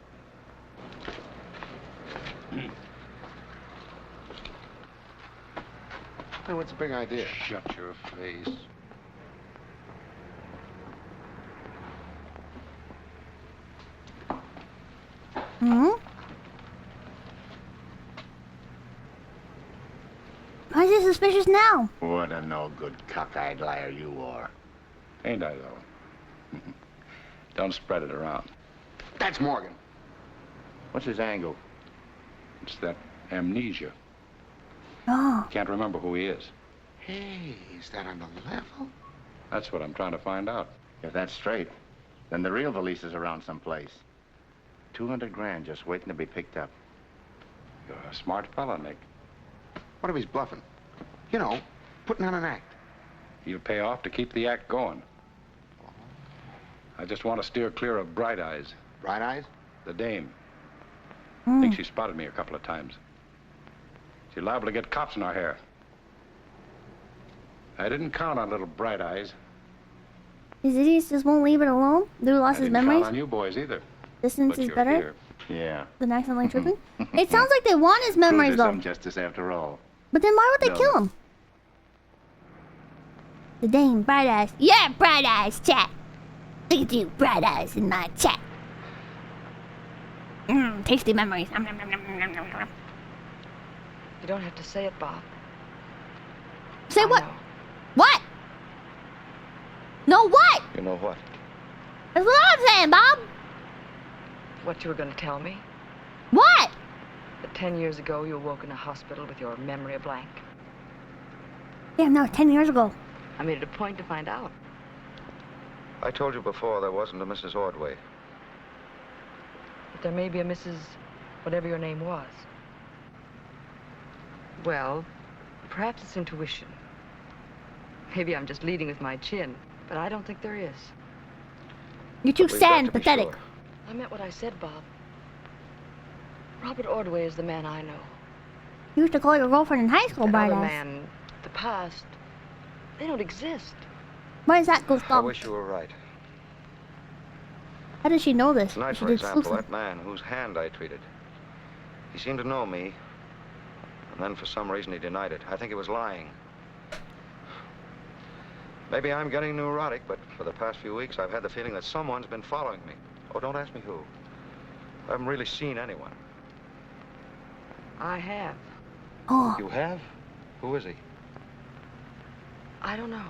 Hey, what's the big idea? Shut your face. Hmm? Why is he suspicious now? What a no-good cockeyed liar you are. Ain't I, though? Don't spread it around. That's Morgan. What's his angle? It's that amnesia. Oh. Can't remember who he is. Hey, is that on the level? That's what I'm trying to find out. If that's straight, then the real valise is around someplace. 200 grand just waiting to be picked up. You're a smart fella, Nick. What if he's bluffing? You know, putting on an act. He'll pay off to keep the act going. I just want to steer clear of Bright Eyes. Bright Eyes? The dame. Mm. Think she spotted me a couple of times. She's liable to get cops in our hair. I didn't count on little Bright Eyes. These idiots just won't leave it alone. They lost I his didn't memories. count on you boys either. Distance But is you're better here. Yeah. than accidentally tripping. It sounds like they want his memories Proved though. some justice after all. But then why would they No. kill him? The dame, Bright Eyes. Yeah, Bright Eyes, chat. Look at you, Bright Eyes in my chat. Tasty memories. Nom, nom, nom, nom, nom, nom, nom. You don't have to say it, Bob. Say I what? know. What? No, what? You know what? That's what I'm saying, Bob. What you were going to tell me? What? That 10 years ago you awoke in a hospital with your memory a blank. Damn, that was 10 years ago. I made it a point to find out. I told you before there wasn't a Mrs. Ordway. But there may be a Mrs. whatever your name was. Well, perhaps it's intuition. Maybe I'm just leading with my chin, but I don't think there is. You're too But we've sad got and to be pathetic. sure. I meant what I said, Bob. Robert Ordway is the man I know. You used to call your girlfriend in high school, That Bright other Eyes. man, the past, they don't exist. Why does that go I stop? wish you were right. How does she know this? Tonight, She for did example, sleuthing. that man whose hand I treated. He seemed to know me, and then for some reason he denied it. I think he was lying. Maybe I'm getting neurotic, but for the past few weeks I've had the feeling that someone's been following me. Oh, don't ask me who. I haven't really seen anyone. I have. Oh. You have? Who is he? I don't know.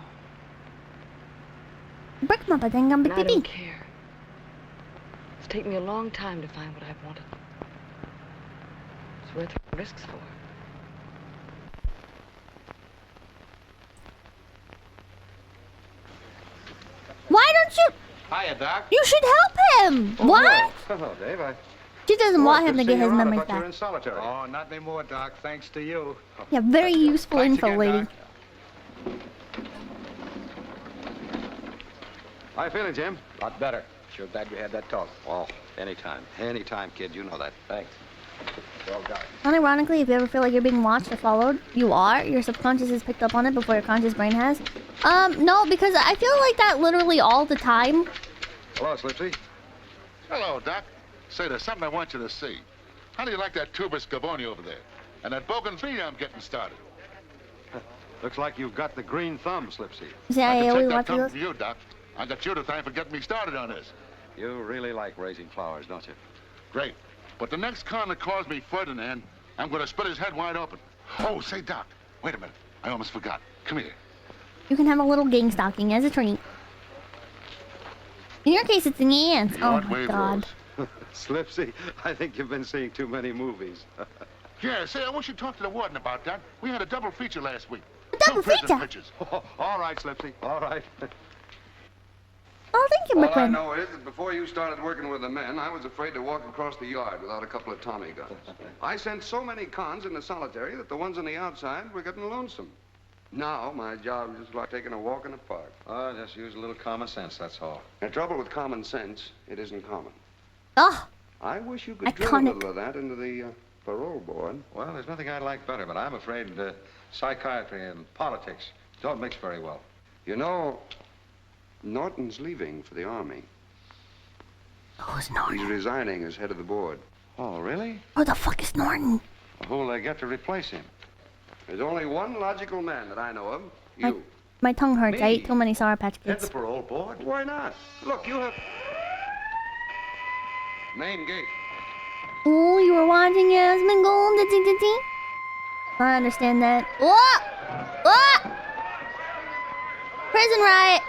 Break my thing, I'm And I don't baby. care. It's taken me a long time to find what I've wanted. It's worth risks for. Why don't you? Hiya, Doc. You should help him. What? Hello, Dave. She doesn't want him to good get seeing his you around. I memories thought you were back. in solitary. Oh, not anymore, Doc, thanks to you. Yeah, very useful Thanks info, again, lady. Doc. How you feeling, Jim? A lot better. Sure glad we had that talk. Oh, anytime. Anytime, kid. You know that. Thanks. Well done. Unironically, if you ever feel like you're being watched or followed, you are. Your subconscious has picked up on it before your conscious brain has. No, because I feel like that literally all the time. Hello, Slipsy. Hello, Doc. Say, there's something I want you to see. How do you like that tuber scavone over there? And that bougainvillea I'm getting started? Looks like you've got the green thumb, Slipsy. See, I I can always take that watch thumb those. from you, Doc. I got you to thank for getting me started on this. You really like raising flowers, don't you? Great. But the next con that calls me Ferdinand, I'm going to split his head wide open. Oh, say, Doc, wait a minute. I almost forgot. Come here. You can have a little gang stalking as a treat. In your case, it's in the ants. Oh my god. Slipsy, I think you've been seeing too many movies. Yeah, say, I wish you'd talk to the warden about that. We had a double feature last week. A double Two prison feature? pictures. All right, Slipsy. All right. Oh, thank you, All I McQuinn. know is that before you started working with the men, I was afraid to walk across the yard without a couple of Tommy guns. I sent so many cons into solitary that the ones on the outside were getting lonesome. Now, my job is just like taking a walk in the park. Oh, just use a little common sense, that's all. The trouble with common sense, it isn't common. Oh, I wish you could drill a little of that into the parole board. Well, there's nothing I'd like better, but I'm afraid psychiatry and politics don't mix very well. You know, Norton's leaving for the Army. Who's Norton? He's resigning as head of the board. Oh, really? Who the fuck is Norton? Who'll they get to replace him? There's only one logical man that I know of. You. My tongue hurts. Me? I ate too many Sour Patch Head Kids. the parole board? Why not? Look, you have... Main gate. Oh, you were watching your husband go home to I understand that. What? What? Prison riot.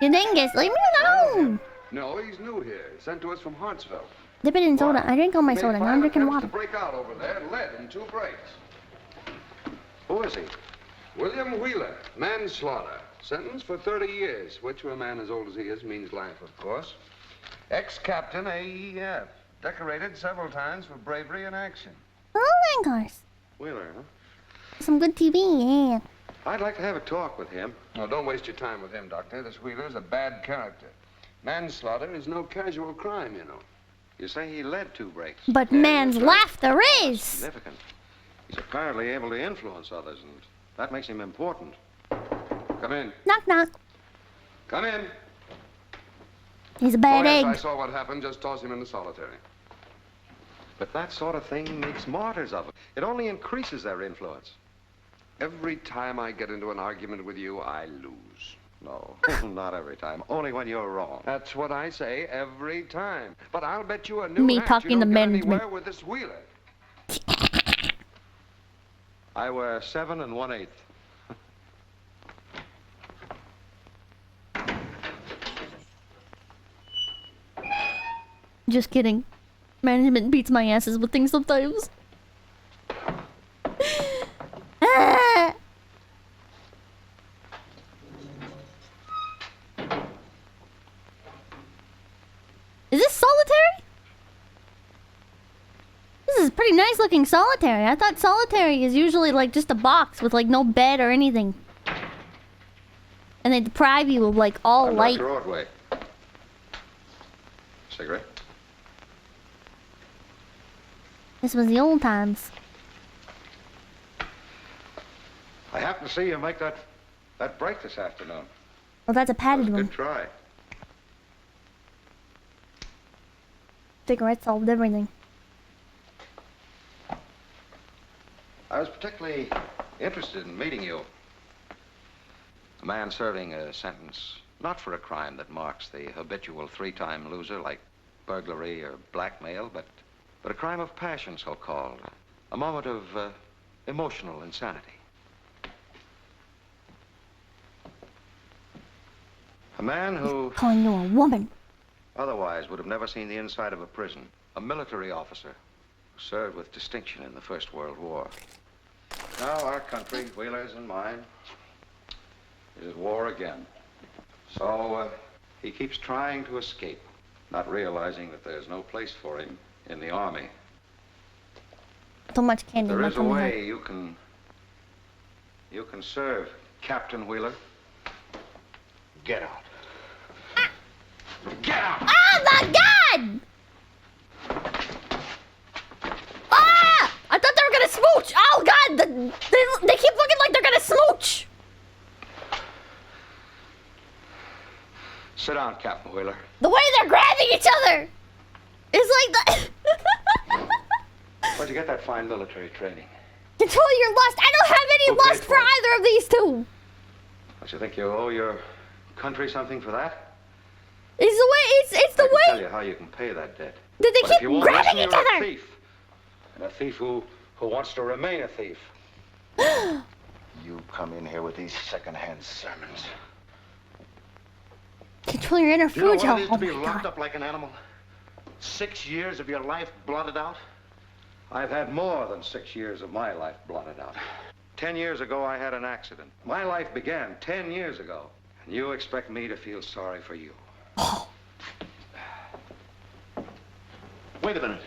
You dingus, leave me alone. No, he's new here. Sent to us from Hartsville. Dip it in soda. I drank all my Made soda. Now 5 I'm drinking attempts water. to break out over there, led in 2 breaks. Who is he? William Wheeler, manslaughter. Sentence for 30 years, which for a man as old as he is means life, of course. Ex-captain AEF. Decorated several times for bravery in action. Oh, Langars. Wheeler, huh? Some good TV, yeah. I'd like to have a talk with him. No, don't waste your time with him, Doctor. This Wheeler's a bad character. Manslaughter is no casual crime, you know. You say he led 2 breaks. But man's laughter is. Significant. He's apparently able to influence others, and that makes him important. Come in. Knock, knock. Come in. He's a bad yes, egg. I saw what happened. Just toss him into solitary. But that sort of thing makes martyrs of them. It only increases their influence. Every time I get into an argument with you, I lose. No, not every time. Only when you're wrong. That's what I say every time. But I'll bet you a new Me hat talking you to don't get management. anywhere with this Wheeler. I wear 7 1/8. Just kidding. Management beats my asses with things sometimes. Ah! Is this solitary? This is pretty nice looking solitary. I thought solitary is usually like just a box with like no bed or anything. And they deprive you of like all light. Dr. Ordway. Cigarette? This was the old times. I happened to see you make that break this afternoon. Well, that's a padded one. Good try. Cigarette solved everything. I was particularly interested in meeting you. A man serving a sentence, not for a crime that marks the habitual 3-time loser like burglary or blackmail, but a crime of passion, so-called. A moment of emotional insanity. A man who Calling you a woman. otherwise would have never seen the inside of a prison. A military officer who served with distinction in the First World War. Now our country, Wheeler's and mine, is at war again. So he keeps trying to escape, not realizing that there's no place for him in the Army. Too much candy. There my is a tummy way hurts. you can serve Captain Wheeler. Get out. Get out! Oh my God! Ah! I thought they were gonna smooch. Oh God! They keep looking like they're gonna smooch. Sit down, Captain Wheeler. The way they're grabbing each other is like the. Where'd you get that fine military training? Control your lust. I don't have any Who paid lust for for it? either of these two. Don't you think you owe your country something for that? It's the way. It's the I can tell way. you how you can pay that debt. Did they But keep if you won't grabbing listen, each you're other? A thief. And a thief who wants to remain a thief. You come in here with these second-hand sermons. Control your inner Do you know food, what it is oh to be my locked God. up like an animal? 6 years of your life blotted out? I've had more than 6 years of my life blotted out. 10 years ago, I had an accident. My life began 10 years ago. You expect me to feel sorry for you. Wait a minute.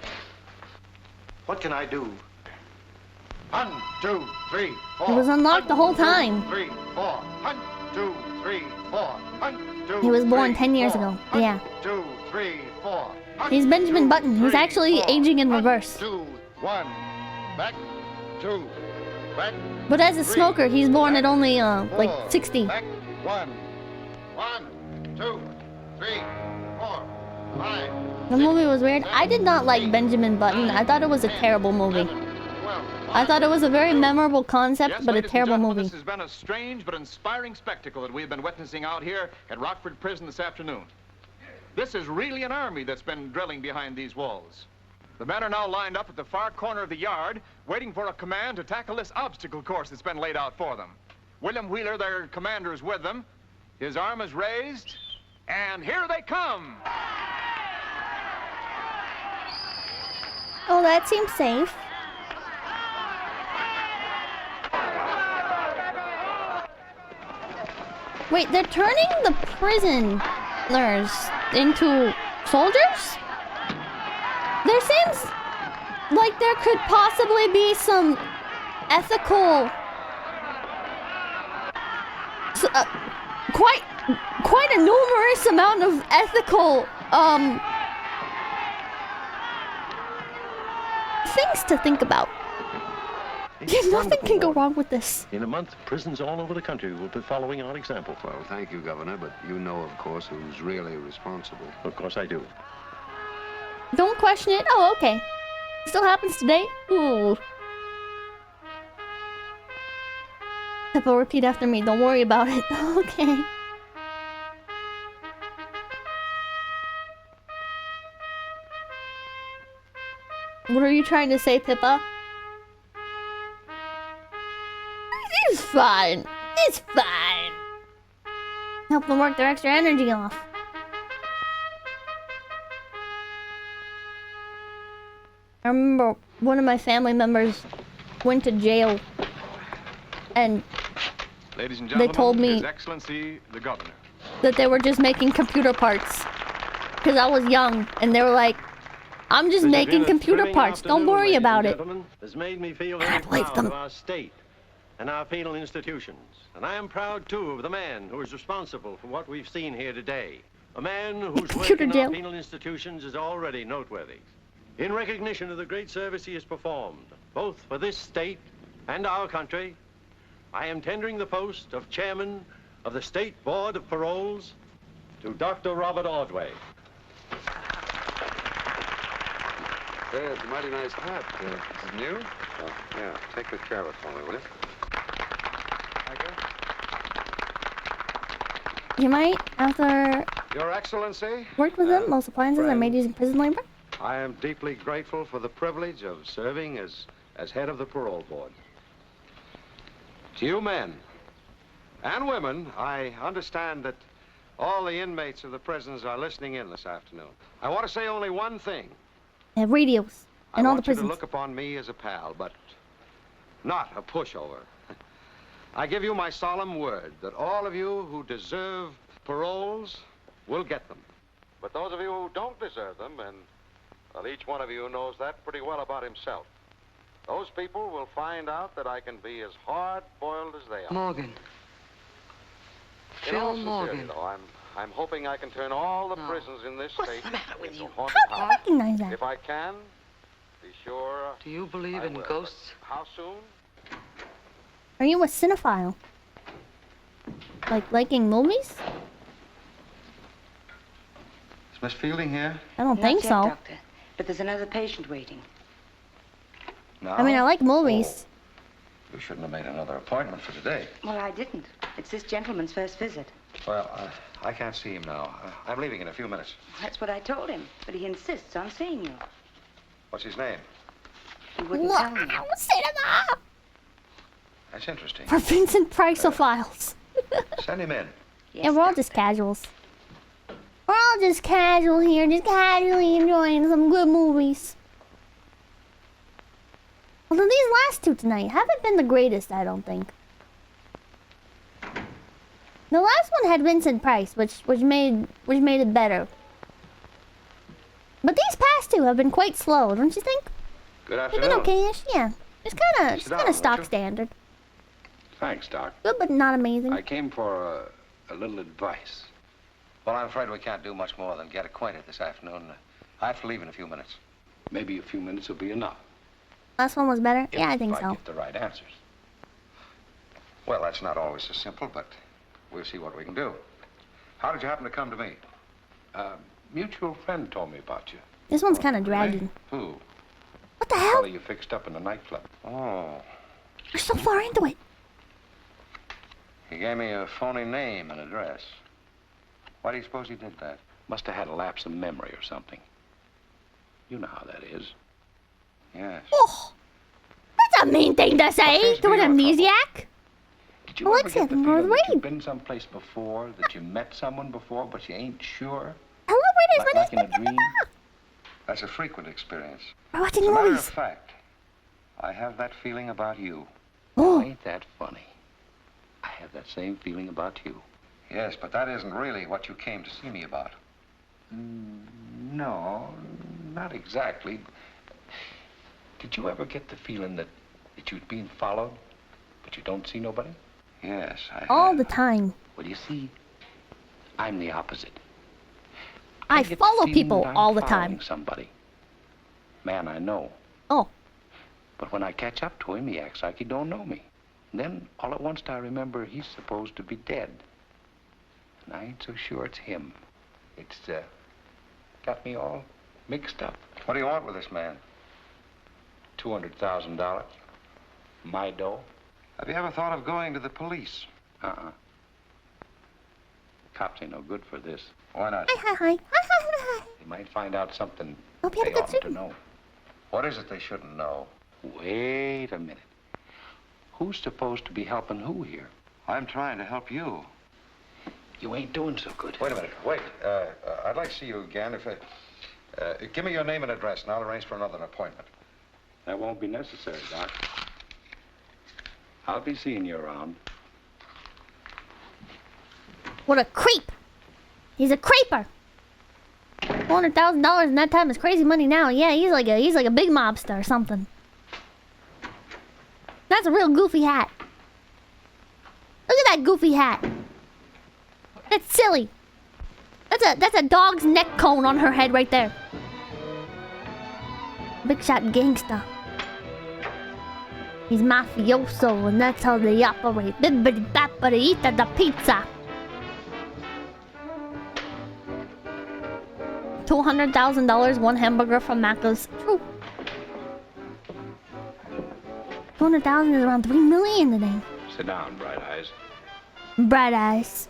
What can I do? 1, 2, 3, 4. He was unlocked the whole time. 3, 4. 1, 2, 3, 4. 1, 2, He was born 3, 10 years 4. ago. Yeah. 2, 3, 4. He's Benjamin Button. He's actually aging in reverse. 2, 1. Back. 2. Back. But as a smoker, he's born at only, like, 60. Back. 1. 1, 2, 3, 4, 5. The movie was weird. I did not like Benjamin Button. I thought it was a terrible movie. I thought it was a very memorable concept, but a terrible movie. This has been a strange but inspiring spectacle that we have been witnessing out here at Rockford Prison this afternoon. This is really an army that's been drilling behind these walls. The men are now lined up at the far corner of the yard, waiting for a command to tackle this obstacle course that's been laid out for them. William Wheeler, their commander, is with them. His arm is raised, and here they come! Oh, that seems safe. Wait, they're turning the prisoners into soldiers? There seems like there could possibly be some ethical... quite a numerous amount of ethical, things to think about. Nothing can go wrong with this. In a month, prisons all over the country will be following our example. Well, thank you, Governor, but you know, of course, who's really responsible. Of course I do. Don't question it. Oh, okay. Still happens today? Ooh. Pippa, repeat after me. Don't worry about it. Okay. What are you trying to say, Pippa? It's fine. It's fine. Help them work their extra energy off. I remember one of my family members went to jail and Ladies and they gentlemen, told me His Excellency, the Governor. that they were just making computer parts. Because I was young and they were like, I'm just making computer parts. Don't worry about it. Has made me feel very proud of our state and our penal institutions. And I am proud, too, of the man who is responsible for what we've seen here today. A man whose work in our penal institutions is already noteworthy. In recognition of the great service he has performed, both for this state and our country, I am tendering the post of chairman of the State Board of Paroles to Dr. Robert Ordway. It's a mighty nice hat. Is it new? Yeah, take good care of it for me, will you? You might, after Your Excellency, worked with them, most appliances are made using prison labor. I am deeply grateful for the privilege of serving as head of the parole board. To you men and women, I understand that all the inmates of the prisons are listening in this afternoon. I want to say only one thing. They have radios in all the I want you to prisons. look upon me as a pal, but not a pushover. I give you my solemn word that all of you who deserve paroles will get them. But those of you who don't deserve them, and well, each one of you knows that pretty well about himself, those people will find out that I can be as hard-boiled as they are. Morgan. In all Phil sincerity, Morgan. though, I'm hoping I can turn all the prisons in this state into haunted How do you houses. recognize that? If I can, be sure. Do you believe I in will. ghosts? How soon? Are you a cinephile? Like liking movies? Is Miss Fielding here? I don't think Not yet, so. Doctor. But there's another patient waiting. No. I mean, I like movies. You shouldn't have made another appointment for today. Well, I didn't. It's this gentleman's first visit. Well, I can't see him now. I'm leaving in a few minutes. That's what I told him. But he insists on seeing you. What's his name? He wouldn't tell me. Cinema! That's interesting. For Vincent Priceophiles. Send him in. Yeah, we're all just casuals. We're all just casual here, just casually enjoying some good movies. Although these last two tonight haven't been the greatest, I don't think. The last one had Vincent Price, which made it better. But these past two have been quite slow, don't you think? Good They've afternoon. been okay-ish, yeah. It's kind of stock standard. Thanks, Doc. Good, but not amazing. I came for a little advice. Well, I'm afraid we can't do much more than get acquainted this afternoon. I have to leave in a few minutes. Maybe a few minutes will be enough. Last one was better? If Yeah, I think I so. get the right answers. Well, that's not always so simple, but we'll see what we can do. How did you happen to come to me? A mutual friend told me about you. This one's kind of dragging. Who? What the hell? Fellow you fixed up in the nightclub. Oh. We're so far into it. He gave me a phony name and address. Why do you suppose he did that? Must have had a lapse of memory or something. You know how that is. Yes. Oh, that's a mean thing to say to an amnesiac. Did you ever get the feeling that read. you've been someplace before, that you met someone before, but you ain't sure? Hello, readers. Like in a dream? That's a frequent experience. We're watching As a matter of movies. fact, I have that feeling about you. Oh. Ain't that funny? I have that same feeling about you. Yes, but that isn't really what you came to see me about. No, not exactly. Did you ever get the feeling that you're being followed, but you don't see nobody? Yes, I All the time. Well, you see, I'm the opposite. I get the follow feeling people that I'm all the following time. Somebody. Man I know. Oh. But when I catch up to him, he acts like he don't know me. And then, all at once, I remember he's supposed to be dead. And I ain't so sure it's him. It's, got me all mixed up. What do you want with this man? $200,000. My dough. Have you ever thought of going to the police? Cops ain't no good for this. Why not? Hi. They might find out something Hope you they had a good oughtn't to sleep. know. What is it they shouldn't know? Wait a minute. Who's supposed to be helping who here? I'm trying to help you. You ain't doing so good. Wait a minute. Wait. I'd like to see you again. Give me your name and address, and I'll arrange for another appointment. That won't be necessary, Doc. I'll be seeing you around. What a creep. He's a creeper. $400,000 in that time is crazy money now. Yeah, he's like a big mobster or something. That's a real goofy hat. Look at that goofy hat. That's silly. That's a dog's neck cone on her head right there. Big shot gangster. He's mafioso, and that's how they operate. Bibbidi babbidi eat the pizza. $200,000, one hamburger from Macca's. True. 200,000 is around 3 million today. Sit down, Bright Eyes. Bright eyes.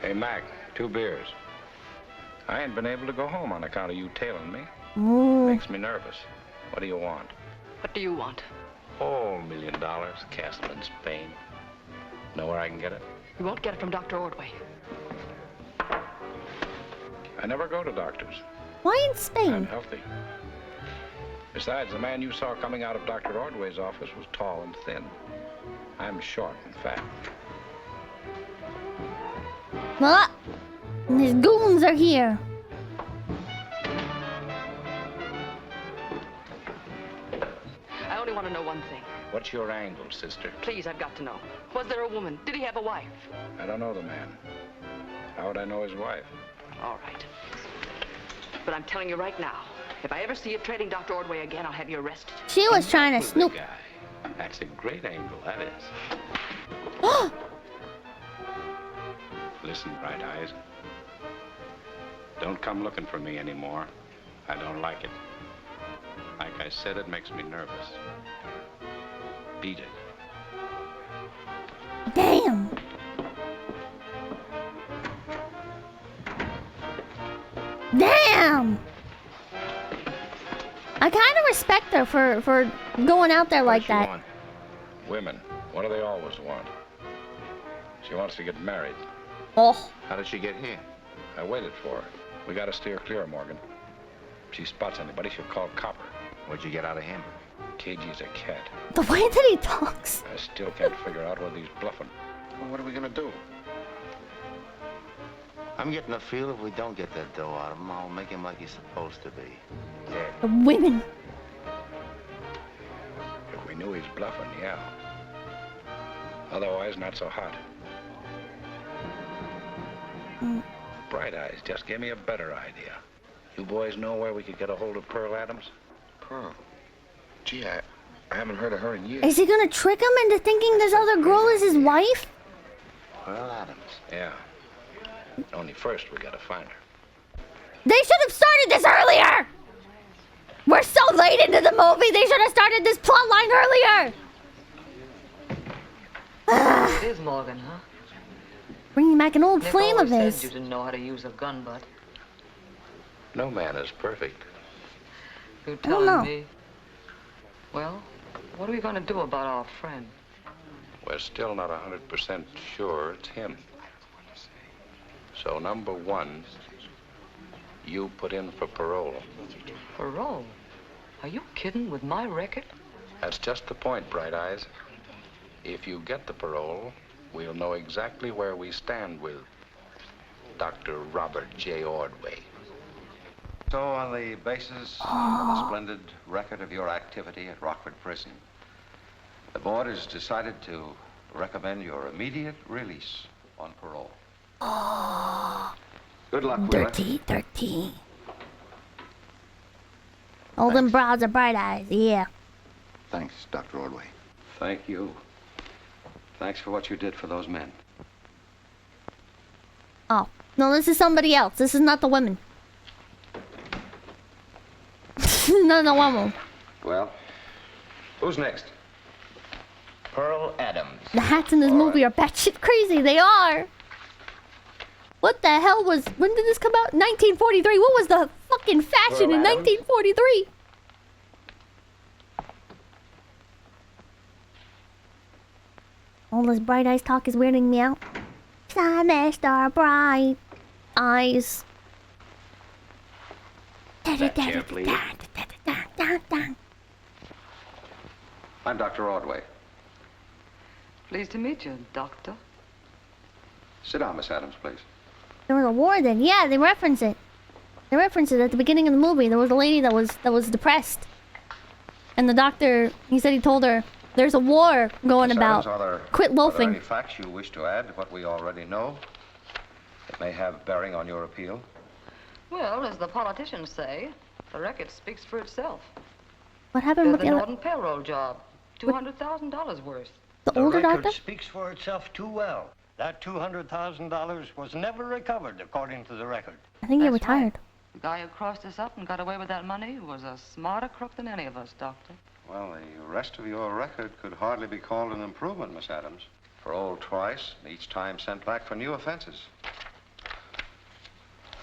Hey, Mac, 2 beers. I ain't been able to go home on account of you tailing me. Makes me nervous. What do you want? What do you want? Oh, $1 million. Castle in Spain. Know where I can get it? You won't get it from Dr. Ordway. I never go to doctors. Why in Spain? I'm healthy. Besides, the man you saw coming out of Dr. Ordway's office was tall and thin. I'm short and fat. Ah, and his goons are here. I only want to know one thing. What's your angle, sister? Please, I've got to know. Was there a woman? Did he have a wife? I don't know the man. How would I know his wife? All right. But I'm telling you right now, if I ever see you trading Dr. Ordway again, I'll have you arrested. She was trying to snoop. That's a great angle, that is. Listen, Bright Eyes. Don't come looking for me anymore. I don't like it. Like I said, it makes me nervous. Beat it. Damn. Damn. I kind of respect her for going out there like that. Want? Women. What do they always want? She wants to get married. Oh. How did she get here? I waited for her. We gotta steer clear, Morgan. If she spots anybody, she'll call Copper. What'd you get out of him? Cagey as a cat. The way that he talks. I still can't figure out whether he's bluffing. Well, what are we gonna do? I'm getting a feel if we don't get that dough out of him, I'll make him like he's supposed to be. Dead. The women. If we knew he's bluffing, yeah. Otherwise, not so hot. Bright Eyes just gave me a better idea. You boys know where we could get a hold of Pearl Adams? Pearl? Gee, I haven't heard of her in years. Is he gonna trick him into thinking this other girl is his wife? Pearl Adams. Yeah. Only first we gotta find her. They should have started this earlier! We're so late into the movie, they should have started this plot line earlier! It is Morgan, huh? Bringing back an old Nick flame of always his. said you didn't know how to use a gun, but No man is perfect. you're I don't know. telling me. Well, what are we going to do about our friend? We're still not 100% sure it's him. So, number one, you put in for parole. Parole? Are you kidding with my record? That's just the point, Bright Eyes. If you get the parole, we'll know exactly where we stand with Dr. Robert J. Ordway. So, on the basis of the splendid record of your activity at Rockford Prison, the board has decided to recommend your immediate release on parole. Good luck, Wheeler. Dirty. All them broads are bright eyes, yeah. Thanks, Dr. Ordway. Thank you. Thanks for what you did for those men. Oh, no, this is somebody else. This is not the women. No, no, woman. Well, who's next? Pearl Adams. The hats in this movie are batshit crazy. They are. What the hell was... When did this come out? 1943. What was the fucking fashion in 1943? All this bright eyes talk is weirding me out. Mr. Bright Eyes. That chair, please. I'm Dr. Ordway. Pleased to meet you, Doctor. Sit down, Miss Adams, please. There was a war then. Yeah, they reference it. They reference it at the beginning of the movie. There was a lady that was depressed. And the doctor, he said he told her, there's a war going Miss about. Adams, Quit Are there loafing. any facts you wish to add to what we already know? It may have bearing on your appeal. Well, as the politicians say, the record speaks for itself. What happened with The the other... Norton payroll job, $200,000 worth. The older record doctor? speaks for itself too well. That $200,000 was never recovered, according to the record. I think he retired. The guy who crossed us up and got away with that money was a smarter crook than any of us, Doctor. Well, the rest of your record could hardly be called an improvement, Miss Adams. Paroled twice, each time sent back for new offenses.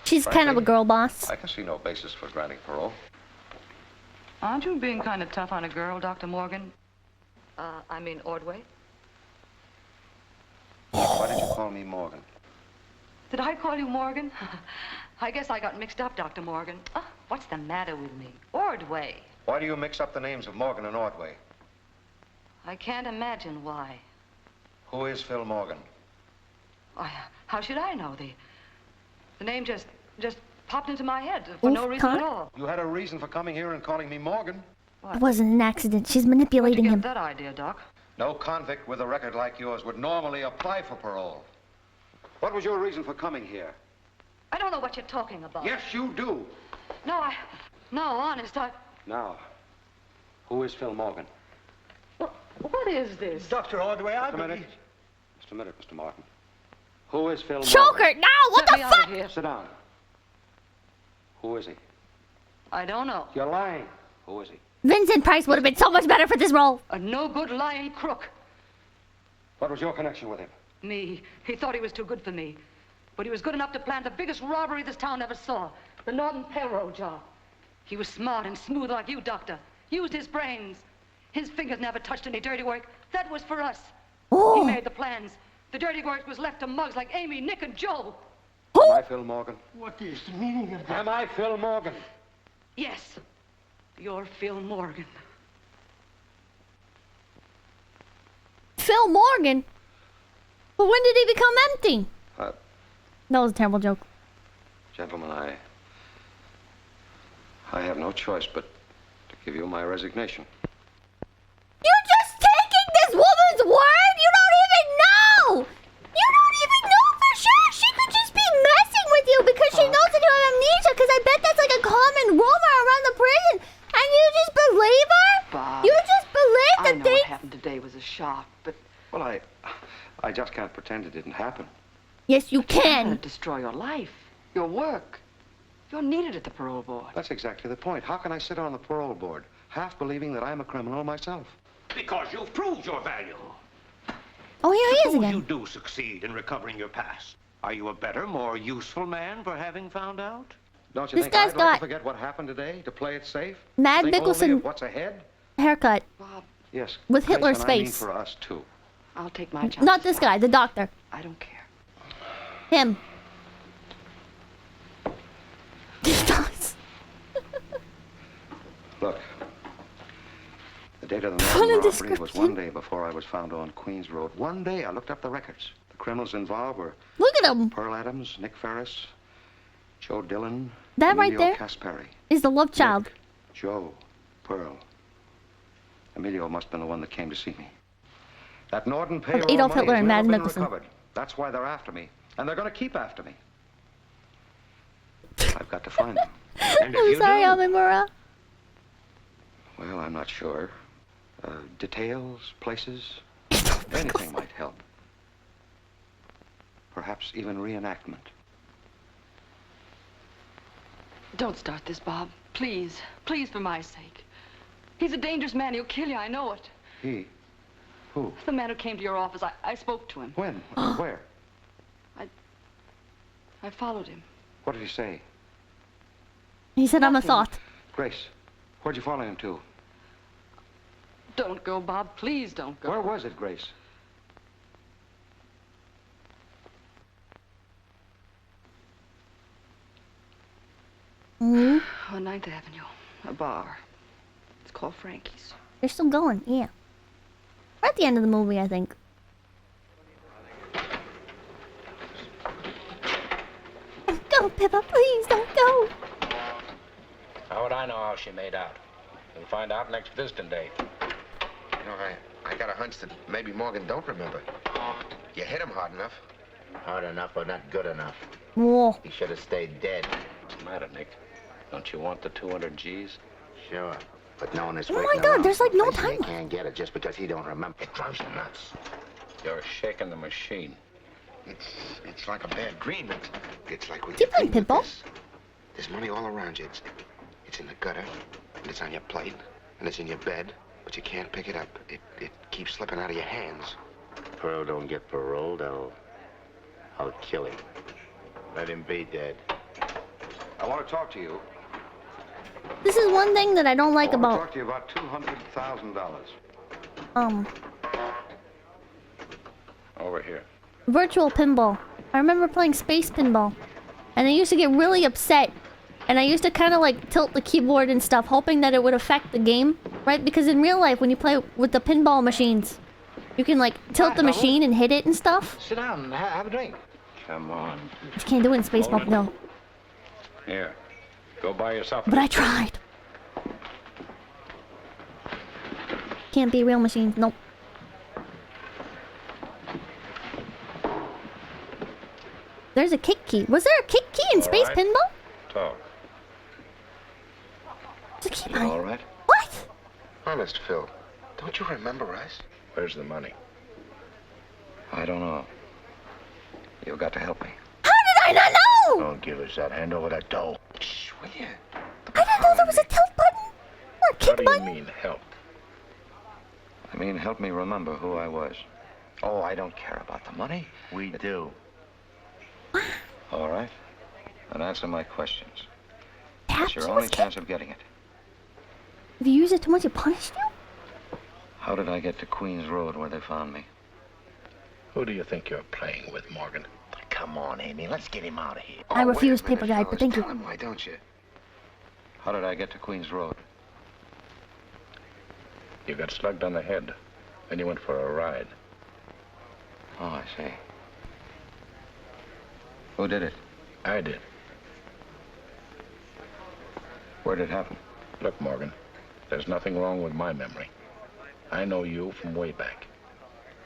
She's kind of a girl boss. I can see no basis for granting parole. Aren't you being kind of tough on a girl, Dr. Morgan? Ordway? Why did you call me Morgan? Did I call you Morgan? I guess I got mixed up, Dr. Morgan. What's the matter with me? Ordway. Why do you mix up the names of Morgan and Ordway? I can't imagine why. Who is Phil Morgan? How should I know? The name just popped into my head for no reason at all. You had a reason for coming here and calling me Morgan. It wasn't an accident. She's manipulating him. That idea, Doc. No convict with a record like yours would normally apply for parole. What was your reason for coming here? I don't know what you're talking about. Yes, you do. No, honest, Now, who is Phil Morgan? What is this? Dr. Ordway, I Just a believe... minute. Just a minute, Mr. Martin. Who is Phil Choke Morgan? her now! What the fuck? Sit down. Who is he? I don't know. You're lying. Who is he? Vincent Price would have been so much better for this role. A no-good lying crook. What was your connection with him? Me. He thought he was too good for me. But he was good enough to plan the biggest robbery this town ever saw. The Norton payroll job. He was smart and smooth like you, Doctor. Used his brains. His fingers never touched any dirty work. That was for us. He made the plans. The dirty work was left to mugs like Amy, Nick, and Joe. Am I Phil Morgan? What is the meaning of that? Am I Phil Morgan? Yes. You're Phil Morgan. Phil Morgan. But when did he become empty? That was a terrible joke. Gentlemen, I have no choice but to give you my resignation. You're just taking this woman's word? You don't even know! You don't even know for sure! She could just be messing with you because she knows that you have amnesia, because I bet that's like a common rumor around the prison. And you just believe her? Bob, You just believe I that know they... what happened today was a shock, but... Well, I just can't pretend it didn't happen. Yes, you It's gonna can. destroy your life, your work. You're needed at the parole board. That's exactly the point. How can I sit on the parole board, half believing that I'm a criminal myself? Because you've proved your value. Oh, here he is Suppose again. you do succeed in recovering your past. Are you a better, more useful man for having found out? Don't you This think guy's I'd like got- to forget what happened today, to play it safe? Mad Think only Mickelson of what's ahead? haircut. Yes. With Grace, Hitler's and I mean face. for us, too. I'll take my chance. Not this guy, the doctor. I don't care. Him. Look, the date of the Fun Norton and robbery was one day before I was found on Queens Road. One day, I looked up the records. The criminals involved were... Look at him. Pearl Adams, Nick Ferris, Joe Dillon, That right Emilio there Caspari. is the love child. Joe, Pearl. Emilio must have been the one that came to see me. That Norton payroll Adolf money Hitler has and never Mad been Nicholson. recovered. That's why they're after me. And they're going to keep after me. I've got to find them. And if I'm you sorry, do, Amimura. well, I'm not sure. Details, places, anything might help. Perhaps even reenactment. Don't start this, Bob. Please. Please, for my sake. He's a dangerous man. He'll kill you. I know it. He? Who? The man who came to your office. I spoke to him. When? Where? I followed him. What did he say? He said, I'm a thought. Grace, where'd you follow him to? Don't go, Bob. Please don't go. Where was it, Grace? Mm-hmm. On 9th Avenue. A bar. It's called Frankie's. They're still going, yeah. We're at the end of the movie, I think. Go, Pippa, please don't go. How would I know how she made out? We'll find out next visiting day. You know, I got a hunch that maybe Morgan don't remember. You hit him hard enough. Hard enough, but not good enough. Whoa. He should have stayed dead. What's the matter, Nick? Don't you want the 200 G's? Sure. But no one is Oh my waiting God, around there's like no someplace, and time He can't get it just because he don't remember. It drives you nuts. You're shaking the machine. It's like a bad dream. It's like we Keep playing pinball. There's money all around you. It's in the gutter, and it's on your plate, and it's in your bed, but you can't pick it up. It keeps slipping out of your hands. Pearl don't get paroled, I'll kill him. Let him be dead. I want to talk to you. This is one thing that I don't like I want to about, talk to you about $200,000. Over here. virtual pinball. I remember playing space pinball. And I used to get really upset. And I used to kind of like tilt the keyboard and stuff, hoping that it would affect the game. Right? Because in real life, when you play with the pinball machines, you can like tilt the machine and hit it and stuff. Sit down and have a drink. Come on. You can't do it in space pinball, no. Here. Go buy yourself. But I tried. Can't be real machines, nope. There's a kick key. Was there a kick key in space right. pinball? Talk. It's a key You all right? What? Honest, Phil, don't you remember us? Where's the money? I don't know. You've got to help me. How did I not know? Don't give us that. Hand over that dough. Shh, will you? I didn't know there was a tilt button or a What kick do button. you mean, help? I mean, help me remember who I was. Oh, I don't care about the money. We do. All right. Then answer my questions. Perhaps It's your it only was chance of getting it. If you use it too much, it punished you? How did I get to Queens Road where they found me? Who do you think you're playing with, Morgan? Come on, Amy. Let's get him out of here. I refuse, wait a minute, paper guide, but fellas. thank you. Tell him why don't you? How did I get to Queens Road? You got slugged on the head. Then you went for a ride. Oh, I see. Who did it? I did. Where did it happen? Look, Morgan, there's nothing wrong with my memory. I know you from way back.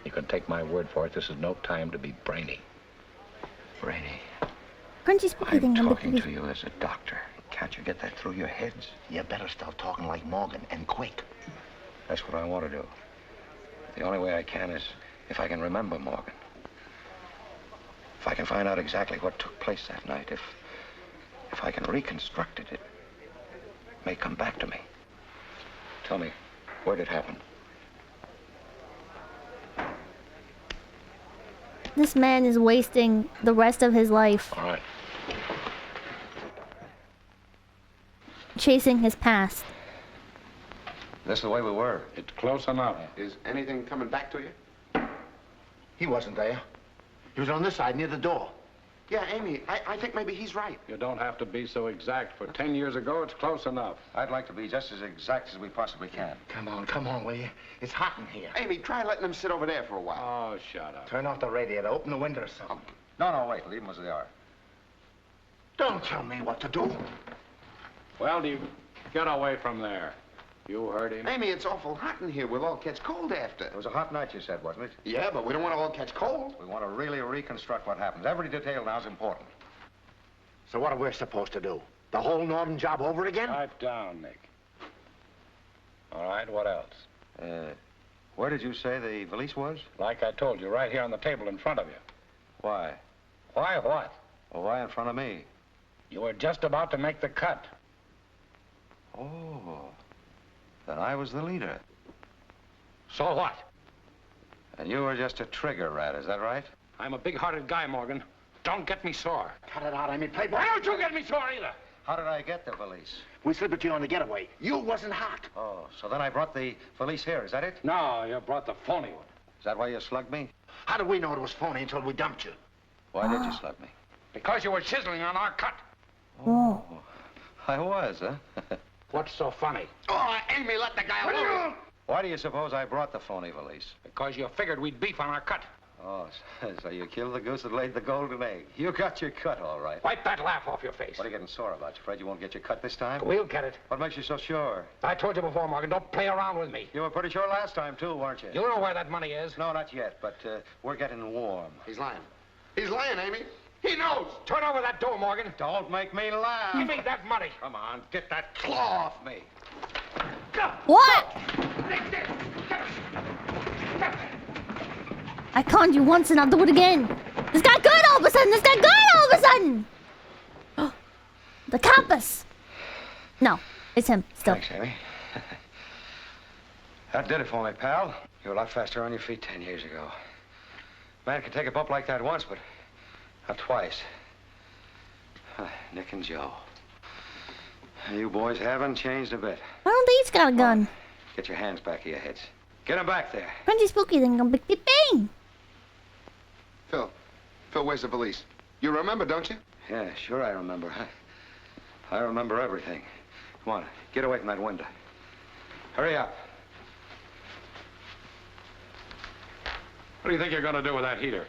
You can take my word for it, this is no time to be brainy. Brainy? Crunchy spooky thing. I'm talking to you as a doctor. Can't you get that through your heads? You better start talking like Morgan, and quick. That's what I want to do. The only way I can is if I can remember Morgan. If I can find out exactly what took place that night, if I can reconstruct it, it may come back to me. Tell me, where did it happen? This man is wasting the rest of his life. All right. Chasing his past. This is the way we were. It's close enough. Is anything coming back to you? He wasn't there. He was on this side, near the door. Yeah, Amy, I think maybe he's right. You don't have to be so exact. For 10 years ago, it's close enough. I'd like to be just as exact as we possibly can. Come on, will you? It's hot in here. Amy, try letting them sit over there for a while. Oh, shut up. Turn off the radiator, open the window or something. No, wait. Leave them as they are. Don't tell me what to do. Well, do you get away from there? You heard him. Amy, it's awful hot in here. We'll all catch cold after. It was a hot night, you said, wasn't it? Yeah, but we don't want to all catch cold. We want to really reconstruct what happened. Every detail now is important. So what are we supposed to do? The whole Norton job over again? Pipe down, Nick. All right, what else? Where did you say the valise was? Like I told you, right here on the table in front of you. Why? Why what? Well, why in front of me? You were just about to make the cut. Oh. Then I was the leader. So what? And you were just a trigger rat, is that right? I'm a big-hearted guy, Morgan. Don't get me sore. Cut it out, Amy. Playboy. Why don't you get me sore either? How did I get the valise? We slipped it to you on the getaway. You wasn't hot. Oh, so then I brought the valise here, is that it? No, you brought the phony one. Is that why you slugged me? How did we know it was phony until we dumped you? Why did you slug me? Because you were chiseling on our cut. Oh. I was, huh? What's so funny? Oh, Amy, let the guy alone. Why do you suppose I brought the phony valise? Because you figured we'd beef on our cut. Oh, so you killed the goose that laid the golden egg. You got your cut, all right. Wipe that laugh off your face. What are you getting sore about? You afraid you won't get your cut this time? We'll get it. What makes you so sure? I told you before, Morgan, don't play around with me. You were pretty sure last time, too, weren't you? You know where that money is? No, not yet, but we're getting warm. He's lying. He's lying, Amy. He knows. Turn over that door, Morgan. Don't make me laugh. Give me that money. Come on, get that claw off me. What? I conned you once and I'll do it again. This got good all of a sudden. This got good all of a sudden. The compass. No, it's him still. Thanks, Amy. That did it for me, pal. You were a lot faster on your feet 10 years ago. Man can take a bump like that once, but not twice. Nick and Joe. You boys haven't changed a bit. I don't think he's got a gun. Get your hands back of your heads. Get them back there. Crunchy spooky thing gonna be bang. Phil, where's the valise? You remember, don't you? Yeah, sure I remember. I remember everything. Come on, get away from that window. Hurry up. What do you think you're going to do with that heater?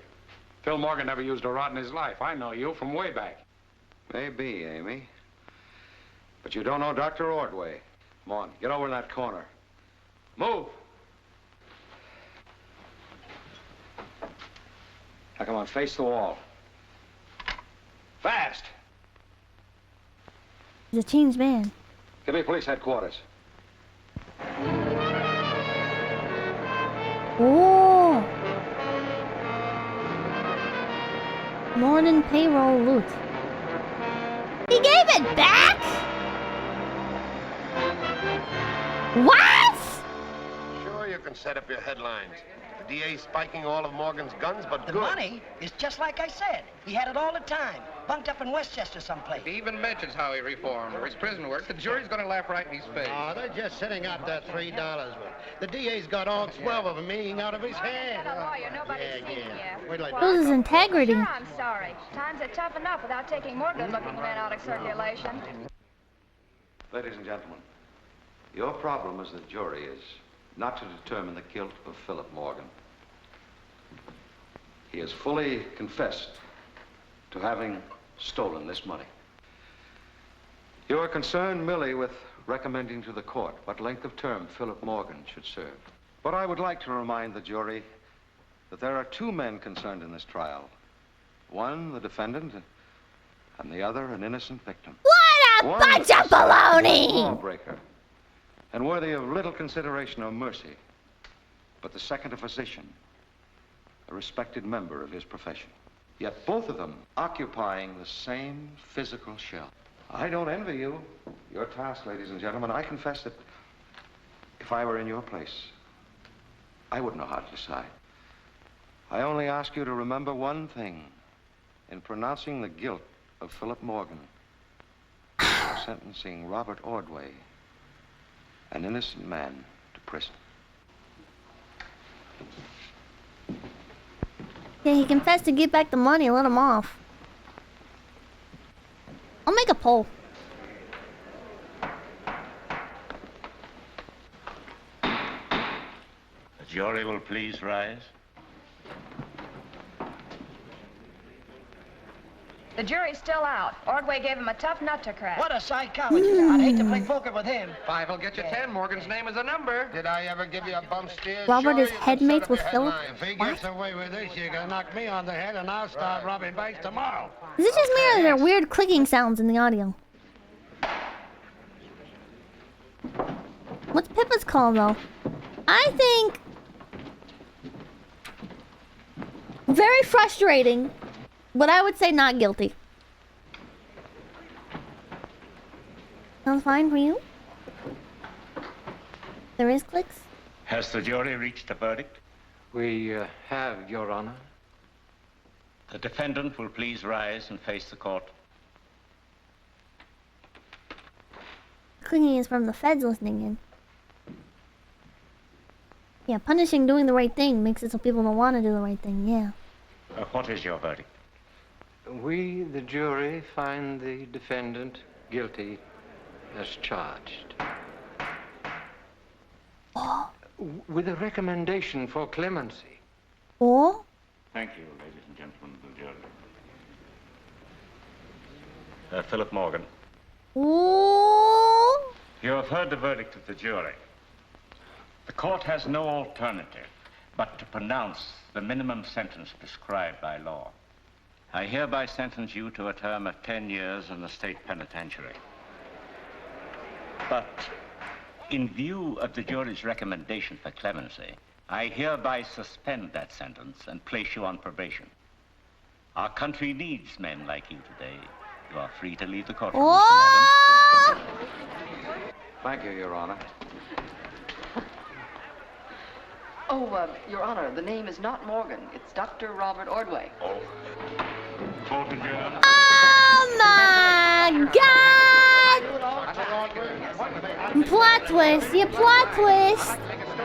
Phil Morgan never used a rod in his life. I know you from way back. Maybe, Amy. But you don't know Dr. Ordway. Come on, get over in that corner. Move. Now, come on, face the wall. Fast. He's a changed man. Give me police headquarters. Oh. Morning payroll loot. He gave it back? What? Sure, you can set up your headlines. The DA spiking all of Morgan's guns, but The good. money is just like I said. He had it all the time, bunked up in Westchester someplace. He even mentions how he reformed or his prison work. The jury's going to laugh right in his face. Oh, they're just sitting out that $3 one. The DA's got all 12 of them eating out of his hand. Wait till I Shows his integrity. Sure, I'm sorry. Times are tough enough without taking more good-looking men out of circulation. Ladies and gentlemen, your problem as the jury is not to determine the guilt of Philip Morgan. He has fully confessed to having stolen this money. You are concerned merely with recommending to the court what length of term Philip Morgan should serve. But I would like to remind the jury that there are two men concerned in this trial. One, the defendant, and the other, an innocent victim. What a bunch of baloney! Lawbreaker, and worthy of little consideration or mercy. But the second, a physician, a respected member of his profession. Yet both of them occupying the same physical shell. I don't envy you your task, ladies and gentlemen. I confess that if I were in your place, I wouldn't know how to decide. I only ask you to remember one thing. In pronouncing the guilt of Philip Morgan, you are sentencing Robert Ordway, an innocent man, to prison. Yeah, he confessed to give back the money, let him off. I'll make a poll. The jury will please rise. The jury's still out. Ordway gave him a tough nut to crack. What a psychologist. I'd hate to play poker with him. 5 will get you 10. Morgan's name is a number. Did I ever give you a bump steer? Robert is headmates with Philip? If he gets away with this, you're gonna knock me on the head and I'll start robbing banks tomorrow. Is it just me or are there weird clicking sounds in the audio? What's Pippa's call, though? I think... very frustrating, but I would say not guilty. Sounds fine for you? There is clicks? Has the jury reached a verdict? We have, Your Honor. The defendant will please rise and face the court. Clicking is from the feds listening in. Yeah, punishing doing the right thing makes it so people don't want to do the right thing, yeah. What is your verdict? We, the jury, find the defendant guilty as charged. Oh. With a recommendation for clemency. Oh? Thank you, ladies and gentlemen of the jury. Philip Morgan. Oh? You have heard the verdict of the jury. The court has no alternative but to pronounce the minimum sentence prescribed by law. I hereby sentence you to a term of 10 years in the state penitentiary. But in view of the jury's recommendation for clemency, I hereby suspend that sentence and place you on probation. Our country needs men like you today. You are free to leave the courtroom, oh! Mr. Morgan. Thank you, Your Honor. Oh, Your Honor, the name is not Morgan. It's Dr. Robert Ordway. Oh. Court adjourned. Oh my God! Plot twist, yeah, plot twist.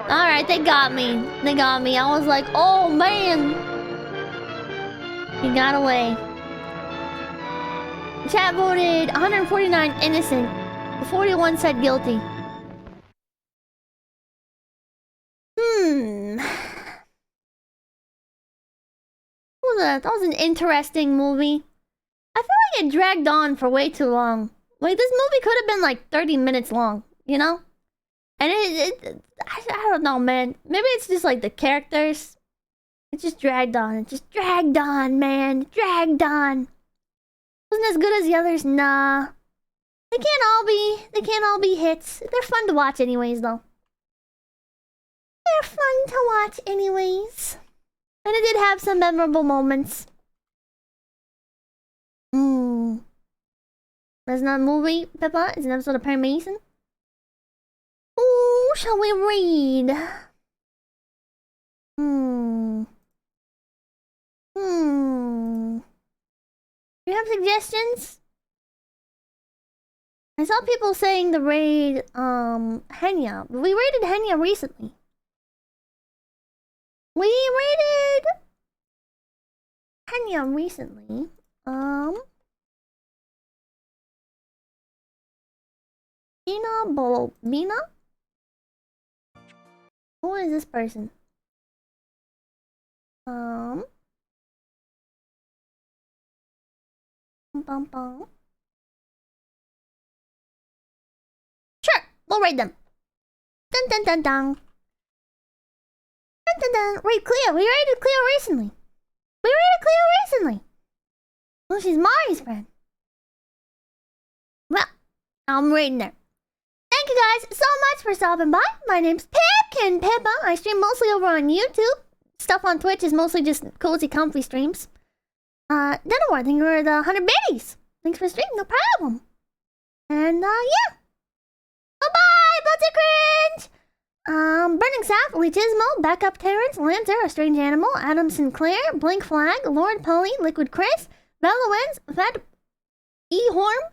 Alright, they got me. They got me. I was like, oh man. He got away. Chat voted 149 innocent. 41 said guilty. That was an interesting movie. I feel like it dragged on for way too long. Like, this movie could have been like 30 minutes long, you know? And I don't know, man. Maybe it's just like the characters. It just dragged on. It just dragged on, man. It dragged on. Wasn't as good as the others, nah. They can't all be hits. They're fun to watch anyways, though. They're fun to watch anyways. And it did have some memorable moments. That's not a movie, Pippa. It's an episode of Perry Mason. Ooh, shall we read? Do you have suggestions? I saw people saying to raid, Henya. We raided Henya recently. We raided Henya recently. Bina? Who is this person? Bum, bum. Sure, we'll raid them. Dun dun dun dun. Dun dun dun. Raid Cleo. We raided Cleo recently. Well, she's Mari's friend. Well, I'm raiding her. Thank you guys so much for stopping by. My name's Pipkin Pippa. I stream mostly over on YouTube. Stuff on Twitch is mostly just cozy, comfy streams. Dinnerwar, thank you for the 100 biddies. Thanks for streaming, no problem. And, yeah. Bye-bye, Bloody Cringe! Burning Sap, Legismo, Backup Terrence, Lancer, A Strange Animal, Adam Sinclair, Blink Flag, Lord Polly, Liquid Chris, Bellowens, Fat E-Horm,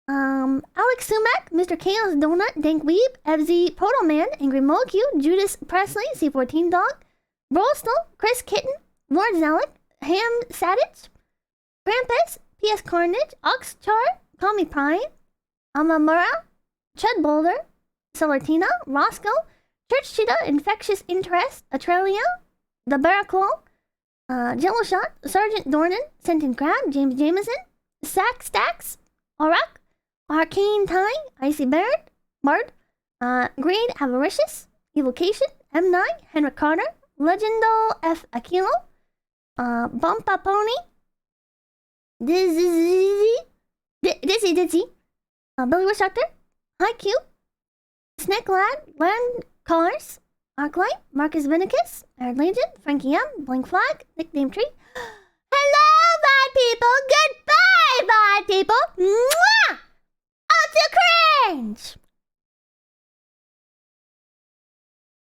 Alex Sumac, Mr. Chaos Donut, Dank Weeb, FZ Proto Man, Angry Molecu, Judas Presley, C14 Dog, Brostel, Chris Kitten, Lord Zalek, Ham Sadich, Krampus, PS Carnage, Oxchar, Call Me Prime, Amamura, Chud Boulder, Celartina, Roscoe, Church Cheetah, Infectious Interest, Atrelia, The Barraclaw, Jello Shot, Sergeant Dornan, Sentient Crowd, James Jameson, Sack Stacks, Aurak, Arcane Tie, Icy Bard, Greed Avaricious, Evocation, M9, Henrik Carter, Legendo F. Aquilo, Bumpa Pony, Dizzy, Billy Wish Doctor, High Q, Snake Lad, Land Cars, Arclight, Marcus Vinicus, Arid Legion, Frankie M, Blink Flag, Nickname Tree,